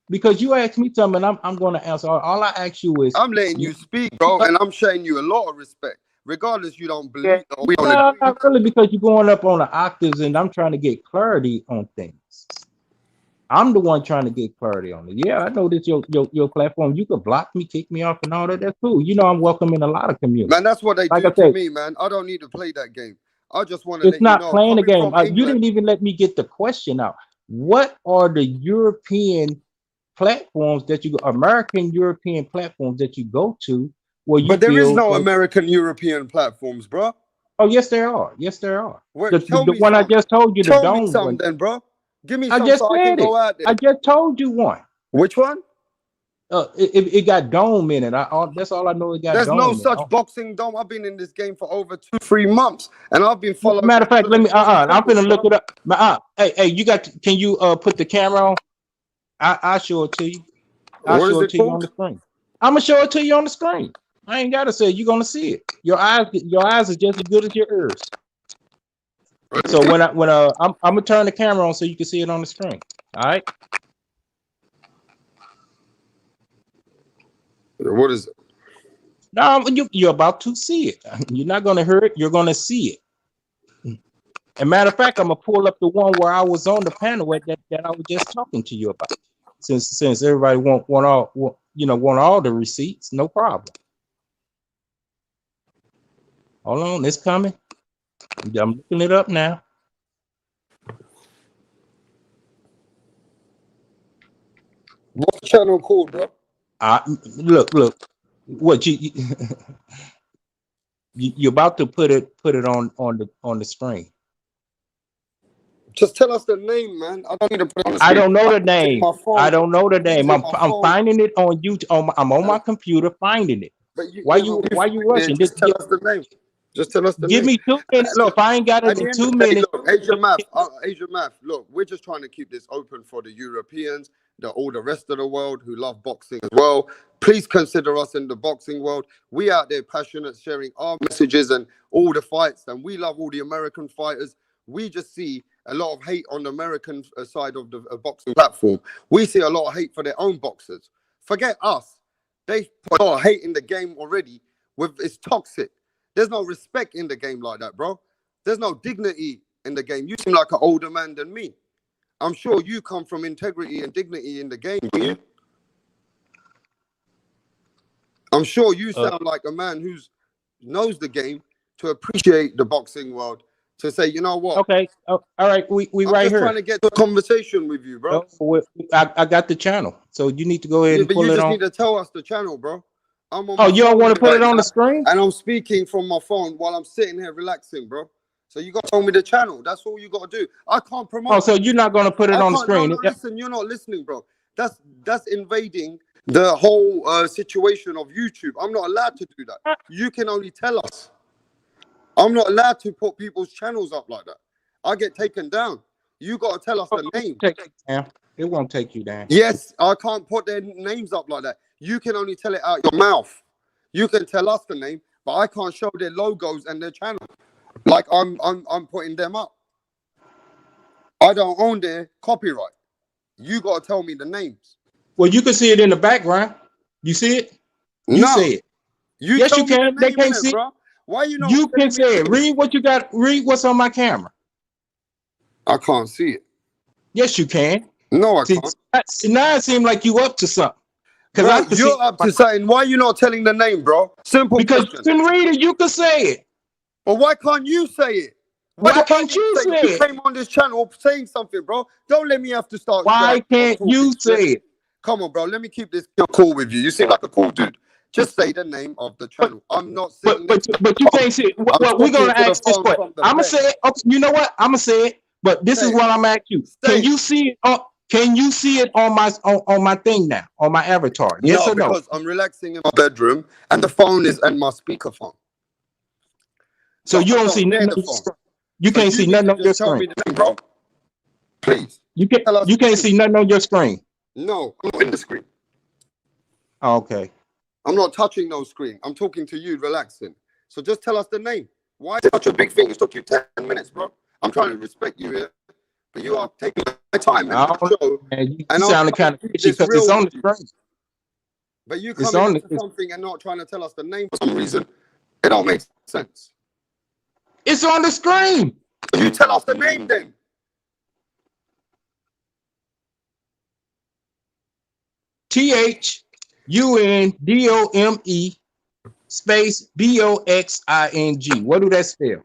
because you asked me something. I'm going to answer. All I ask you is, I'm letting you speak, bro, and I'm showing you a lot of respect, regardless you don't yeah, believe or we don't no, agree. not really, because you're going up on the octaves, and I'm trying to get clarity on things. I'm the one trying to get clarity on it. Yeah, I know this your platform. You could block me, kick me off, and all that. That's cool. You know, I'm welcome in a lot of communities. Man, that's what they Like do I to said, me, man. I don't need to play that game. I just want to it's let you not know, playing the coming game. from You England. didn't even let me get the question out. What are the European platforms that you go, American European platforms that you go to where you But there is feel no that, American European platforms, bro. oh yes there are. Yes there are. Where, The one I just told you, the tell me dome some one. then, bro. Give me I some just so I can said go it. out I there. just told you one. Which one? It got dome in it. That's all I know. It got There's no dome in it. such boxing dome. I've been in this game for over 2-3 months, and I've been following Matter of all fact, of the let me. main I'm channels, gonna look bro. it up. Hey, you got? Can you put the camera on? I show it to you. I'll What is show it it to you on called? the screen. I'm gonna show it to you on the screen. I ain't gotta say it. You're gonna see it. Your eyes are just as good as your ears. So I'm gonna turn the camera on so you can see it on the screen. All right. What is it? No, you're about to see it. You're not going to hear it. You're going to see it. And matter of fact, I'm gonna pull up the one where I was on the panel that I was just talking to you about. Since everybody want all the receipts, no problem. Hold on, it's coming. I'm looking it up now. What's the channel called, bro? Look. What you're about to put it on the screen. Just tell us the name, man. I don't need to put it on the screen. I don't know the name. I don't know the name. I'm finding it on YouTube. I'm on my computer finding it. But why you rushing? Just tell us the name. Just tell us the name. Give me 2 minutes. Look, if I ain't got it in 2 minutes. Look, Asian Math. Look, we're just trying to keep this open for the Europeans, all the rest of the world who love boxing as well. Please consider us in the boxing world. We out there passionate, sharing our messages and all the fights, and we love all the American fighters. We just see a lot of hate on the American side of the boxing platform. We see a lot of hate for their own boxers. Forget us. They put a lot of hate in the game already. It's toxic. There's no respect in the game like that, bro. There's no dignity in the game. You seem like an older man than me. I'm sure you come from integrity and dignity in the game, do you? I'm sure you sound like a man who knows the game to appreciate the boxing world. To say, you know what? Okay. All right. We I'm right just here. trying to get the conversation with you, bro. No, I got the channel, so you need to go ahead and pull it on. But you just need to tell us the channel, bro. I'm on you don't want to put it on the screen? And I'm speaking from my phone while I'm sitting here relaxing, bro. So you got to tell me the channel. That's all you got to do. I can't promote. Oh, so you're not going to put it on the screen? No, listen, you're not listening, bro. That's invading the whole situation of YouTube. I'm not allowed to do that. You can only tell us. I'm not allowed to put people's channels up like that. I get taken down. You got to tell us the name. It won't take you down. Yes, I can't put their names up like that. You can only tell it out your mouth. You can tell us the name, but I can't show their logos and their channel. Like I'm putting them up. I don't own their copyright. You got to tell me the names. Well, you can see it in the background. You see it? You see it. Yes, you can. They can't see it, bro. Why you not? You can say it. Read what you got. Read what's on my camera. I can't see it. Yes, you can. No, I can't. Now it seems like you up to something. Because you're up to something. Why you not telling the name, bro? Simple because question. You can read it. You can say it. Well, why can't you say it? Why can't you say it? You came on this channel saying something, bro. Don't let me have to start. Why can't you say it? Come on, bro. Let me keep this cool with you. You seem like a cool dude. Just say the name of the channel. I'm not saying. But you can't say it. Well, we're gonna ask this question. I'm gonna say it. Okay, you know what? I'm gonna say it. But this is what I'm asking you. Can you see it? Can you see it on my thing now, on my avatar? Yes or no? Because I'm relaxing in my bedroom and the phone is and my speakerphone. So you don't see nothing on the screen. You can't see nothing on your screen, bro. Please. You can't see nothing on your screen. No, I'm not in the screen. Okay. I'm not touching no screen. I'm talking to you, relaxing. So just tell us the name. Why is it such a big thing? It took you 10 minutes, bro. I'm trying to respect you here, but you are taking my time. You sound kind of fishy because it's on the screen. But you come into something and not trying to tell us the name for some reason. It don't make sense. It's on the screen. You tell us the name then. THUNDOME space BOXING. What do that spell?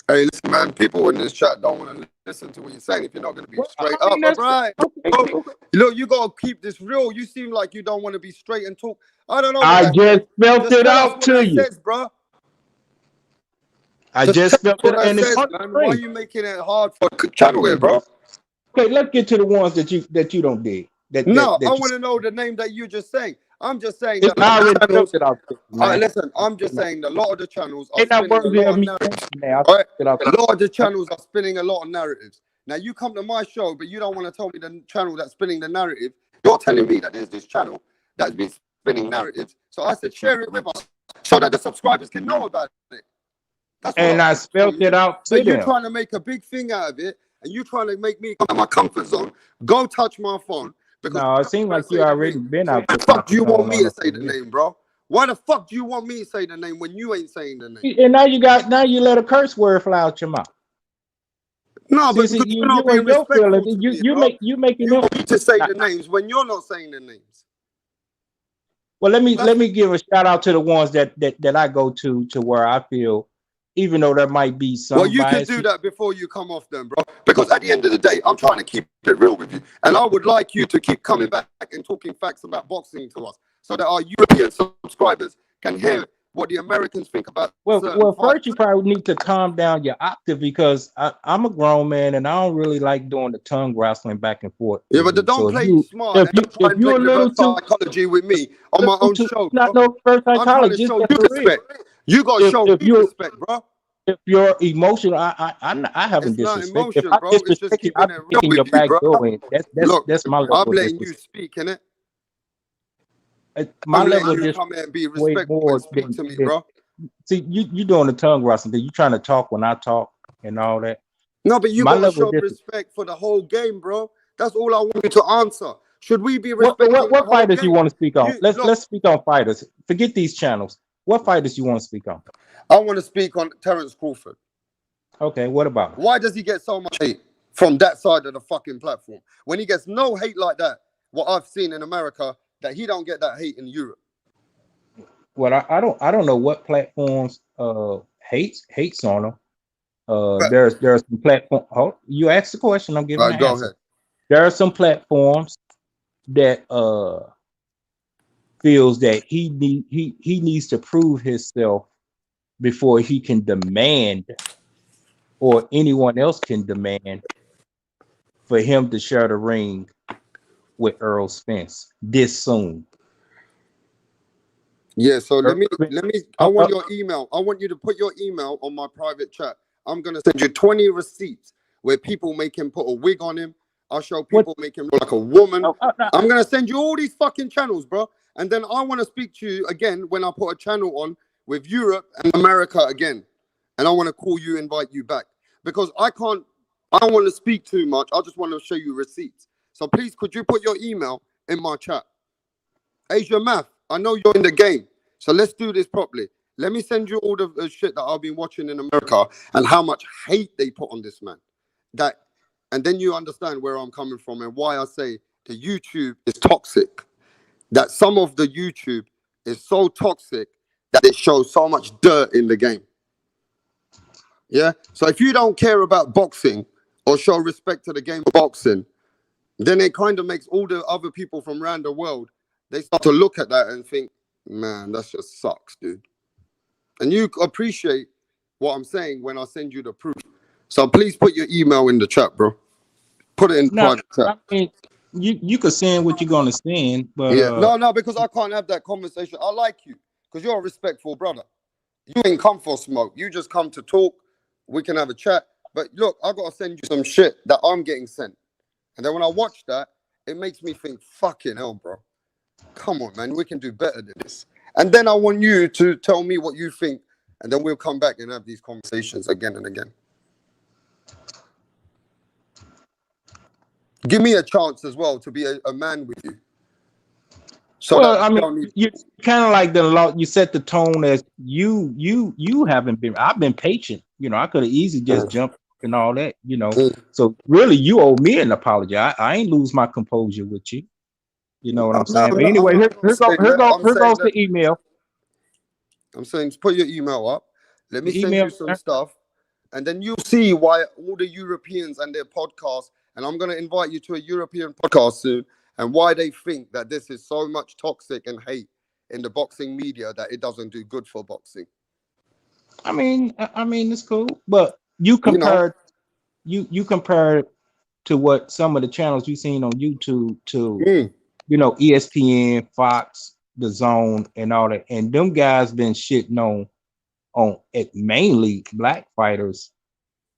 Hey, listen, man. People in this chat don't want to listen to what you're saying if you're not going to be straight up. All right. Okay. Look, you got to keep this real. You seem like you don't want to be straight and talk. I don't know. I just spelled it out to you. Says, bro. I just spelled it out. Why are you making it hard for channel here, bro? Okay, let's get to the ones that you don't dig. I want to know the name that you just saying. I'm just saying that. All right, listen. I'm just saying a lot of the channels are spinning a lot of narratives. A lot of the channels are spinning a lot of narratives. Now you come to my show, but you don't want to tell me the channel that's spinning the narrative. You're telling me that there's this channel that's been spinning narratives. So I said share it with us so that the subscribers can know about it. And I spelled it out. So you're trying to make a big thing out of it, and you're trying to make me come out of my comfort zone, go touch my phone, Because No, it I'm seems gonna like you say the already name. been So why out your the fuck do comfort you want zone me on to us say the already. name, bro? Why the fuck do you want me to say the name when you ain't saying the name? And now you let a curse word fly out your mouth. No, but See, because you're you not being and your feelings, respectful to me, you bro. make you making You them. want me to say Now, the names when you're not saying the names. well, That's let me give a shout out to the ones that I go to where I feel, even though there might be well, some you could bias. do that before you come off then, bro. Because at the end of the day, I'm trying to keep it real with you. And I would like you to keep coming back and talking facts about boxing to us so that our European subscribers can hear what the Americans think about certain Well, first fights. you probably need to calm down your octave because I'm a grown man and I don't really like doing the tongue wrestling back and forth Yeah, with but you. don't So play smart and don't try if and you play a little reverse too psychology with me on my own show, not bro. no first I'm trying to psychologist, show that's you for real. respect. You got to show If me respect, bro. you're emotional, I haven't It's not disrespect. If I emotion, bro. It's just disrespect you, I'll keeping it be real kicking your with you, back bro. door in. Look, That's my I'm level of letting you disrespect. speak, innit? My I'm level letting of you disrespect come here and be is way respectful and more speak to me, than bro. see you doing the tongue wrestling. You trying to talk when I talk and all that. No, but you My got to level of show disrespect. respect for the whole game, bro. That's all I want you to answer. Should we be respecting the What whole fighters you game? want to speak on? You look, Let's speak on fighters. Forget these channels. What fighters you want to speak on? I want to speak on Terence Crawford. Okay, what about him? Why does he get so much hate from that side of the fucking platform? When he gets no hate like that, what I've seen in America, that he don't get that hate in Europe. Well, I don't know what platforms hates on him. But There's some platform. Oh, you asked the question. I'm giving the go answer. ahead. There are some platforms that feels that he needs to prove himself before he can demand or anyone else can demand for him to share the ring with Earl Spence this soon. Yeah, so Earl Spence, let me I want your email. I want you to put your email on my private chat. I'm gonna send you 20 receipts where people make him put a wig on him. I'll show what? people make him look like a woman. Oh, I'm gonna send you all these fucking channels, bro. And then I want to speak to you again when I put a channel on with Europe and America again. And I want to call you, invite you back. Because I don't want to speak too much. I just want to show you receipts. So please could you put your email in my chat? Asia Math, I know you're in the game, so let's do this properly. Let me send you all the shit that I've been watching in America and how much hate they put on this man. That, and then you understand where I'm coming from and why I say the YouTube is toxic. That some of the YouTube is so toxic that it shows so much dirt in the game. Yeah. So if you don't care about boxing or show respect to the game of boxing, then it kind of makes all the other people from around the world, they start to look at that and think, man, that just sucks, dude. And you appreciate what I'm saying when I send you the proof. So please put your email in the chat, bro. Put it in the now, private chat. I mean, you could send what you're gonna send, but Yeah. No, because I can't have that conversation. I like you because you're a respectful brother. You ain't come for smoke. You just come to talk. We can have a chat. But look, I got to send you some shit that I'm getting sent. And then when I watch that, it makes me think, fucking hell, bro. Come on, man. We can do better than this. And then I want you to tell me what you think. And then we'll come back and have these conversations again and again. Give me a chance as well to be a man with you. So that well, I we mean, don't need. you kind of like the law. You set the tone as you haven't been. I've been patient. I could have easily just jumped and all that. So really, you owe me an apology. I ain't lose my composure with you. You know what I'm saying? But I'm anyway, not saying that. I'm here saying goes that. the email. I'm saying put your email up. Let me The send email. you some stuff. And then you'll see why all the Europeans and their podcasts, and I'm going to invite you to a European podcast soon, and why they think that this is so much toxic and hate in the boxing media that it doesn't do good for boxing. I mean, it's cool. But you You know, compared you compare to what some of the channels you seen on YouTube to mm, ESPN, Fox, The Zone, and all that, and them guys been shitting on it mainly black fighters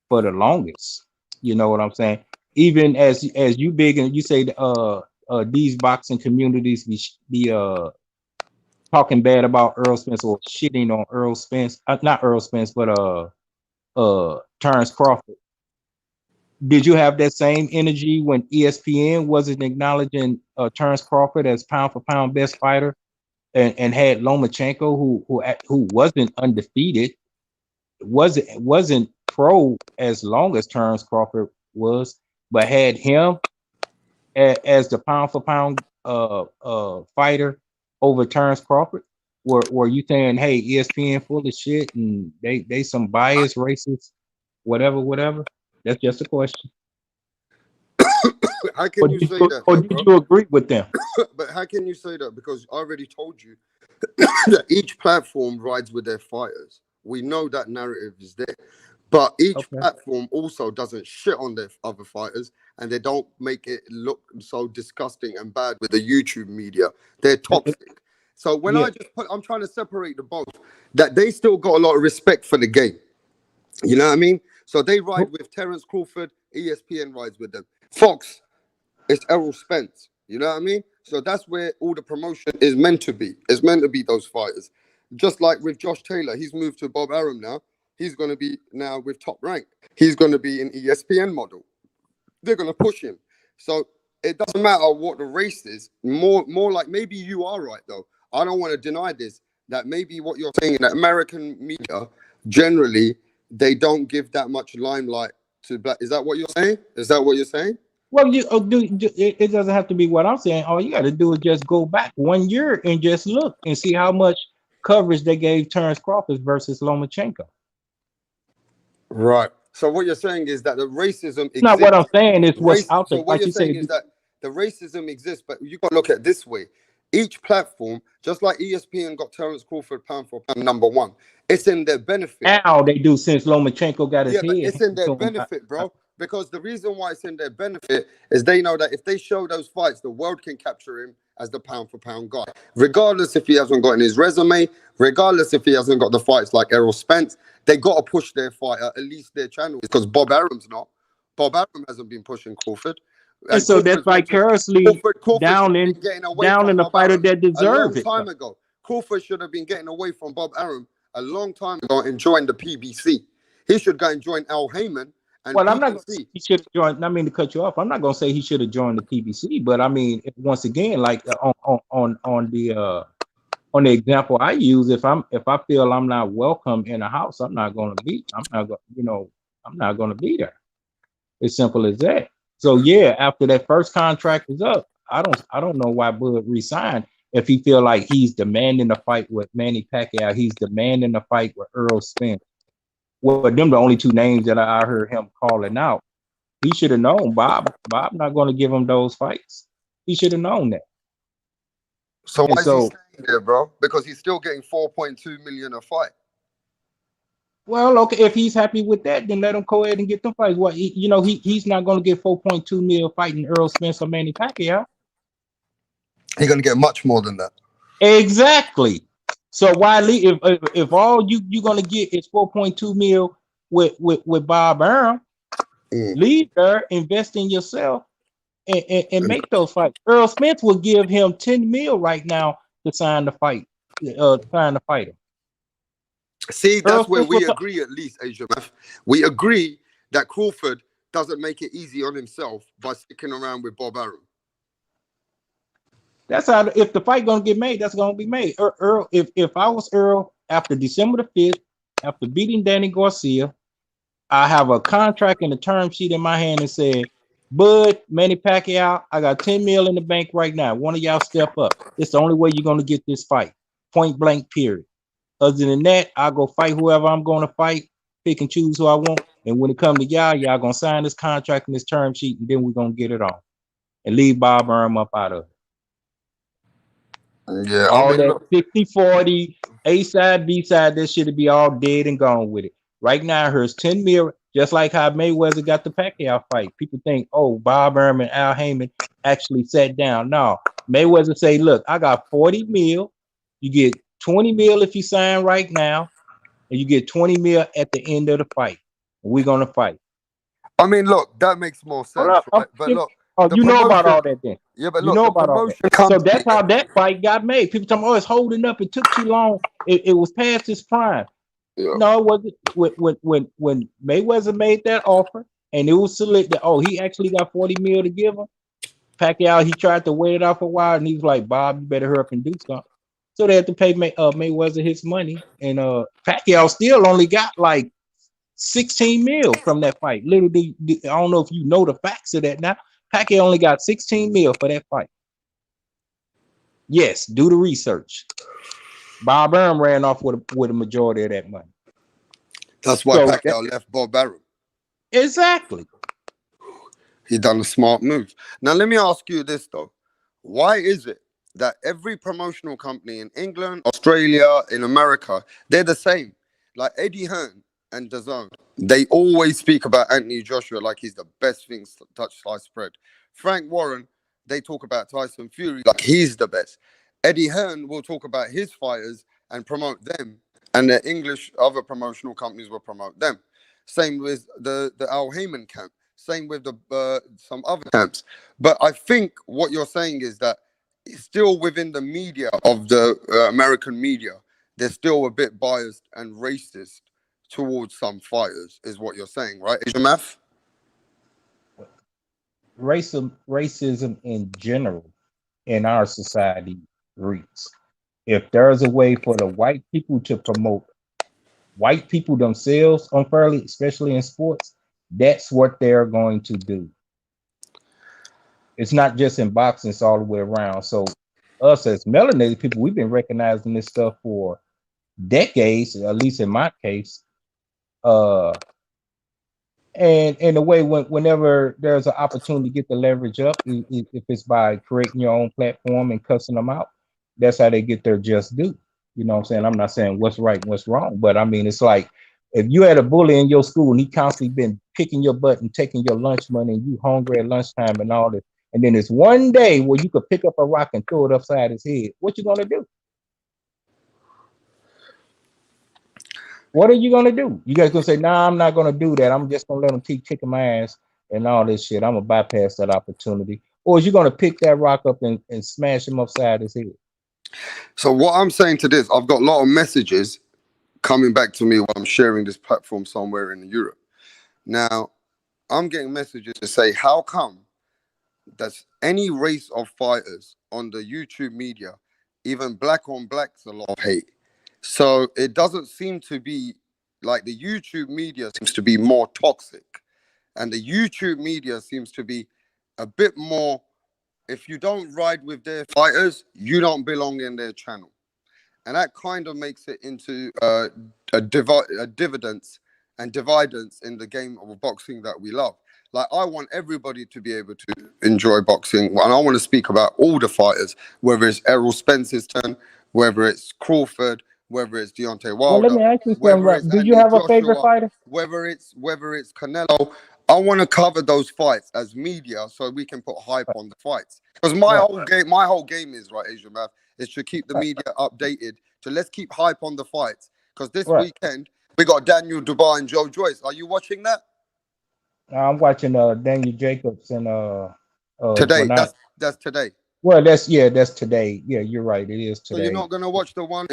for the longest. You know what I'm saying? Even as you big and you say these boxing communities be talking bad about Earl Spence or shitting on Earl Spence, not Earl Spence, but Terrence Crawford. Did you have that same energy when ESPN wasn't acknowledging Terrence Crawford as pound for pound best fighter, and had Lomachenko, who wasn't undefeated, wasn't pro as long as Terrence Crawford was, but had him as the pound for pound fighter over Terrence Crawford? Were you saying, hey, ESPN full of shit and they some biased, racist, whatever? That's just a question. How can you say that Or though, did bro? you agree with them? But how can you say that? Because I already told you that each platform rides with their fighters. We know that narrative is there. But each Okay. platform also doesn't shit on their other fighters, and they don't make it look so disgusting and bad with the YouTube media. They're toxic. So when Yeah. I just put, I'm trying to separate the both, that they still got a lot of respect for the game. You know what I mean? So they ride with Terence Crawford, ESPN rides with them. Fox, it's Errol Spence. You know what I mean? So that's where all the promotion is meant to be. It's meant to be those fighters. Just like with Josh Taylor, he's moved to Bob Arum now. He's going to be now with Top Rank. He's going to be an ESPN model. They're going to push him. So it doesn't matter what the race is. More like maybe you are right though. I don't want to deny this. That maybe what you're saying in the American media generally they don't give that much limelight to black. Is that what you're saying? Is that what you're saying? Well, it doesn't have to be what I'm saying. All you got to do is just go back 1 year and just look and see how much coverage they gave Terrence Crawford versus Lomachenko. Right. So what you're saying is that the racism It's not what I'm exists. saying. It's what's out So there. what Like you're you saying said, is that the racism exists, but you got to look at it this way. Each platform, just like ESPN got Terrence Crawford pound for pound number one, it's in their benefit. now they do since Lomachenko got his Yeah, but head it's in handed their to him. benefit, bro. Because the reason why it's in their benefit is they know that if they show those fights, the world can capture him as the pound for pound guy. Regardless if he hasn't got in his resume, regardless if he hasn't got the fights like Errol Spence, they got to push their fighter, at least their channels, because Bob Arum's not. Bob Arum hasn't been pushing Crawford. And And so that's Crawford's been just vicariously Crawford should have downing been getting away from downing the Bob fighter Arum that a long deserve it, time though. ago. Crawford should have been getting away from Bob Arum a long time ago and joined the PBC. He should go and join Al Heyman and Well, I'm not going to say PBC. he should have joined. I mean, to cut you off, I'm not going to say he should have joined the PBC, but I mean, once again, like on the example I use, if I feel I'm not welcome in a house, I'm not going to be. I'm not going. I'm not going to be there. As simple as that. So yeah, after that first contract is up, I don't know why Bud resigned. If he feel like he's demanding a fight with Manny Pacquiao, he's demanding a fight with Earl Spence. Well, them the only two names that I heard him calling out. He should have known Bob not going to give him those fights. He should have known that. So And why is he so, staying there, bro? Because he's still getting 4.2 million a fight. well, okay, if he's happy with that, then let him go ahead and get them fights. What he's not going to get 4.2 mil fighting Earl Spence or Manny Pacquiao. He's gonna get much more than that. Exactly. So why leave if all you're gonna get is 4.2 mil with Bob Arum, Mm. leave there, invest in yourself, and make those fights. Earl Smith will give him 10 mil right now to sign the fight, sign the fighter. See, Earl that's where Smith will we agree at least, Asia Maf. We agree that Crawford doesn't make it easy on himself by sticking around with Bob Arum. That's how if the fight gonna get made, that's gonna be made. Earl, if I was Earl after December the 5th, after beating Danny Garcia, I have a contract and a term sheet in my hand and said, Bud, Manny Pacquiao, I got 10 mil in the bank right now. One of y'all step up. It's the only way you're going to get this fight. Point blank, period. Other than that, I'll go fight whoever I'm going to fight, pick and choose who I want. And when it comes to y'all going to sign this contract and this term sheet, and then we're going to get it on. And leave Bob Arum up out of it. Yeah, I All mean, that look, 60-40, A side, B side, that should be all dead and gone with it. Right now, here's 10 mil, just like how Mayweather got the Pacquiao fight. People think, oh, Bob Arum and Al Heyman actually sat down. No, Mayweather say, look, I got 40 mil. You get 20 mil if you sign right now, and you get 20 mil at the end of the fight. We're going to fight. I mean, look, that makes more Hold sense, up. right? But look, Oh, the you know about promotion, all that then. yeah, but You look, know the about all that. promotion So company, that's how that fight got made. People talking, oh, it's holding up. It took too long. It was past its prime. yeah. No, it wasn't. When Mayweather made that offer, and it was selected. Oh, he actually got 40 mil to give him. Pacquiao, he tried to wait it out for a while, and he was like, "Bob, you better hurry up and do something." So they had to pay Mayweather his money, and Pacquiao still only got like 16 mil from that fight. Literally, I don't know if you know the facts of that now. Pacquiao only got 16 mil for that fight. Yes, do the research. Bob Arum ran off with a majority of that money. That's why So Pacquiao left Bob Arum. exactly. He done a smart move. Now let me ask you this though: why is it that every promotional company in England, Australia, in America, they're the same? Like Eddie Hearn and DAZN, they always speak about Anthony Joshua like he's the best thing to touch sliced bread. Frank Warren, they talk about Tyson Fury like he's the best. Eddie Hearn will talk about his fighters and promote them, and the English other promotional companies will promote them. Same with the Al Heyman camp. Same with the some other camps. But I think what you're saying is that it's still within the media of the American media, they're still a bit biased and racist towards some fighters, is what you're saying, right? Is your math? Racism in general in our society reeks. If there's a way for the white people to promote white people themselves unfairly, especially in sports, that's what they're going to do. It's not just in boxing, it's all the way around. So us as melanated people, we've been recognizing this stuff for decades, at least in my case. Uh and in a way, whenever there's an opportunity to get the leverage up, if it's by creating your own platform and cussing them out, that's how they get their just due. You know what I'm saying? I'm not saying what's right and what's wrong, but I mean, it's like if you had a bully in your school and he constantly been kicking your butt and taking your lunch money and you hungry at lunchtime and all this, and then it's one day where you could pick up a rock and throw it upside his head, what you gonna do? What are you gonna do? You guys gonna say, "Nah, I'm not gonna do that. I'm just gonna let them keep kicking my ass and all this shit. I'm gonna bypass that opportunity." Or is you gonna pick that rock up and smash him upside his head? So what I'm saying to this, I've got a lot of messages coming back to me while I'm sharing this platform somewhere in Europe. Now, I'm getting messages to say, how come there's any race of fighters on the YouTube media, even black on blacks, a lot of hate. So it doesn't seem to be like the YouTube media seems to be more toxic. And the YouTube media seems to be a bit more, if you don't ride with their fighters, you don't belong in their channel. And that kind of makes it into a dividends and dividends in the game of boxing that we love. Like I want everybody to be able to enjoy boxing, and I want to speak about all the fighters, whether it's Errol Spence's turn, whether it's Crawford, whether it's Deontay Well, let Wilder, me ask you something. whether Right? it's Do you Anthony have a favorite Joshua, fighter? whether it's Canelo. I want to cover those fights as media so we can put hype on the fights. Because Right, my whole game is right, Asia Math, is to keep the right, media updated. So let's keep hype on the fights. Because this right. weekend we got Daniel Dubois and Joe Joyce. Are you watching that I'm watching Daniel Jacobs and today? Bernard. That's today. Well, that's today. Yeah, you're right. It is So you're today. not gonna watch the one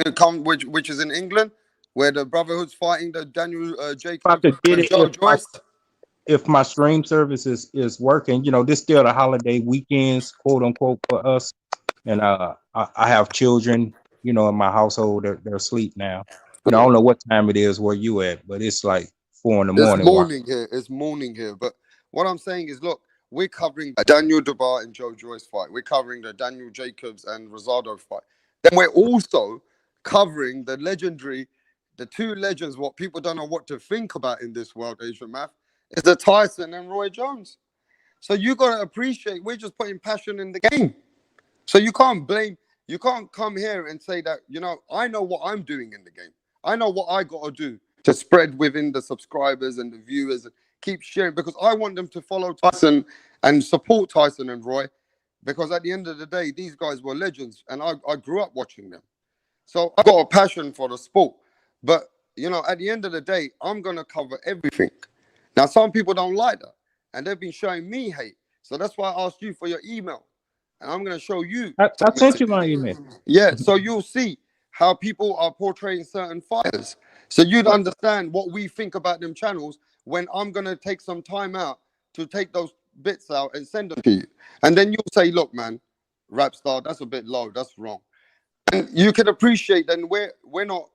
which is in England, where the Brotherhood's fighting the Daniel About Jacobs to get and it Joe Joyce. if my stream service is working. You know, this still the holiday weekends, quote unquote, for us. And I have children, you know, in my household. They're asleep now. You know, I don't know what time it is where you at, but it's like 4 in the It's morning. Where morning here. It's morning here. But what I'm saying is, look, we're covering the Daniel Dubois and Joe Joyce fight. We're covering the Daniel Jacobs and Rosado fight. Then we're also covering the two legends. What people don't know what to think about in this world, Asian math, is the Tyson and Roy Jones. So you gotta appreciate we're just putting passion in the game. So you can't come here and say that, I know what I'm doing in the game. I know what I got to do to spread within the subscribers and the viewers and keep sharing because I want them to follow Tyson and support Tyson and Roy because at the end of the day, these guys were legends and I grew up watching them. So I've got a passion for the sport. But, at the end of the day, I'm going to cover everything. Now, some people don't like that and they've been showing me hate. So that's why I asked you for your email and I'm going to show you I some sent you messages. my email. Yeah, so you'll see how people are portraying certain fighters. So you'd understand what we think about them channels when I'm gonna take some time out to take those bits out and send them to you. And then you'll say, look, man, rap star, that's a bit low, that's wrong. And you can appreciate then we're not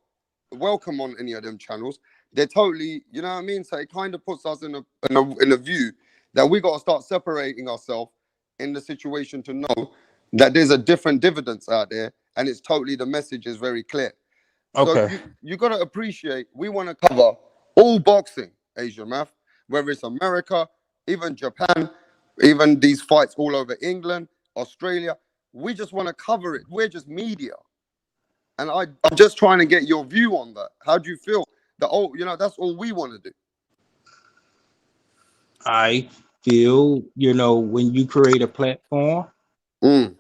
welcome on any of them channels. They're totally, you know what I mean? So it kind of puts us in a view that we got to start separating ourselves in the situation to know that there's a different dividends out there, and it's totally, the message is very clear. So Okay. you got to appreciate, we want to cover all boxing, Asia Math, whether it's America, even Japan, even these fights all over England, Australia. We just want to cover it. We're just media. And I'm just trying to get your view on that. How do you feel? That, oh, you know, that's all we want to do. I feel, when you create a platform, Mm.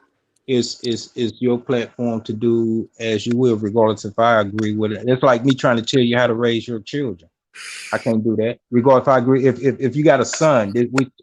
is your platform to do as you will, regardless if I agree with it. It's like me trying to tell you how to raise your children. I can't do that. Regardless if I agree. If you got a son,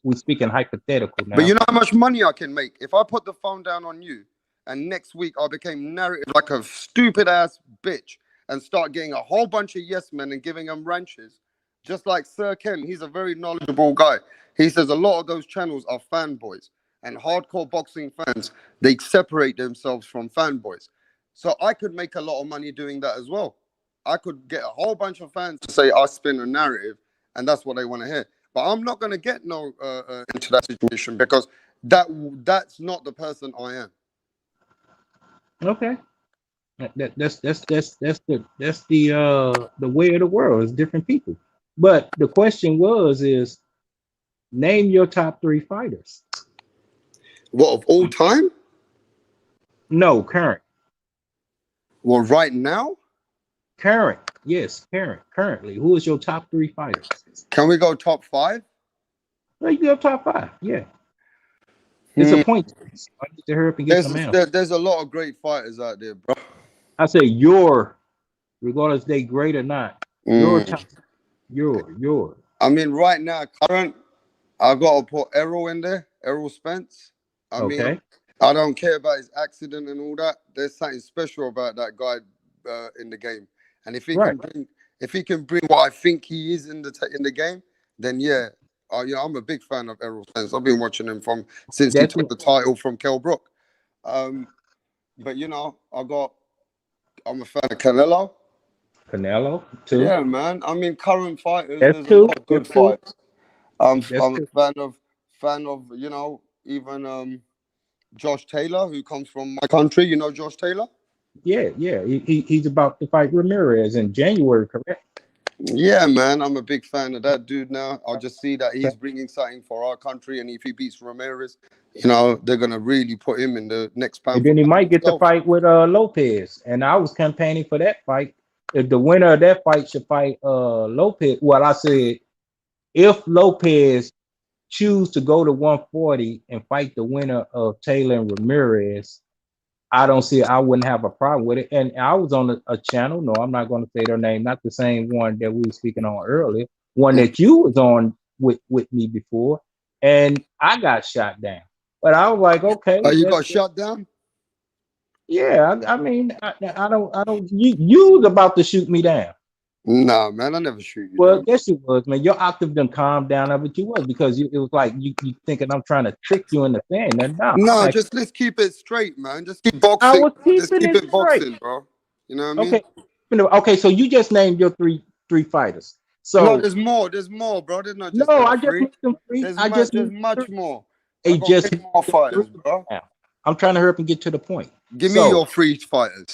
we speaking hypothetical But now. you know how much money I can make? If I put the phone down on you and next week I became narrative like a stupid ass bitch and start getting a whole bunch of yes men and giving them ranches, just like Sir Ken, he's a very knowledgeable guy. He says a lot of those channels are fanboys, and hardcore boxing fans, they separate themselves from fanboys. So I could make a lot of money doing that as well. I could get a whole bunch of fans to say I spin a narrative, and that's what they want to hear. But I'm not going to get no into that situation because that's not the person I am. Okay. That's the way of the world. It's different people. But the question is name your top three fighters. What, of all time? No, current. Well, right now, Current. Yes, current. Currently. Who is your top three fighters? can we go top five? Well, you go top five. Yeah. It's a Hmm. point. I need to hurry up and get some answers. There's a lot of great fighters out there, bro. I say your, regardless they great or not, your Mm. top, your. I mean, right now, current, I got to put Errol in there, Errol Spence. I mean, Okay. I don't care about his accident and all that. There's something special about that guy in the game, and Right. if he can bring what I think he is in the game, then yeah, I'm a big fan of Errol Spence. I've been watching him since he That's took it. the title from Kell Brook. But I'm a fan of Canelo. Canelo, two. Yeah, man. I mean, current fighters, That's there's a two. lot of That's good two. fights. That's I'm a two. fan of even Josh Taylor, who comes from my country. You know Josh Taylor? Yeah, yeah. He's about to fight Ramirez in January, correct? Yeah, man. I'm a big fan of that dude now. I just see that Okay. he's bringing something for our country, and if he beats Ramirez, they're gonna really put him in the next And pound for then he pound might get to himself. fight with Lopez. And I was campaigning for that fight. If the winner of that fight should fight Lopez, well, I said if Lopez choose to go to 140 and fight the winner of Taylor and Ramirez, I wouldn't have a problem with it. And I was on a channel. No, I'm not going to say their name, not the same one that we were speaking on earlier, one Mm. that you was on with me before, and I got shot down. But I was like, okay, You got shut down? yeah. I mean, I don't. You was about to shoot me down. Nah, man. I never shoot you Well, down. yes, you was, man. Your octave done calmed down, but you was because it was like you thinking I'm trying to trick you into saying that. No, I'm No, like, just let's keep it straight, man. Just keep I boxing. was Just keeping keep it it straight. boxing, bro. You know what I mean? Okay. Okay, so you just named your three fighters. No, So there's more. There's more, bro. There's not just no, them I just three. made them three. There's I much. just There's made much three. more. I They got just way more three fighters, bro. now. I'm trying to hurry up and get to the point. Give me So your three fighters.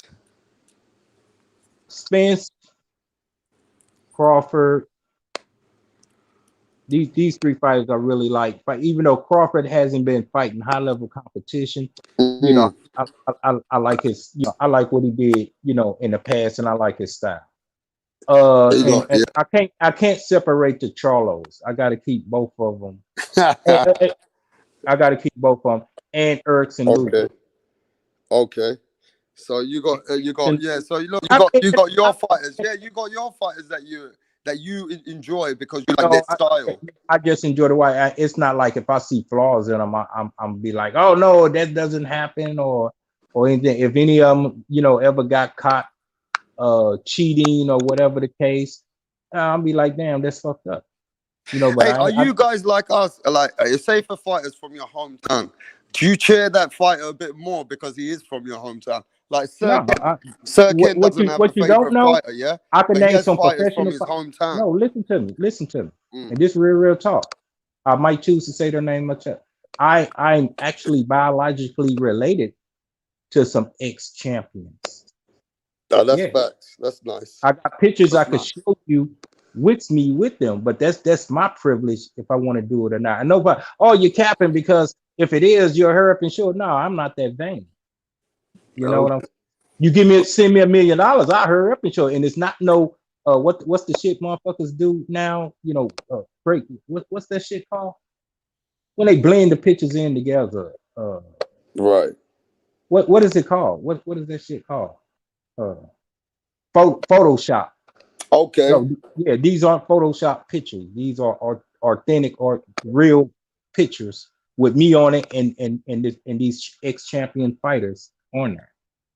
Spence, Crawford, these three fighters I really like. But even though Crawford hasn't been fighting high level competition, Mm. I like his, I like what he did, in the past, and I like his style. You got And I can't separate the Charlos. I got to keep both of them. yeah. I got to keep both of them, and Eric's and Luke. Okay. Okay. So you got And yeah. So you look I mean, you got your I, fighters. Yeah, you got your fighters that you enjoy because you like their No, style. I just enjoy the way. It's not like if I see flaws in them, I'm be like, oh no, that doesn't happen, or anything. If any of them, ever got caught cheating or whatever the case, I'll be like, damn, that's fucked up. But Hey, are you guys like us? Like, say for fighters from your hometown, do you cheer that fighter a bit more because he is from your hometown? Like no, Sir Ken doesn't have a what you don't favorite know, fighter, yeah, I can but he name has some fighters from professional. his hometown. No, listen to me, Mm. and this real talk. I might choose to say their name much. I'm actually biologically related to some ex champions. Oh, that's Yeah, facts. That's nice. I got pictures I That's could nice. show you with me with them, but that's my privilege if I want to do it or not. I know, but oh, you're capping because if it is, you're hurry up and show. No, I'm not that vain. You know Oh, what I'm? You send me $1 million, I hurry up and show it. And it's not no what's the shit motherfuckers do now? Break what's that shit called? When they blend the pictures in together. right. What is it called? What is that shit called? Uh, Photoshop. Okay. No, yeah, these aren't Photoshop pictures. These are authentic or real pictures with me on it and these ex champion fighters on there.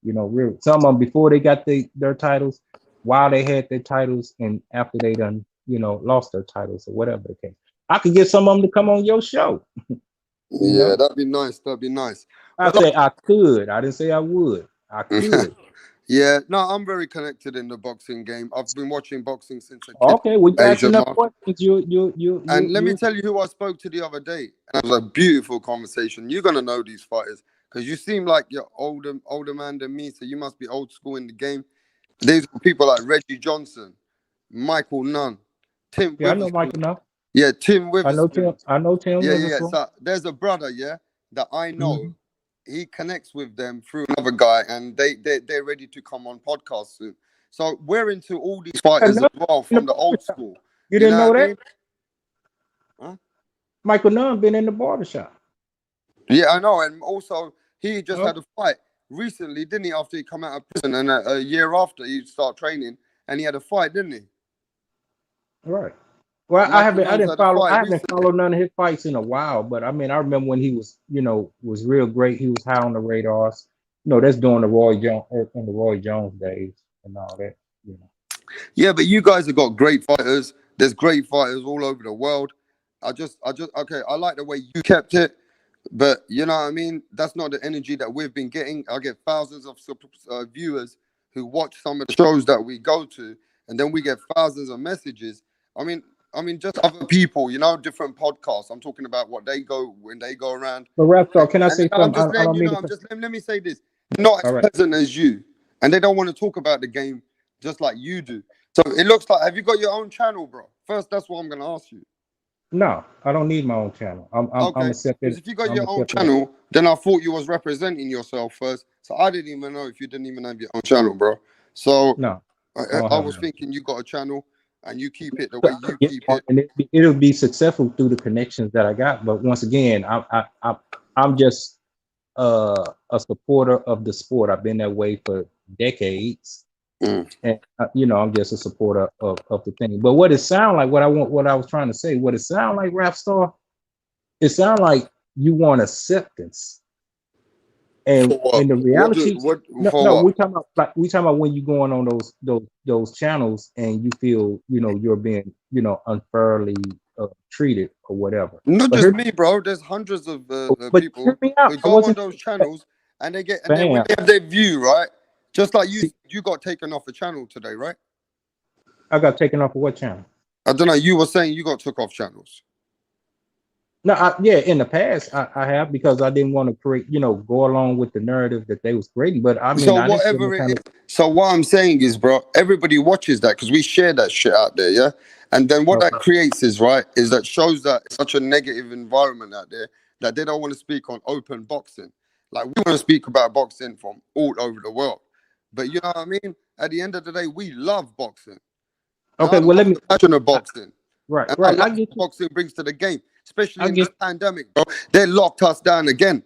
Real some of them before they got their titles, while they had their titles, and after they done lost their titles or whatever the case. I could get some of them to come on your show. You Yeah, know, that'd be nice. That'd be nice. I But say I could. I didn't say I would. I like, could. yeah, no, I'm very connected in the boxing game. I've been watching boxing since a kid, Okay, we ask Asia enough mark. questions. And let me You. tell you who I spoke to the other day. And it was a beautiful conversation. You're gonna know these fighters because you seem like you're older man than me, so you must be old school in the game. These are people like Reggie Johnson, Michael Nunn, Tim Yeah, I know Witherspoon. Michael now. Yeah, Tim I know Tim. Witherspoon. I know Tim Yeah. Witherspoon. So there's a brother, yeah, that I know. Mhm. He connects with them through another guy, and they're ready to come on podcast soon. So we're into all these fighters as Another well in the from the old barbershop. school. You You didn't know know what I that? mean? Huh? Michael Nunn been in the barbershop. Yeah, I know. And also, he just Oh, had a fight recently, didn't he? After he come out of prison, and a year after he start training, and he had a fight, didn't he? right. Well, Michael I Nunn's didn't had a follow. I fight haven't recently. followed none of his fights in a while. But I mean, I remember when he was real great. He was high on the radars. That's during the Roy Jones in the Roy Jones days and all that. You know. Yeah, but you guys have got great fighters. There's great fighters all over the world. Okay. I like the way you kept it, but you know what I mean. That's not the energy that we've been getting. I get thousands of viewers who watch some of the shows that we go to, and then we get thousands of messages. I mean, just other people, different podcasts. I'm talking about what they go when they go around. But Rapstar, can I And say I'm something? just I letting don't you mean know. to. Let me say this: not All as right. pleasant as you, and they don't want to talk about the game just like you do. So it looks like, have you got your own channel, bro? First, that's what I'm gonna ask you. No, I don't need my own channel. I'm Okay, a separate. because if you got I'm your a own separate. channel, then I thought you was representing yourself first. So I didn't even know if you didn't even have your own channel, bro. So No, I, I don't I have was none. thinking you got a channel and you keep it the So way I you could get keep one, it. and it'll be successful through the connections that I got. But once again, I'm just a supporter of the sport. I've been that way for decades, Mm. and I'm just a supporter of the thing. But what it sound like, what I was trying to say, what it sound like, Rap Star, it sound like you want acceptance, and For what? in the reality, What no, for no, what? we talking about when you going on those channels and you feel you're being unfairly treated or whatever. Not But just hear, me, bro. There's hundreds of but hear people me out. who I go on wasn't those channels and and then when fam. they have their view, right? Just like See, you got taken off a channel today, right? I got taken off of what channel? I don't know. You were saying you got took off channels. No, yeah, in the past I have because I didn't want to create, go along with the narrative that they was creating. But I mean, So I didn't feel no whatever it kind is. of. So what I'm saying is, bro, everybody watches that because we share that shit out there, yeah. And then what that Okay. creates is that shows that it's such a negative environment out there that they don't want to speak on open boxing. Like we want to speak about boxing from all over the world. But you know what I mean? At the end of the day, we love boxing. And I Okay, well, love the passion of I- boxing. right, And I right. love I get what you. boxing brings to the game, especially I in this get. pandemic, bro. They locked us down again.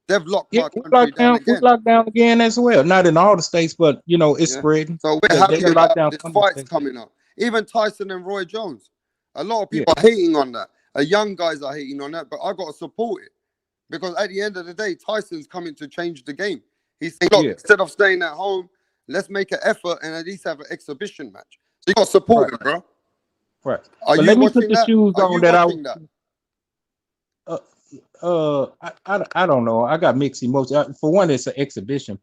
They've locked Yeah, my country down we again. locked down again as well. Not in all the states, but it's Yeah. spreading. So we're They happy done locked about down this some of the fights states. coming up. Even Tyson and Roy Jones. A lot of Yeah, people are hating on that. Young guys are hating on that, but I got to support it because at the end of the day, Tyson's coming to change the game. He's saying, look, yeah. instead of staying at home, Let's make an effort and at least have an exhibition match. So you got to support Right, him, bro. right. Are But you let me put watching the that? shoes Are on you that watching that? uh, I don't know. I got mixed emotions. For one, it's an exhibition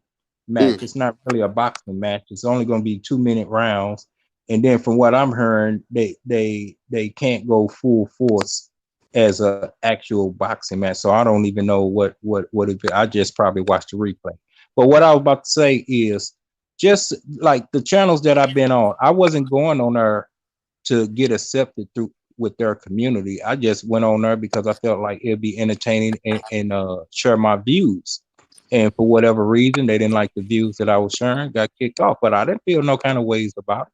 match. Mm. It's not really a boxing match. It's only going to be 2 minute rounds. And then from what I'm hearing, they can't go full force as a actual boxing match. So I don't even know what it. I just probably watched the replay. But what I was about to say is just like the channels that I've been on, I wasn't going on there to get accepted through with their community. I just went on there because I felt like it'd be entertaining and share my views. And for whatever reason, they didn't like the views that I was sharing, got kicked off. But I didn't feel no kind of ways about it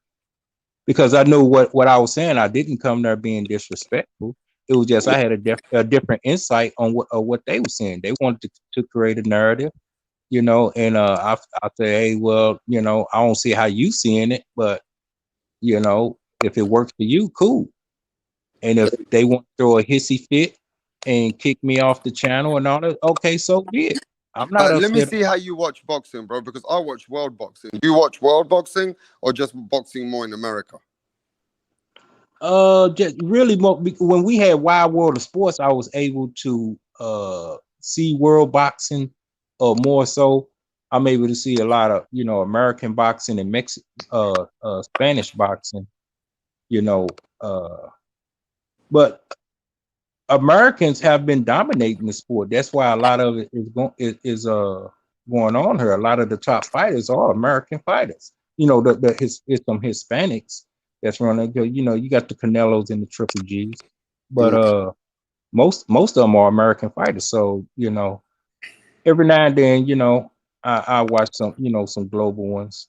because I knew what I was saying. I didn't come there being disrespectful. It was just I had a different insight on what they were saying. They wanted to create a narrative, and I say, hey, well, I don't see how you seeing it, but if it works for you, cool. And if they want to throw a hissy fit and kick me off the channel and all that, okay, so be it. I'm not Let me upset see how about it. you watch boxing, bro, because I watch world boxing. Do you watch world boxing or just boxing more in America? Just really more when we had Wild World of Sports, I was able to see world boxing, more so. I'm able to see a lot of American boxing and Spanish boxing, you know, uh, but Americans have been dominating the sport. That's why a lot of it going on here. A lot of the top fighters are American fighters. It's some Hispanics that's running. You got the Canelos and the Triple G's, but Mm. most of them are American fighters. So every now and then, I watch some global ones,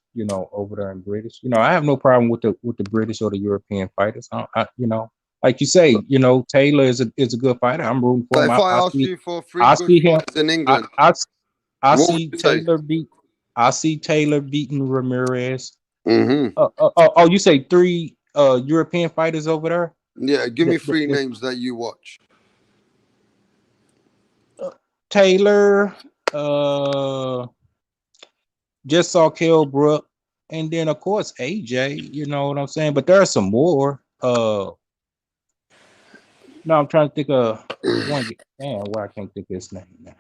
over there in British. I have no problem with the British or the European fighters. Like you say, Taylor is a good fighter. I'm rooting So for him. if I asked you for three I good see him. fighters in I England, I, I what would see you say? Taylor beat. I see Taylor beating Ramirez. Mm-hmm. Oh, you say three European fighters over there? Yeah, give The, me the, three the, names that you watch. Taylor. Just saw Kell Brook, and then of course AJ. You know what I'm saying? But there are some more. No, I'm trying to think of one. Damn, why I can't think of his name now.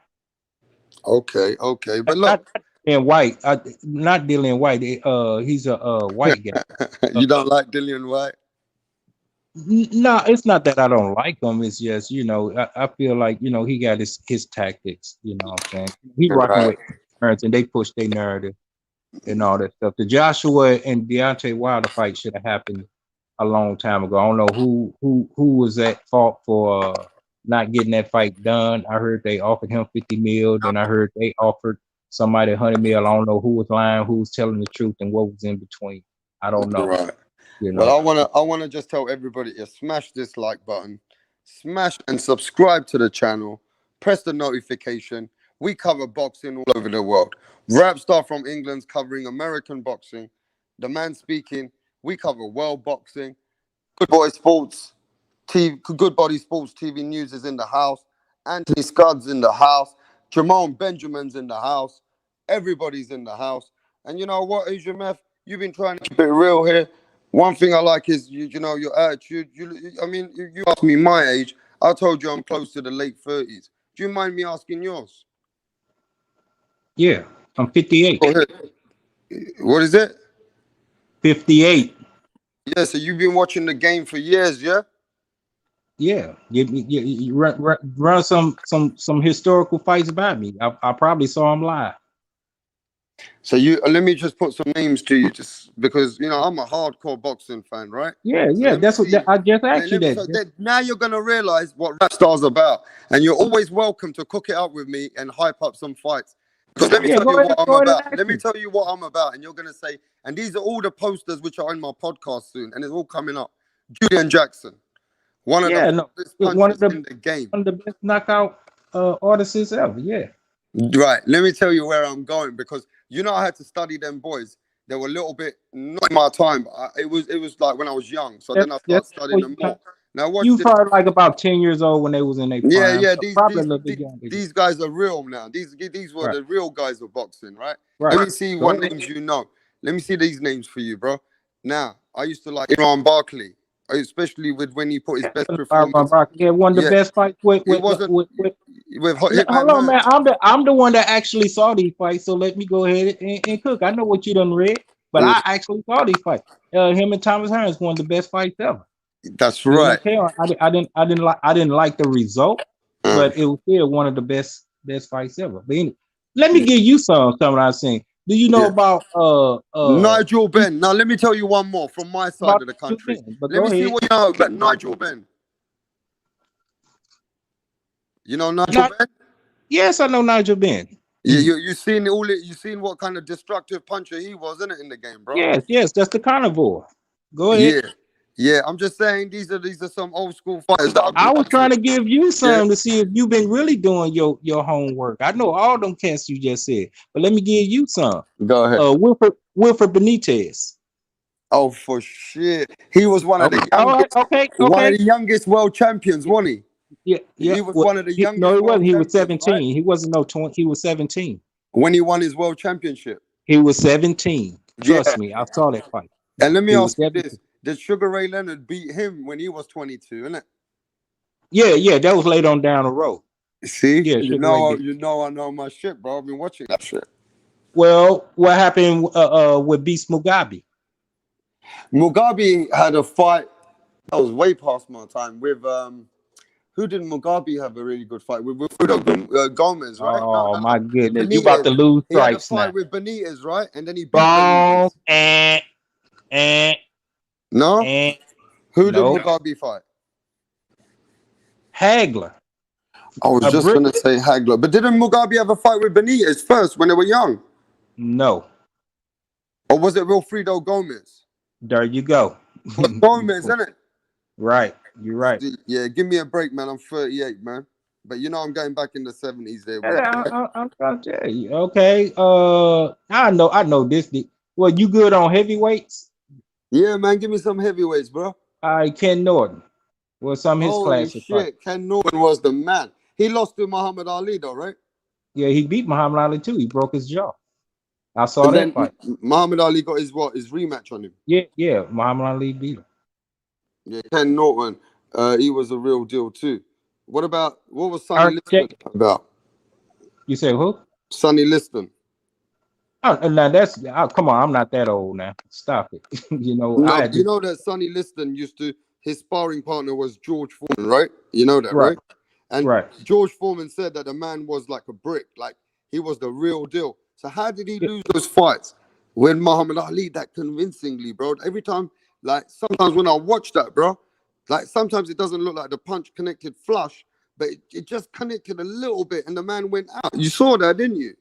Okay, okay, but Not look, Dillian White. Not Dillian White. He's a white guy. Uh, you don't like Dillian White, no, it's not that I don't like him. It's just I feel like he got his tactics. You know what I'm saying? He rocking right? with parents, and they push their narrative and all that stuff. The Joshua and Deontay Wilder fight should have happened a long time ago. I don't know who was at fault for not getting that fight done. I heard they offered him 50 mil, then I heard they offered somebody 100 mil. I don't know who was lying, who was telling the truth, and what was in between. I don't know. Right. You Well, know. I wanna just tell everybody to smash this like button, smash and subscribe to the channel, press the notification. We cover boxing all over the world. Rapstar from England's covering American boxing. The man speaking. We cover world boxing. Good Boy Sports TV, Good Body Sports TV News is in the house. Anthony Scudd's in the house. Jamone Benjamin's in the house. Everybody's in the house. And you know what, Asian Meth? You've been trying to keep it real here. One thing I like is your attitude. You asked me my age. I told you I'm close to the late 30s. Do you mind me asking yours? Yeah, I'm 58. Go ahead. What is it? 58. Yeah, so you've been watching the game for years, yeah? Yeah, you run some historical fights by me. I probably saw him live. So let me just put some names to you, just because I'm a hardcore boxing fan, right? Yeah, So yeah. let me That's what see. I just asked you Let me, that. so that now you're gonna realize what Rap Star's about, and you're always welcome to cook it up with me and hype up some fights. Because let me Yeah, tell you what I'm go ahead and about. ask Let me me. tell you what I'm about, and you're gonna say, and these are all the posters which are in my podcast soon, and it's all coming up. Julian Jackson, one of the Yeah, no, hardest one of punchers the in the game. one of the best knockout artists ever. Yeah, Right. Let me tell you where I'm going, because I had to study them boys. They were a little bit not in my time. But it was like when I was young. So then I that's started studying before you them time. more. Now watch You this. probably like about 10 years old when they was in their Yeah, prime. yeah. So These probably a these little bit these, younger. these guys are real now. These were Right, the real guys of boxing, right? right. Let me see Go what ahead. names you know. Let me see these names for you, bro. Now, I used to like Iran Barkley, especially with when he put his best performance. Yeah, one of the Yeah, best fights it wasn't with hold Hitman on, man. Hearns. I'm the one that actually saw these fights, so let me go ahead and cook. I know what you done read, but Mm, I actually saw these fights. Him and Thomas Hearns, one of the best fights ever. that's You know right. what I'm saying? I didn't like the result, Uh, but it was still one of the best fights ever. But anyway, let me give you something I seen. Do you know yeah. about Nigel Ben. Now let me tell you one more from my side about of the you country. then? But Let go me see ahead. what you know about Nigel Ben. You know Nigel Not, Ben? yes, I know Nigel Ben. Yeah, you seen all it. You seen what kind of destructive puncher he was, isn't it, in the game, bro? Yes, that's the carnivore. Go ahead. Yeah, yeah. I'm just saying these are some old school fighters that I I grew was up trying to. to give you Yeah, some to see if you've been really doing your homework. I know all them cats you just said, but let me give you some. go ahead. Wilfred Benitez. Oh, for shit. He was one of Okay, the all right, youngest, one of okay. the youngest world champions, wasn't he? Yeah, yeah. He was Well, one of the no, youngest he world wasn't. He was champions, right? 17. He wasn't no 20. He was 17. When he won his world championship. He was 17. Yeah. Trust me, I saw that fight. And let me He was ask you 17. this. Did Sugar Ray Leonard beat him when he was 22, innit? Yeah, that was late on down the road. See? Yeah, Sugar Ray did. I know my shit, bro. I've been watching that shit. Well, what happened with Beast Mugabe? Mugabe had a fight that was way past my time with who did Mugabe have a really good fight with Gomez, right? Oh No. my goodness, you about Benitez. to lose He had a strikes fight now. with Benitez, right? And then he beat Wrong Benitez. and No? and Who did no. Mugabe fight? Hagler, I was a just Brit. gonna say Hagler, but didn't Mugabe have a fight with Benitez first when they were young? No, Or was it Wilfredo Gomez? there you go. It was Gomez, isn't it? Right, you're right. Yeah, give me a break, man. I'm 38, man. But you know I'm going back in the 70s there with Yeah, it, right? I'm trying to tell you. Okay. I know this. Well, you good on heavyweights? Yeah, man, give me some heavyweights, bro. Ken Norton. Well, some of his Holy classic fight. shit, Ken Norton was the man. He lost to Muhammad Ali, though, right? Yeah, he beat Muhammad Ali too. He broke his jaw. I saw And that then fight. Muhammad Ali got his what? His rematch on him. Yeah. Muhammad Ali beat him. Yeah, Ken Norton, he was a real deal too. What was All Sonny right, Liston check. about? You say who? Sonny Liston. Oh, now come on. I'm not that old now. Stop it. No, I but had you to. know that Sonny Liston his sparring partner was George Foreman, right? You know that, Right, right? And right. George Foreman said that the man was like a brick, like he was the real deal. So how did he Yeah, lose those fights when Muhammad Ali that convincingly, bro? Every time, like sometimes when I watch that, bro, like sometimes it doesn't look like the punch connected flush, but it just connected a little bit and the man went out. You saw that, didn't you?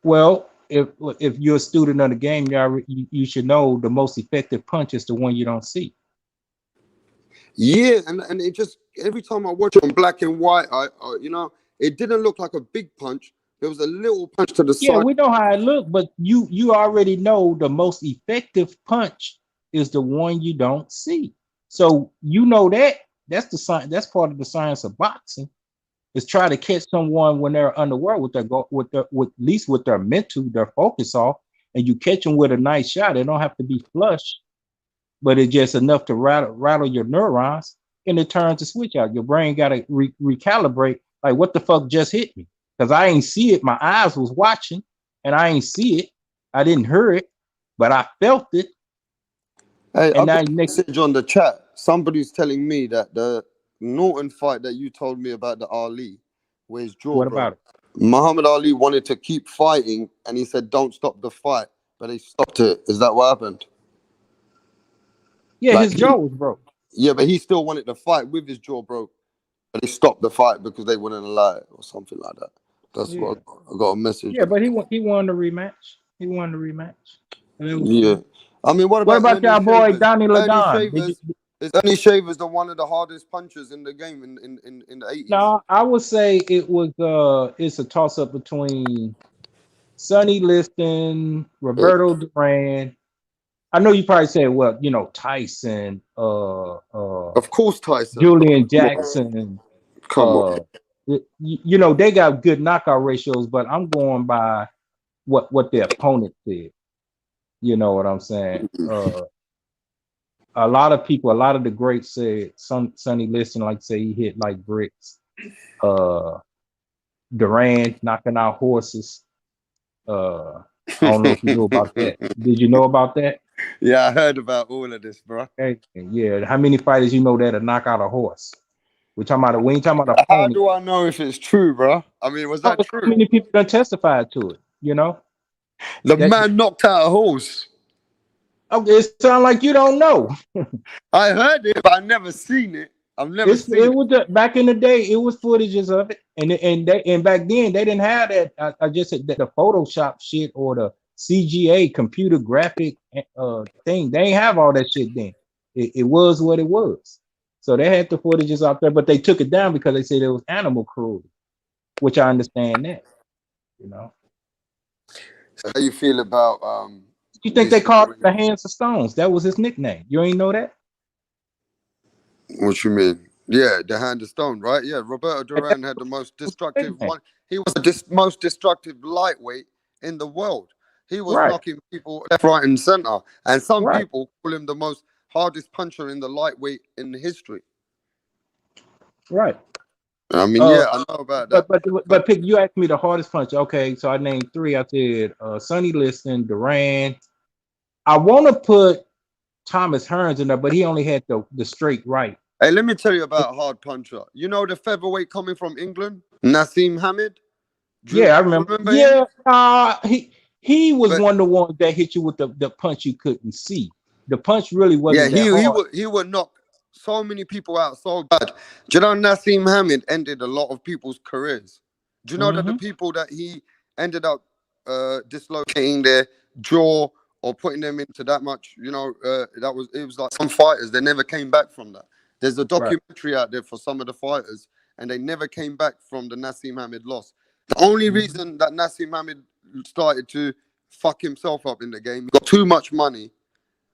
well, if you're a student of the game, you should know the most effective punch is the one you don't see. Yeah, and it just every time I watch it on black and white, it didn't look like a big punch. There was a little punch to the Yeah, side. we know how it look, but you already know the most effective punch is the one you don't see. So you know that's the science. That's part of the science of boxing. Is try to catch someone when they're underwear with at least with their mental, their focus off, and you catch them with a nice shot. It don't have to be flush, but it's just enough to rattle your neurons, and it turns the switch out. Your brain got to recalibrate. Like, what the fuck just hit me? Because I ain't see it. My eyes was watching, and I ain't see it. I didn't hear it, but I felt it. Hey, And I now got a next, message on the chat. Somebody's telling me that the Norton fight that you told me about the Ali, where his jaw what broke. about it? Muhammad Ali wanted to keep fighting, and he said, "Don't stop the fight," but they stopped it. Is that what happened? Yeah, Like, his jaw was broke. yeah, but he still wanted to fight with his jaw broke, but they stopped the fight because they wouldn't allow it or something like that. That's Yeah, what I got a message. yeah, but he won the rematch. He won the rematch, and it was Yeah. cool. I mean, what What about about Ernie y'all boy Shavers? Donnie Ernie Ladon? Shavers is Ernie Shavers the one of the hardest punchers in the game in the 80s? No, I would say it's a toss up between Sonny Liston, Roberto Duran. I know you probably said, well, Tyson, Of course, Tyson. Julian Come on. Jackson. Come on. Uh, they got good knockout ratios, but I'm going by what the opponent said. You know what I'm saying? A lot of people, a lot of the greats said Sonny Liston, like say he hit like bricks. Duran knocking out horses. I don't know if you know about that. Did you know about that? Yeah, I heard about all of this, bro. Okay. Yeah. How many fighters you know that'll knock out a horse? We ain't talking about a How pony. do I know if it's true, bro? I mean, was How that true? many people done testified to it? You know? The That man knocked out a horse. okay, it sounds like you don't know. I heard it, but I never seen it. I've never seen It it. was back in the day. It was footages of it, and back then they didn't have that. I just said that the Photoshop shit or the CGA computer graphic thing. They ain't have all that shit then. It was what it was. So they had the footages out there, but they took it down because they said it was animal cruelty, which I understand that. You know, So how you feel about you think this they called it the situation? Hands of Stones? That was his nickname. You ain't know that? What you mean? Yeah, the hand of stone, right? Yeah, Roberto Like, that Duran had the most was his destructive nickname. one. He was the most destructive lightweight in the world. He was Right, knocking people left, right, and center. And some right, people call him the most hardest puncher in the lightweight in history. right. I mean, Uh, yeah, I know about that. but But pick. You asked me the hardest punch. Okay, so I named three. I said Sonny Liston, Duran. I want to put Thomas Hearns in there, but he only had the straight right. hey, let me tell you about a hard puncher. You know the featherweight coming from England, Nassim Hamid. Yeah, I You remember. remember him? Yeah, he was But one of the ones that hit you with the punch you couldn't see. The punch really yeah, wasn't that hard. he would knock so many people out so bad. Do you know Nassim Hamid ended a lot of people's careers? Do you know that the Hmm. people that he ended up dislocating their jaw or putting them into that much, it was like some fighters they never came back from that. There's a Right. documentary out there for some of the fighters, and they never came back from the Nassim Hamid loss. The only Hmm. reason that Nassim Hamid started to fuck himself up in the game, he got too much money,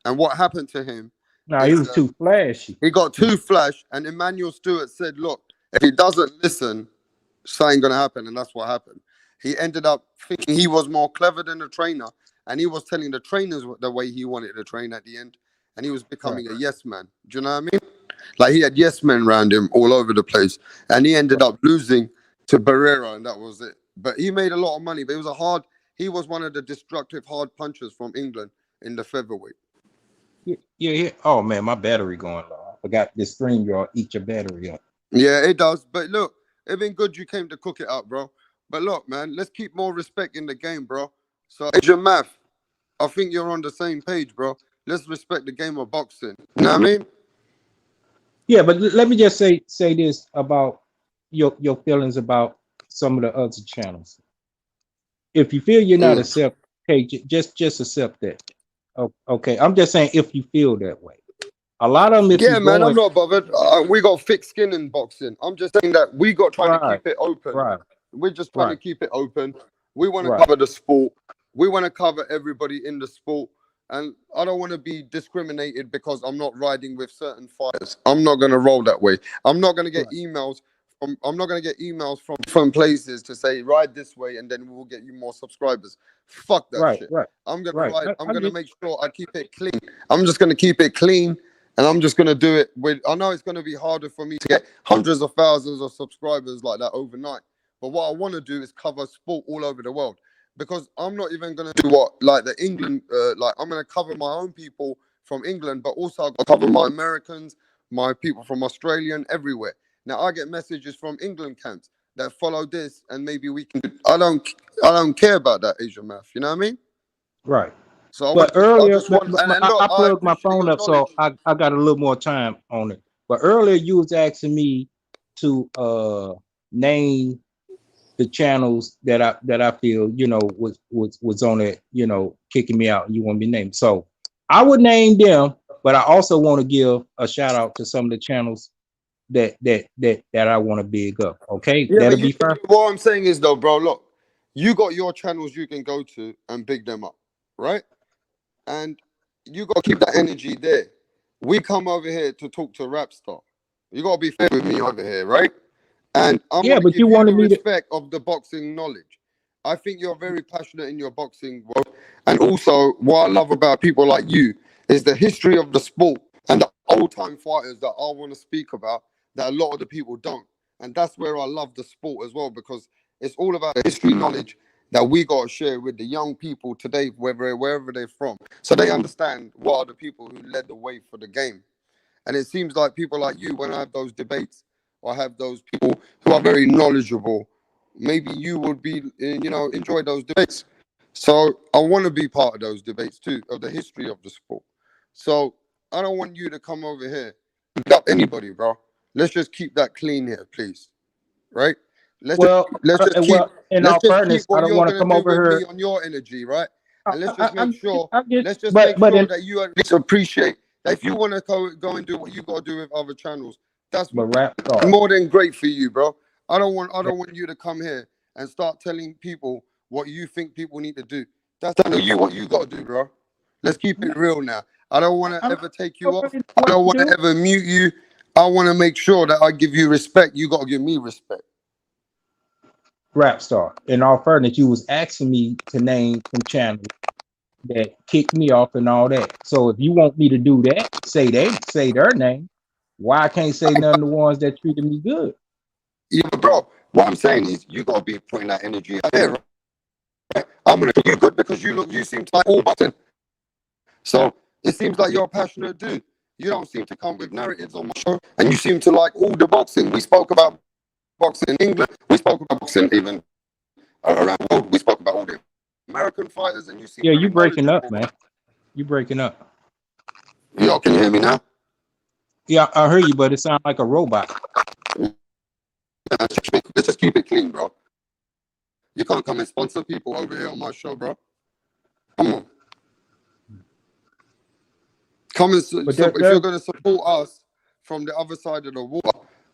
and what happened to him No, he is was too flashy. he got too flash, and Emmanuel Stewart said, "Look, if he doesn't listen, something gonna happen," and that's what happened. He ended up thinking he was more clever than the trainer, and he was telling the trainers the way he wanted to train at the end, and he was Right. becoming a yes man. Do you know what I mean? Like he had yes men around him all over the place, and he ended Right. up losing to Barrera, and that was it. But he made a lot of money. But it was a hard. He was one of the destructive hard punchers from England in the featherweight. Yeah, yeah, yeah. Oh man, my battery going low. I forgot this stream. Y'all eat your battery up. Yeah, it does. But look, it been good you came to cook it up, bro. But look, man, let's keep more respect in the game, bro. So, Asian Math, I think you're on the same page, bro. Let's respect the game of boxing. You know what I mean? Yeah, but let me just say this about your feelings about some of the other channels. If you feel you're not Mm. accept, okay, just accept that. Okay, I'm just saying if you feel that way. A lot of them, if you Yeah, man, go I'm in, not bothered. We got thick skin in boxing. I'm just saying that we got trying to right, keep it open. right, We're just trying to right, keep it open. We want to right, cover the sport. We want to cover everybody in the sport. And I don't want to be discriminated because I'm not riding with certain fighters. I'm not going to roll that way. I'm not going to get right, emails I'm not going to get emails from different places to say ride this way and then we'll get you more subscribers. Fuck that right, shit. right, I'm going to right. ride. I'm I going to get make sure I keep it clean. I'm just going to keep it clean and I'm just gonna do it with. I know it's gonna be harder for me to get hundreds of thousands of subscribers like that overnight. But what I want to do is cover sport all over the world because I'm not even gonna do what like the England. Like I'm gonna cover my own people from England, but also I've got to cover my Americans, my people from Australia and everywhere. Now I get messages from England camps that follow this, and maybe we can. I don't care about that Asian math. You know what I mean? right. So I But want just. I earlier, just want. And look, I I plugged my appreciate phone your up, so knowledge. I got a little more time on it. But earlier, you was asking me to name the channels that I feel was on it, kicking me out. You want me to name? So I would name them, but I also want to give a shout out to some of the channels that I want to big up. Okay, Yeah, that'll but be fair. what I'm saying is though, bro, look, you got your channels you can go to and big them up, right? And you got to keep that energy there. We come over here to talk to Rapstar. You got to be fair with me over here, right? And I'm Yeah, going to but give you you the wanted me to. respect of the boxing knowledge. I think you're very passionate in your boxing world. And also, what I love about people like you is the history of the sport and the old time fighters that I want to speak about that a lot of the people don't. And that's where I love the sport as well, because it's all about the history knowledge that we got to share with the young people today, wherever they're from, so they understand what are the people who led the way for the game. And it seems like people like you, when I have those debates or have those people who are very knowledgeable, maybe you would be, enjoy those debates. So I want to be part of those debates too, of the history of the sport. So I don't want you to come over here and beat up anybody, bro. Let's just keep that clean here, please. Right? Let's just Well, let's just keep well, in let's all just keep fairness, I what don't you're want to gonna come do over with me here. on your energy, right? I, And let's I, just I, make sure I get, let's just make but sure in, that you at least appreciate that if you want to go and do what you got to do with other channels, that's but rap star. more than great for you, bro. I don't want you to come here and start telling people what you think people need to do. That's not you what you got to do, bro. Let's keep it real now. I don't want to I'm ever take you off. already I what don't to want to do. ever mute you. I want to make sure that I give you respect. You got to give me respect. Rap star. In all fairness, you was asking me to name some channels that kicked me off and all that. So if you want me to do that, say their name. Why I can't say none of the ones that treated me good? Yeah, but bro, what I'm saying is you got to be putting that energy out there, right? I'm going to do you good because you seem to like all button. So it seems like you're a passionate dude. You don't seem to come with narratives on my show, and you seem to like all the boxing. We spoke about boxing in England. We spoke about boxing even around the world. We spoke about all the American fighters, and you seem Yeah, you very breaking up, knowledgeable. man. You breaking up. Yo, can you hear me now? Yeah, I heard you, but it sounds like a robot. Let's just keep it clean, bro. You can't come and sponsor people over here on my show, bro. Come on. Come and But if you're going to support us from the other side of the water,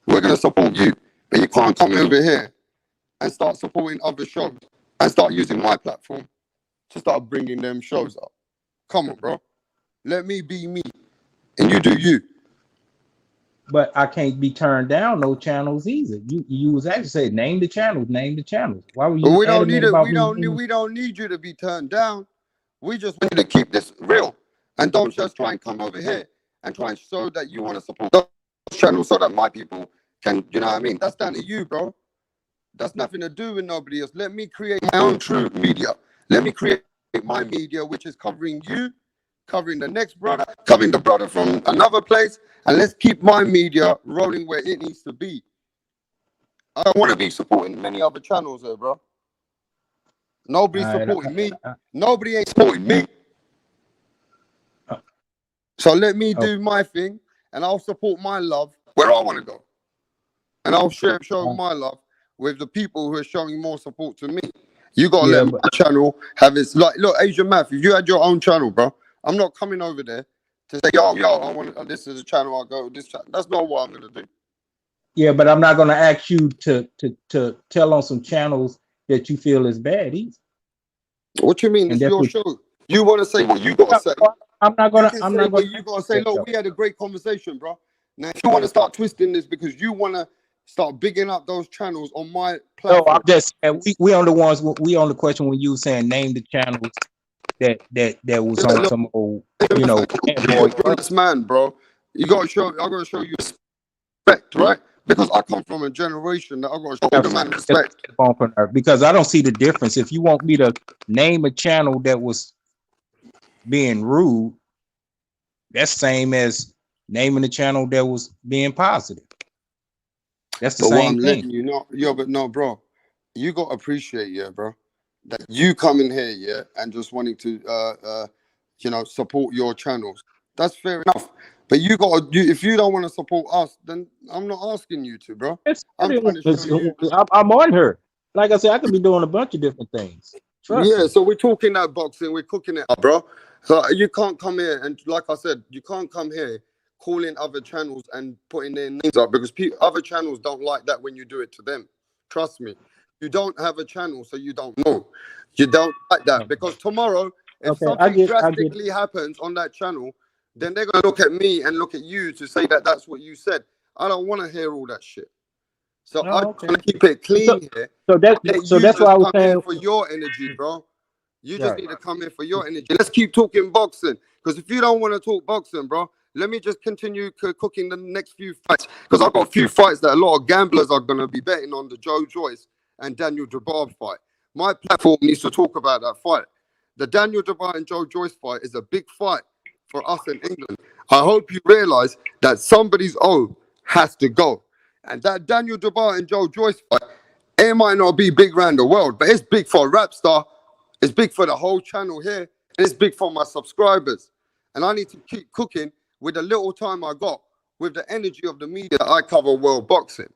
we're going to support you. But you can't come over here and start supporting other shows and start using my platform to start bringing them shows up. Come on, bro. Let me be me and you do you. but I can't be turned down no channels either. You was actually saying name the channels, name the channels. Why were But you we don't need adamant it. about We me don't need. naming? We don't need you to be turned down. We just want you to keep this real and don't just try and come over here and try and show that you want to support those channels so that my people can. You know what I mean? That's down to you, bro. That's nothing to do with nobody else. Let me create my own true media. Let me create my media, which is covering you, covering the next brother, covering the brother from another place, and let's keep my media rolling where it needs to be. I don't want to be supporting many other channels here, bro. Nobody's All right, supporting me. I- Nobody ain't supporting me. uh, So let me uh, do my thing, and I'll support my love where I want to go, and I'll show uh, my love with the people who are showing more support to me. You gotta yeah, let but my channel have its like. Look, Asian Math. If you had your own channel, bro, I'm not coming over there to say, yo, I want this is a channel. I go this channel. That's not what I'm gonna do. yeah, but I'm not gonna ask you to tell on some channels that you feel is bad either. What you mean? And It's that's your what show. You want to say what you gotta say. You can I'm say not gonna what you ask gotta you say. that Look, though. we had a great conversation, bro. Now, if you want to start twisting this because you want to start bigging up those channels on my No, I'm platform, just saying we on the ones we on the question when you were saying name the channels that was on look, some old, you're fanboy a grown man, bro. You gotta show. I gotta show you respect, right? Because I come from a generation that I gotta show the man respect. because I don't see the difference. If you want me to name a channel that was being rude, that's same as naming a channel that was being positive. That's the But what same I'm thing. letting you know, yo, but no, bro, you gotta appreciate, yeah, bro, that you come in here, yeah, and just wanting to, support your channels. That's fair enough. But if you don't want to support us, then I'm not asking you to, bro. I'm trying to show you. I'm on her. Like I said, I could be doing a bunch of different things. Trust Yeah, me. so we're talking that boxing, we're cooking it up, bro. So you can't come here and, like I said, you can't come here calling other channels and putting their names up because other channels don't like that when you do it to them. Trust me. You don't have a channel, so you don't know. You don't like that because tomorrow, if Okay, I something get it. drastically happens on that channel, then they're gonna look at me and look at you to say that that's what you said. I don't want to hear all that shit. So I Oh, just want okay. to keep it So, clean here. so that, Let so you that's why just I was come in saying, for your energy, bro. You just right. need to come in for your energy. Let's keep talking boxing. Because if you don't want to talk boxing, bro, let me just continue cooking the next few fights. Because I've got a few fights that a lot of gamblers are going to be betting on, the Joe Joyce and Daniel Dubois fight. My platform needs to talk about that fight. The Daniel Dubois and Joe Joyce fight is a big fight for us in England. I hope you realize that somebody's O has to go. And that Daniel Dubois and Joe Joyce fight, it might not be big around the world, but it's big for a rap star. It's big for the whole channel here. And it's big for my subscribers. And I need to keep cooking with the little time I got, with the energy of the media that I cover world boxing.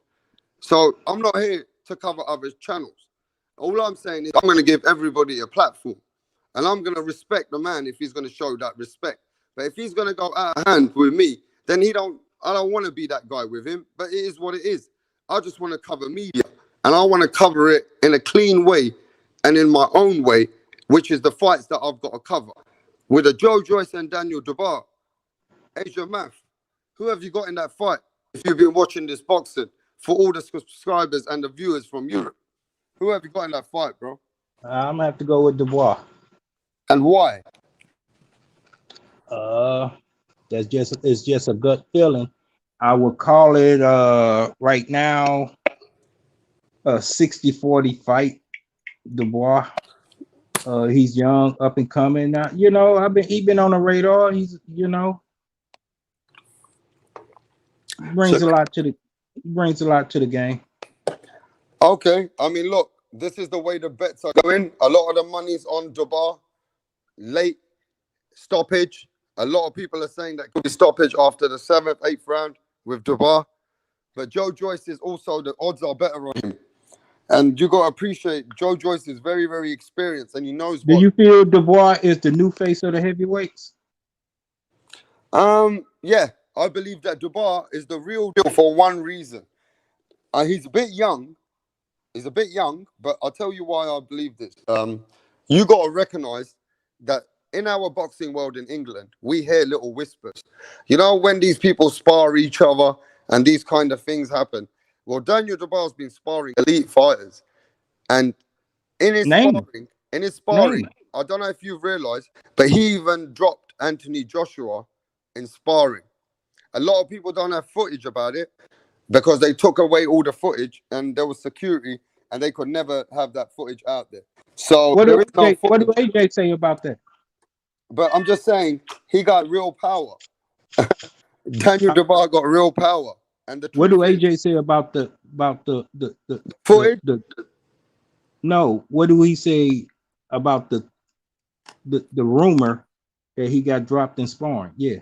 So I'm not here to cover other channels. All I'm saying is I'm going to give everybody a platform. And I'm going to respect the man if he's going to show that respect. But if he's going to go out of hand with me, then I don't want to be that guy with him. But it is what it is. I just want to cover media. And I want to cover it in a clean way and in my own way, which is the fights that I've got to cover. With a Joe Joyce and Daniel Dubois, Asia Math, who have you got in that fight? If you've been watching this boxing, for all the subscribers and the viewers from Europe, who have you got in that fight, bro? I'm gonna have to go with Dubois. And why? Uh, it's just a gut feeling. I would call it right now a 60-40 fight. Dubois. He's young, up and coming. He been on the radar. He's So, he brings a lot to the game. okay, I mean, look, this is the way the bets are going. A lot of the money's on Dubois, late stoppage. A lot of people are saying that could be stoppage after the seventh, eighth round with Dubois. But Joe Joyce is also, the odds are better on him. And you got to appreciate Joe Joyce is very, very experienced and he knows Do what. you feel Dubois is the new face of the heavyweights? Yeah, I believe that Dubois is the real deal for one reason. He's a bit young. He's a bit young, but I'll tell you why I believe this. You got to recognize that in our boxing world in England, we hear little whispers. You know, when these people spar each other and these kind of things happen. Well, Daniel Dubois has been sparring elite fighters, and in his Name sparring, in his name sparring, I don't know if you've realized, but he even dropped Anthony Joshua in sparring. A lot of people don't have footage about it because they took away all the footage and there was security and they could never have that footage out there. So there is no What do footage. AJ say about that? But I'm just saying, he got real power. Daniel Uh, Dubois got real power. And the What do truth is, AJ say about footage, the no? What do he say about the rumor that he got dropped in sparring? Yeah.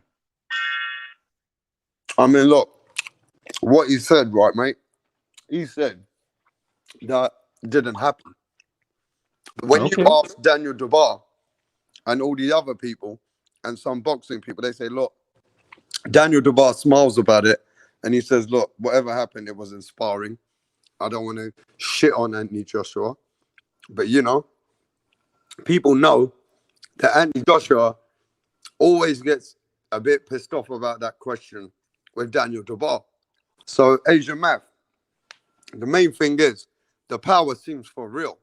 I mean, look, what he said, right, mate? He said that didn't happen. But when you Okay. ask Daniel Dubois and all the other people and some boxing people, they say, look, Daniel Dubois smiles about it. And he says, look, whatever happened, it was inspiring. I don't want to shit on Anthony Joshua. But, people know that Anthony Joshua always gets a bit pissed off about that question with Daniel Dubois. So, Asian Math, the main thing is the power seems for real.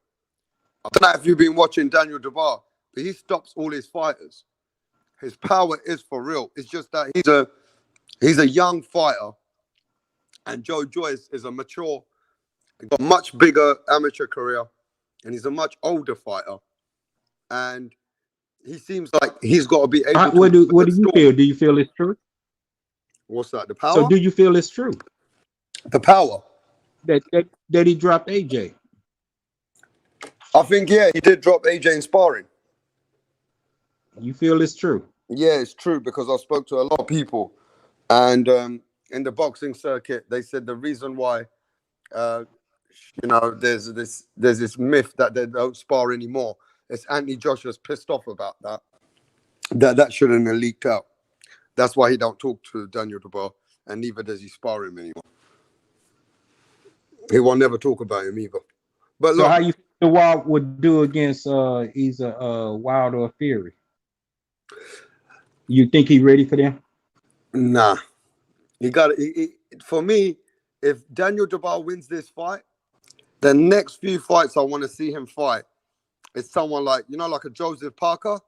I don't know if you've been watching Daniel Dubois, but he stops all his fighters. His power is for real. It's just that he's a young fighter, and Joe Joyce is a mature, got much bigger amateur career, and he's a much older fighter. And he seems like he's got to be able to weather What the do you storm. feel? Do you feel it's true? What's that? The So power? do you feel it's true The power. that he dropped AJ? I think, yeah, he did drop AJ in sparring. You feel it's true? Yeah, it's true because I spoke to a lot of people, and in the boxing circuit, they said the reason why, uh, there's this myth that they don't spar anymore. It's Anthony Joshua's pissed off about that. That shouldn't have leaked out. That's why he don't talk to Daniel Dubois, and neither does he spar him anymore. He will never talk about him either. But So look, how you think the Wild would do against either Wild or Fury? You think he ready for them? nah, he got for me. if Daniel Dubois wins this fight, the next few fights I want to see him fight is someone like, like a Joseph Parker.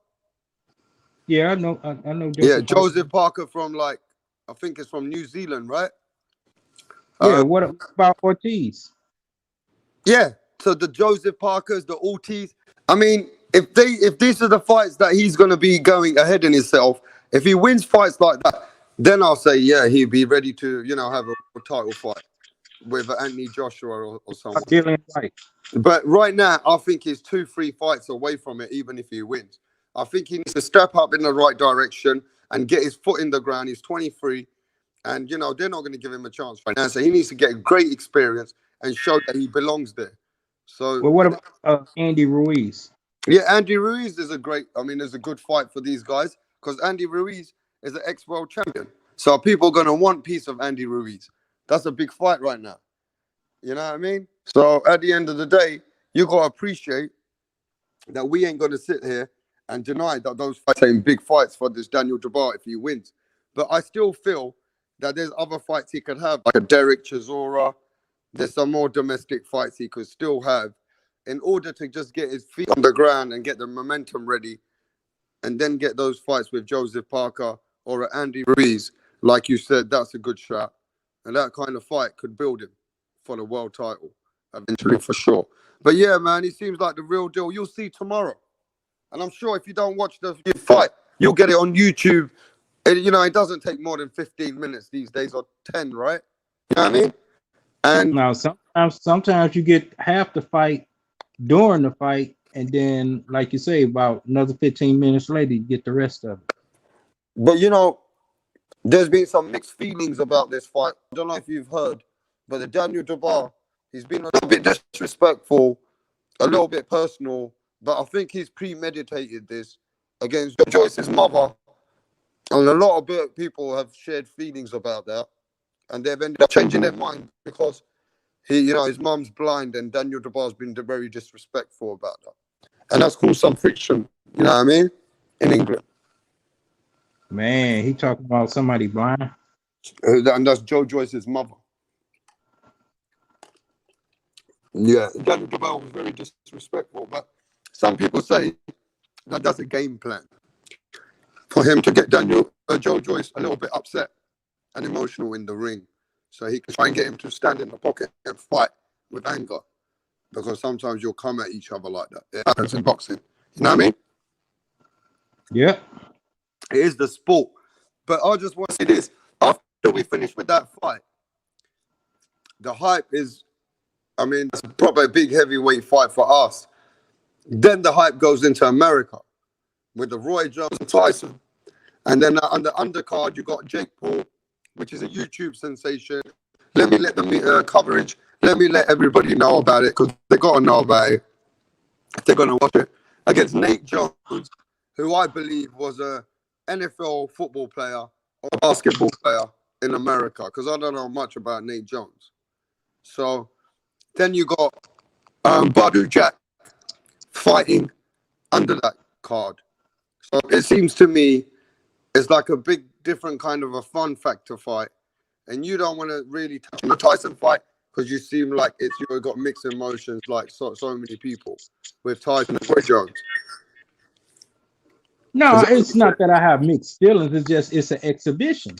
Yeah, I know Yeah, Joseph Parker. Joseph Parker from like, I think it's from New Zealand, right? Yeah, Uh, what about Ortiz? yeah. So the Joseph Parkers, the Ortiz. I mean, if these are the fights that he's gonna be going ahead in himself, if he wins fights like that, then I'll say yeah, he'd be ready to have a title fight with Anthony Joshua or someone. Dylan White. But right now, I think he's 2-3 fights away from it, even if he wins. I think he needs to step up in the right direction and get his foot in the ground. He's 23, and they're not going to give him a chance right now. So he needs to get great experience and show that he belongs there. So Well, what about Andy Ruiz? yeah, Andy Ruiz is there's a good fight for these guys because Andy Ruiz is an ex-world champion. So people are going to want piece of Andy Ruiz. That's a big fight right now. You know what I mean? So at the end of the day, you got to appreciate that we ain't going to sit here and deny that those fights ain't big fights for this Daniel Dubois if he wins. But I still feel that there's other fights he could have, like a Derek Chisora. There's some more domestic fights he could still have in order to just get his feet on the ground and get the momentum ready and then get those fights with Joseph Parker or Andy Ruiz. Like you said, that's a good shot. And that kind of fight could build him for the world title eventually, for sure. But yeah, man, he seems like the real deal. You'll see tomorrow. And I'm sure if you don't watch the fight, you'll get it on YouTube. It doesn't take more than 15 minutes these days or 10, right? You know what I mean? And Now, sometimes you get half the fight during the fight, and then, like you say, about another 15 minutes later, you get the rest of it. but there's been some mixed feelings about this fight. I don't know if you've heard, but the Daniel Dubois, he's been a little bit disrespectful, a little bit personal, but I think he's premeditated this against Joyce's mother. And a lot of people have shared feelings about that, and they've ended up changing their mind because his mum's blind, and Daniel Dubois has been very disrespectful about that, and that's caused some friction. You know what I mean? In England, Man, he talking about somebody blind. and that's Joe Joyce's mother. Yeah, Daniel Dubois was very disrespectful, but some people say that that's a game plan for him to get Joe Joyce a little bit upset and emotional in the ring, so he can try and get him to stand in the pocket and fight with anger. Because sometimes you'll come at each other like that. It happens in boxing. You know what I mean? Yep. It is the sport. But I just want to say this. After we finish with that fight, the hype is, it's probably a big heavyweight fight for us. Then the hype goes into America with the Roy Jones and Tyson. And then on the undercard, you got Jake Paul, which is a YouTube sensation. Let me let the coverage. Let me let everybody know about it because they got to know about it. They're going to watch it against Nate Jones, who I believe was a NFL football player or a basketball player in America because I don't know much about Nate Jones. So then you got Badu Jack fighting under that card. So it seems to me it's like a big different kind of a fun factor fight. And you don't want to really touch on the Tyson fight because you seem like you've got mixed emotions like so many people with Tyson and Roy Jones. No, it's not that I have mixed feelings. It's an exhibition.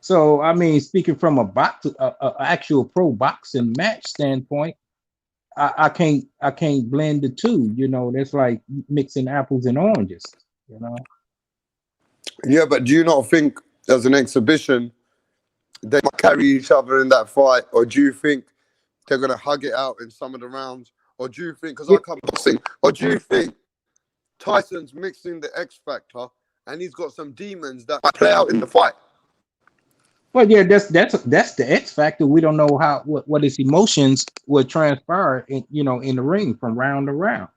So, speaking from a actual pro boxing match standpoint, I can't blend the two. That's like mixing apples and oranges. Yeah, but do you not think as an exhibition they might carry each other in that fight, or do you think they're gonna hug it out in some of the rounds, or do you think because I come boxing, or do you think Tyson's mixing the X factor and he's got some demons that might play out in the fight? Well, yeah, that's the X factor. We don't know what his emotions would transpire in the ring from round to round.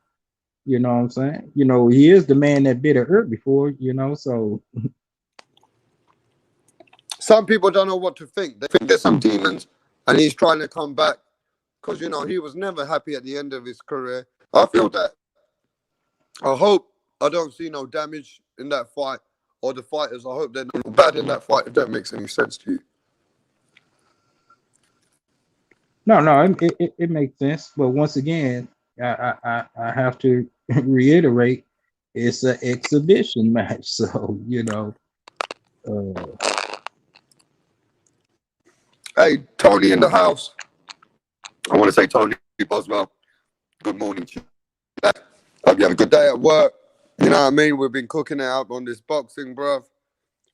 You know what I'm saying? He is the man that bit a herb before, so some people don't know what to think. They think there's some demons and he's trying to come back because he was never happy at the end of his career. I feel that. I hope I don't see no damage in that fight, or the fighters, I hope they're not bad in that fight, if that makes any sense to you. No, it makes sense. But once again, I have to reiterate, it's an exhibition match. So, uh, Hey, Tony in the house. I want to say, Tony Boswell, good morning to you. Hope you have a good day at work. You know what I mean? We've been cooking it up on this boxing, bruv.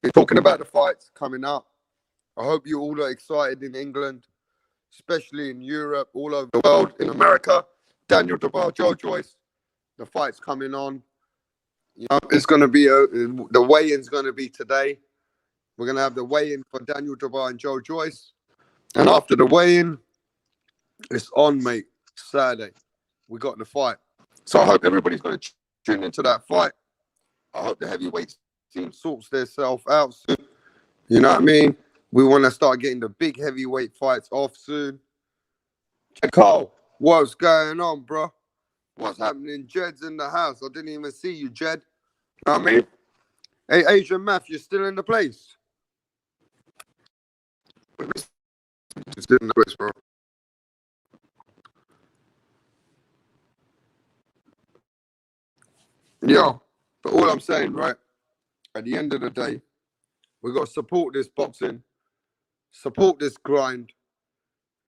Been talking about the fights coming up. I hope you all are excited in England, especially in Europe, all over the world, in America. Daniel Dubois, Joe Joyce, the fight's coming on. You know, it's going to be the weigh-in's going to be today. We're going to have the weigh-in for Daniel Dubois and Joe Joyce. And after the weigh-in, it's on, mate. Saturday. We got the fight. So I hope everybody's going to tune into that fight. I hope the heavyweight team sorts themselves out soon. You know what I mean? We want to start getting the big heavyweight fights off soon. Carl, what's going on, bro? What's happening? Jed's in the house. I didn't even see you, Jed. You know what I mean? Hey, Asian Math, you're still in the place? You're still in the place, bro. Yo, but all I'm saying, right, at the end of the day, we got to support this boxing, support this grind,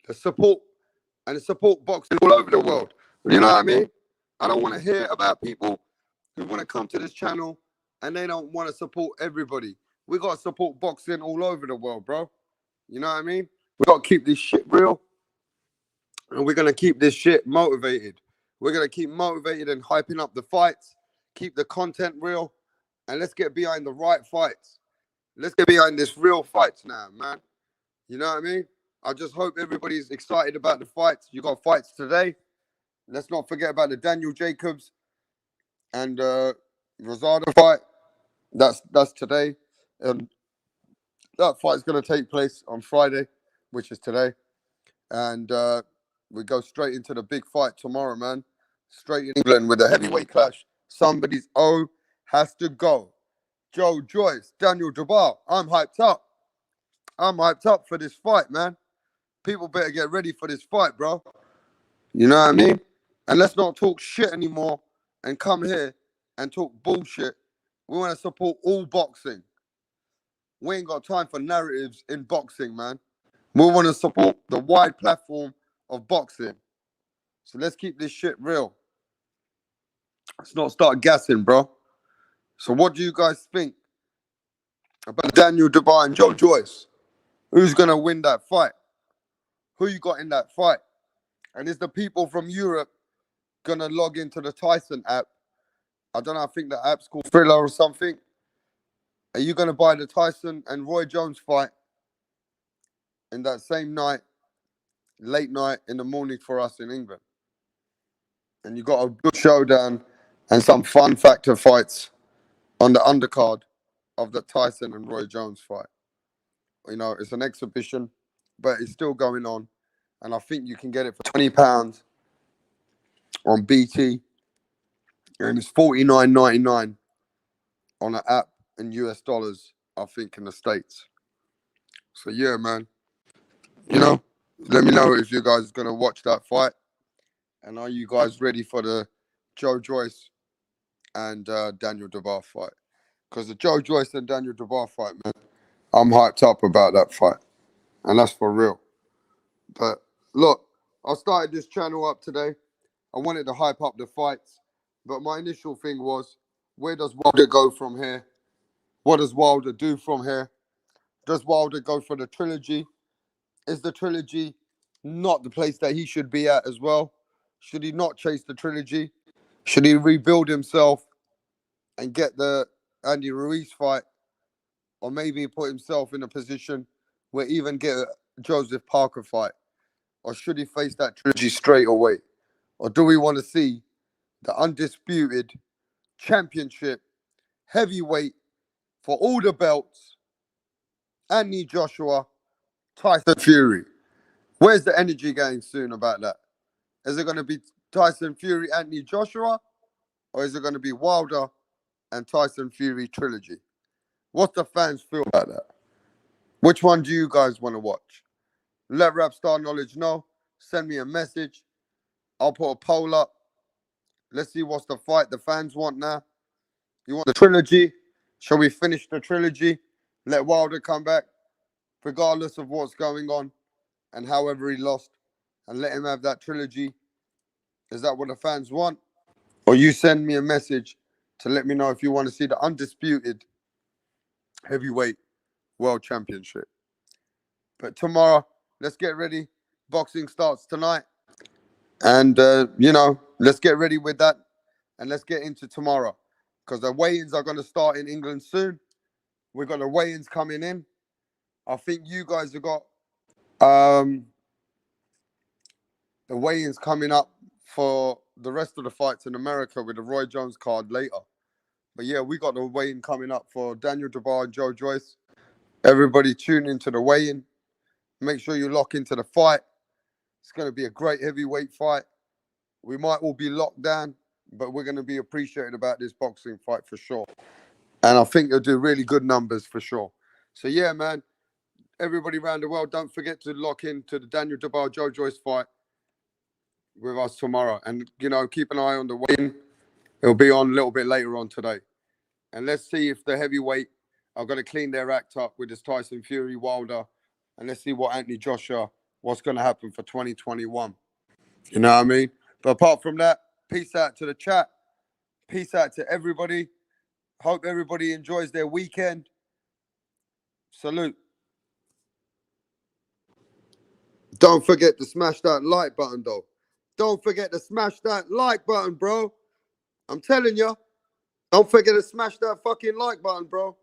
the support and support boxing all over the world. You know what I mean? I don't want to hear about people who want to come to this channel and they don't want to support everybody. We got to support boxing all over the world, bro. You know what I mean? We got to keep this shit real and we're going to keep this shit motivated. We're going to keep motivated and hyping up the fights, keep the content real, and let's get behind the right fights. Let's get behind this real fights now, man. You know what I mean? I just hope everybody's excited about the fights. You got fights today. Let's not forget about the Daniel Jacobs and Rosado fight. That's today. That fight's going to take place on Friday, which is today. And we go straight into the big fight tomorrow, man. Straight in England with a heavyweight clash. Somebody's O has to go. Joe Joyce, Daniel Dubois. I'm hyped up. I'm hyped up for this fight, man. People better get ready for this fight, bro. You know what I mean? And let's not talk shit anymore and come here and talk bullshit. We want to support all boxing. We ain't got time for narratives in boxing, man. We want to support the wide platform of boxing. So let's keep this shit real. Let's not start gassing, bro. So what do you guys think about Daniel Dubois and Joe Joyce? Who's going to win that fight? Who you got in that fight? And is the people from Europe going to log into the Tyson app? I don't know, I think the app's called Thriller or something. Are you going to buy the Tyson and Roy Jones fight in that same night, late night in the morning for us in England? And you got a good showdown and some fun factor fights on the undercard of the Tyson and Roy Jones fight. You know, it's an exhibition, but it's still going on. And I think you can get it for £20 on BT. And it's $49.99 on an app in US dollars, I think, in the States. So, yeah, man. You know, let me know if you guys are going to watch that fight. And are you guys ready for the Joe Joyce and Daniel Dubois fight? Because the Joe Joyce and Daniel Dubois fight, man, I'm hyped up about that fight. And that's for real. But look, I started this channel up today. I wanted to hype up the fights. But my initial thing was, where does Wilder go from here? What does Wilder do from here? Does Wilder go for the trilogy? Is the trilogy not the place that he should be at as well? Should he not chase the trilogy? Should he rebuild himself and get the Andy Ruiz fight? Or maybe put himself in a position where even get a Joseph Parker fight? Or should he face that trilogy straight away? Or do we want to see the undisputed championship heavyweight for all the belts, Anthony Joshua, Tyson Fury? Where's the energy going soon about that? Is it going to be Tyson Fury, Anthony Joshua? Or is it going to be Wilder and Tyson Fury trilogy? What the fans feel about that? Which one do you guys want to watch? Let Rap Star Knowledge know. send me a message. I'll put a poll up. Let's see what's the fight the fans want now. You want the trilogy? Shall we finish the trilogy? Let Wilder come back, regardless of what's going on and however he lost, and let him have that trilogy. Is that what the fans want? Or you send me a message to let me know if you want to see the undisputed heavyweight world championship. But tomorrow, let's get ready. Boxing starts tonight. And, let's get ready with that. And let's get into tomorrow. Because the weigh-ins are going to start in England soon. We've got the weigh-ins coming in. I think you guys have got the weigh-ins coming up for the rest of the fights in America with the Roy Jones card later. But yeah, we got the weigh-in coming up for Daniel Dubois and Joe Joyce. Everybody tune into the weigh-in. Make sure you lock into the fight. It's going to be a great heavyweight fight. We might all be locked down, but we're going to be appreciated about this boxing fight for sure. And I think they'll do really good numbers for sure. So yeah, man, everybody around the world, don't forget to lock into the Daniel Dubois Joe Joyce fight with us tomorrow. And, keep an eye on the weigh-in. It'll be on a little bit later on today. And let's see if the heavyweight are going to clean their act up with this Tyson Fury Wilder. And let's see what Anthony Joshua, what's going to happen for 2021. You know what I mean? But apart from that, peace out to the chat. Peace out to everybody. Hope everybody enjoys their weekend. Salute. Don't forget to smash that like button, though. Don't forget to smash that like button, bro. I'm telling you. Don't forget to smash that fucking like button, bro.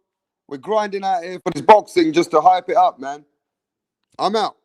We're grinding out here for this boxing just to hype it up, man. I'm out.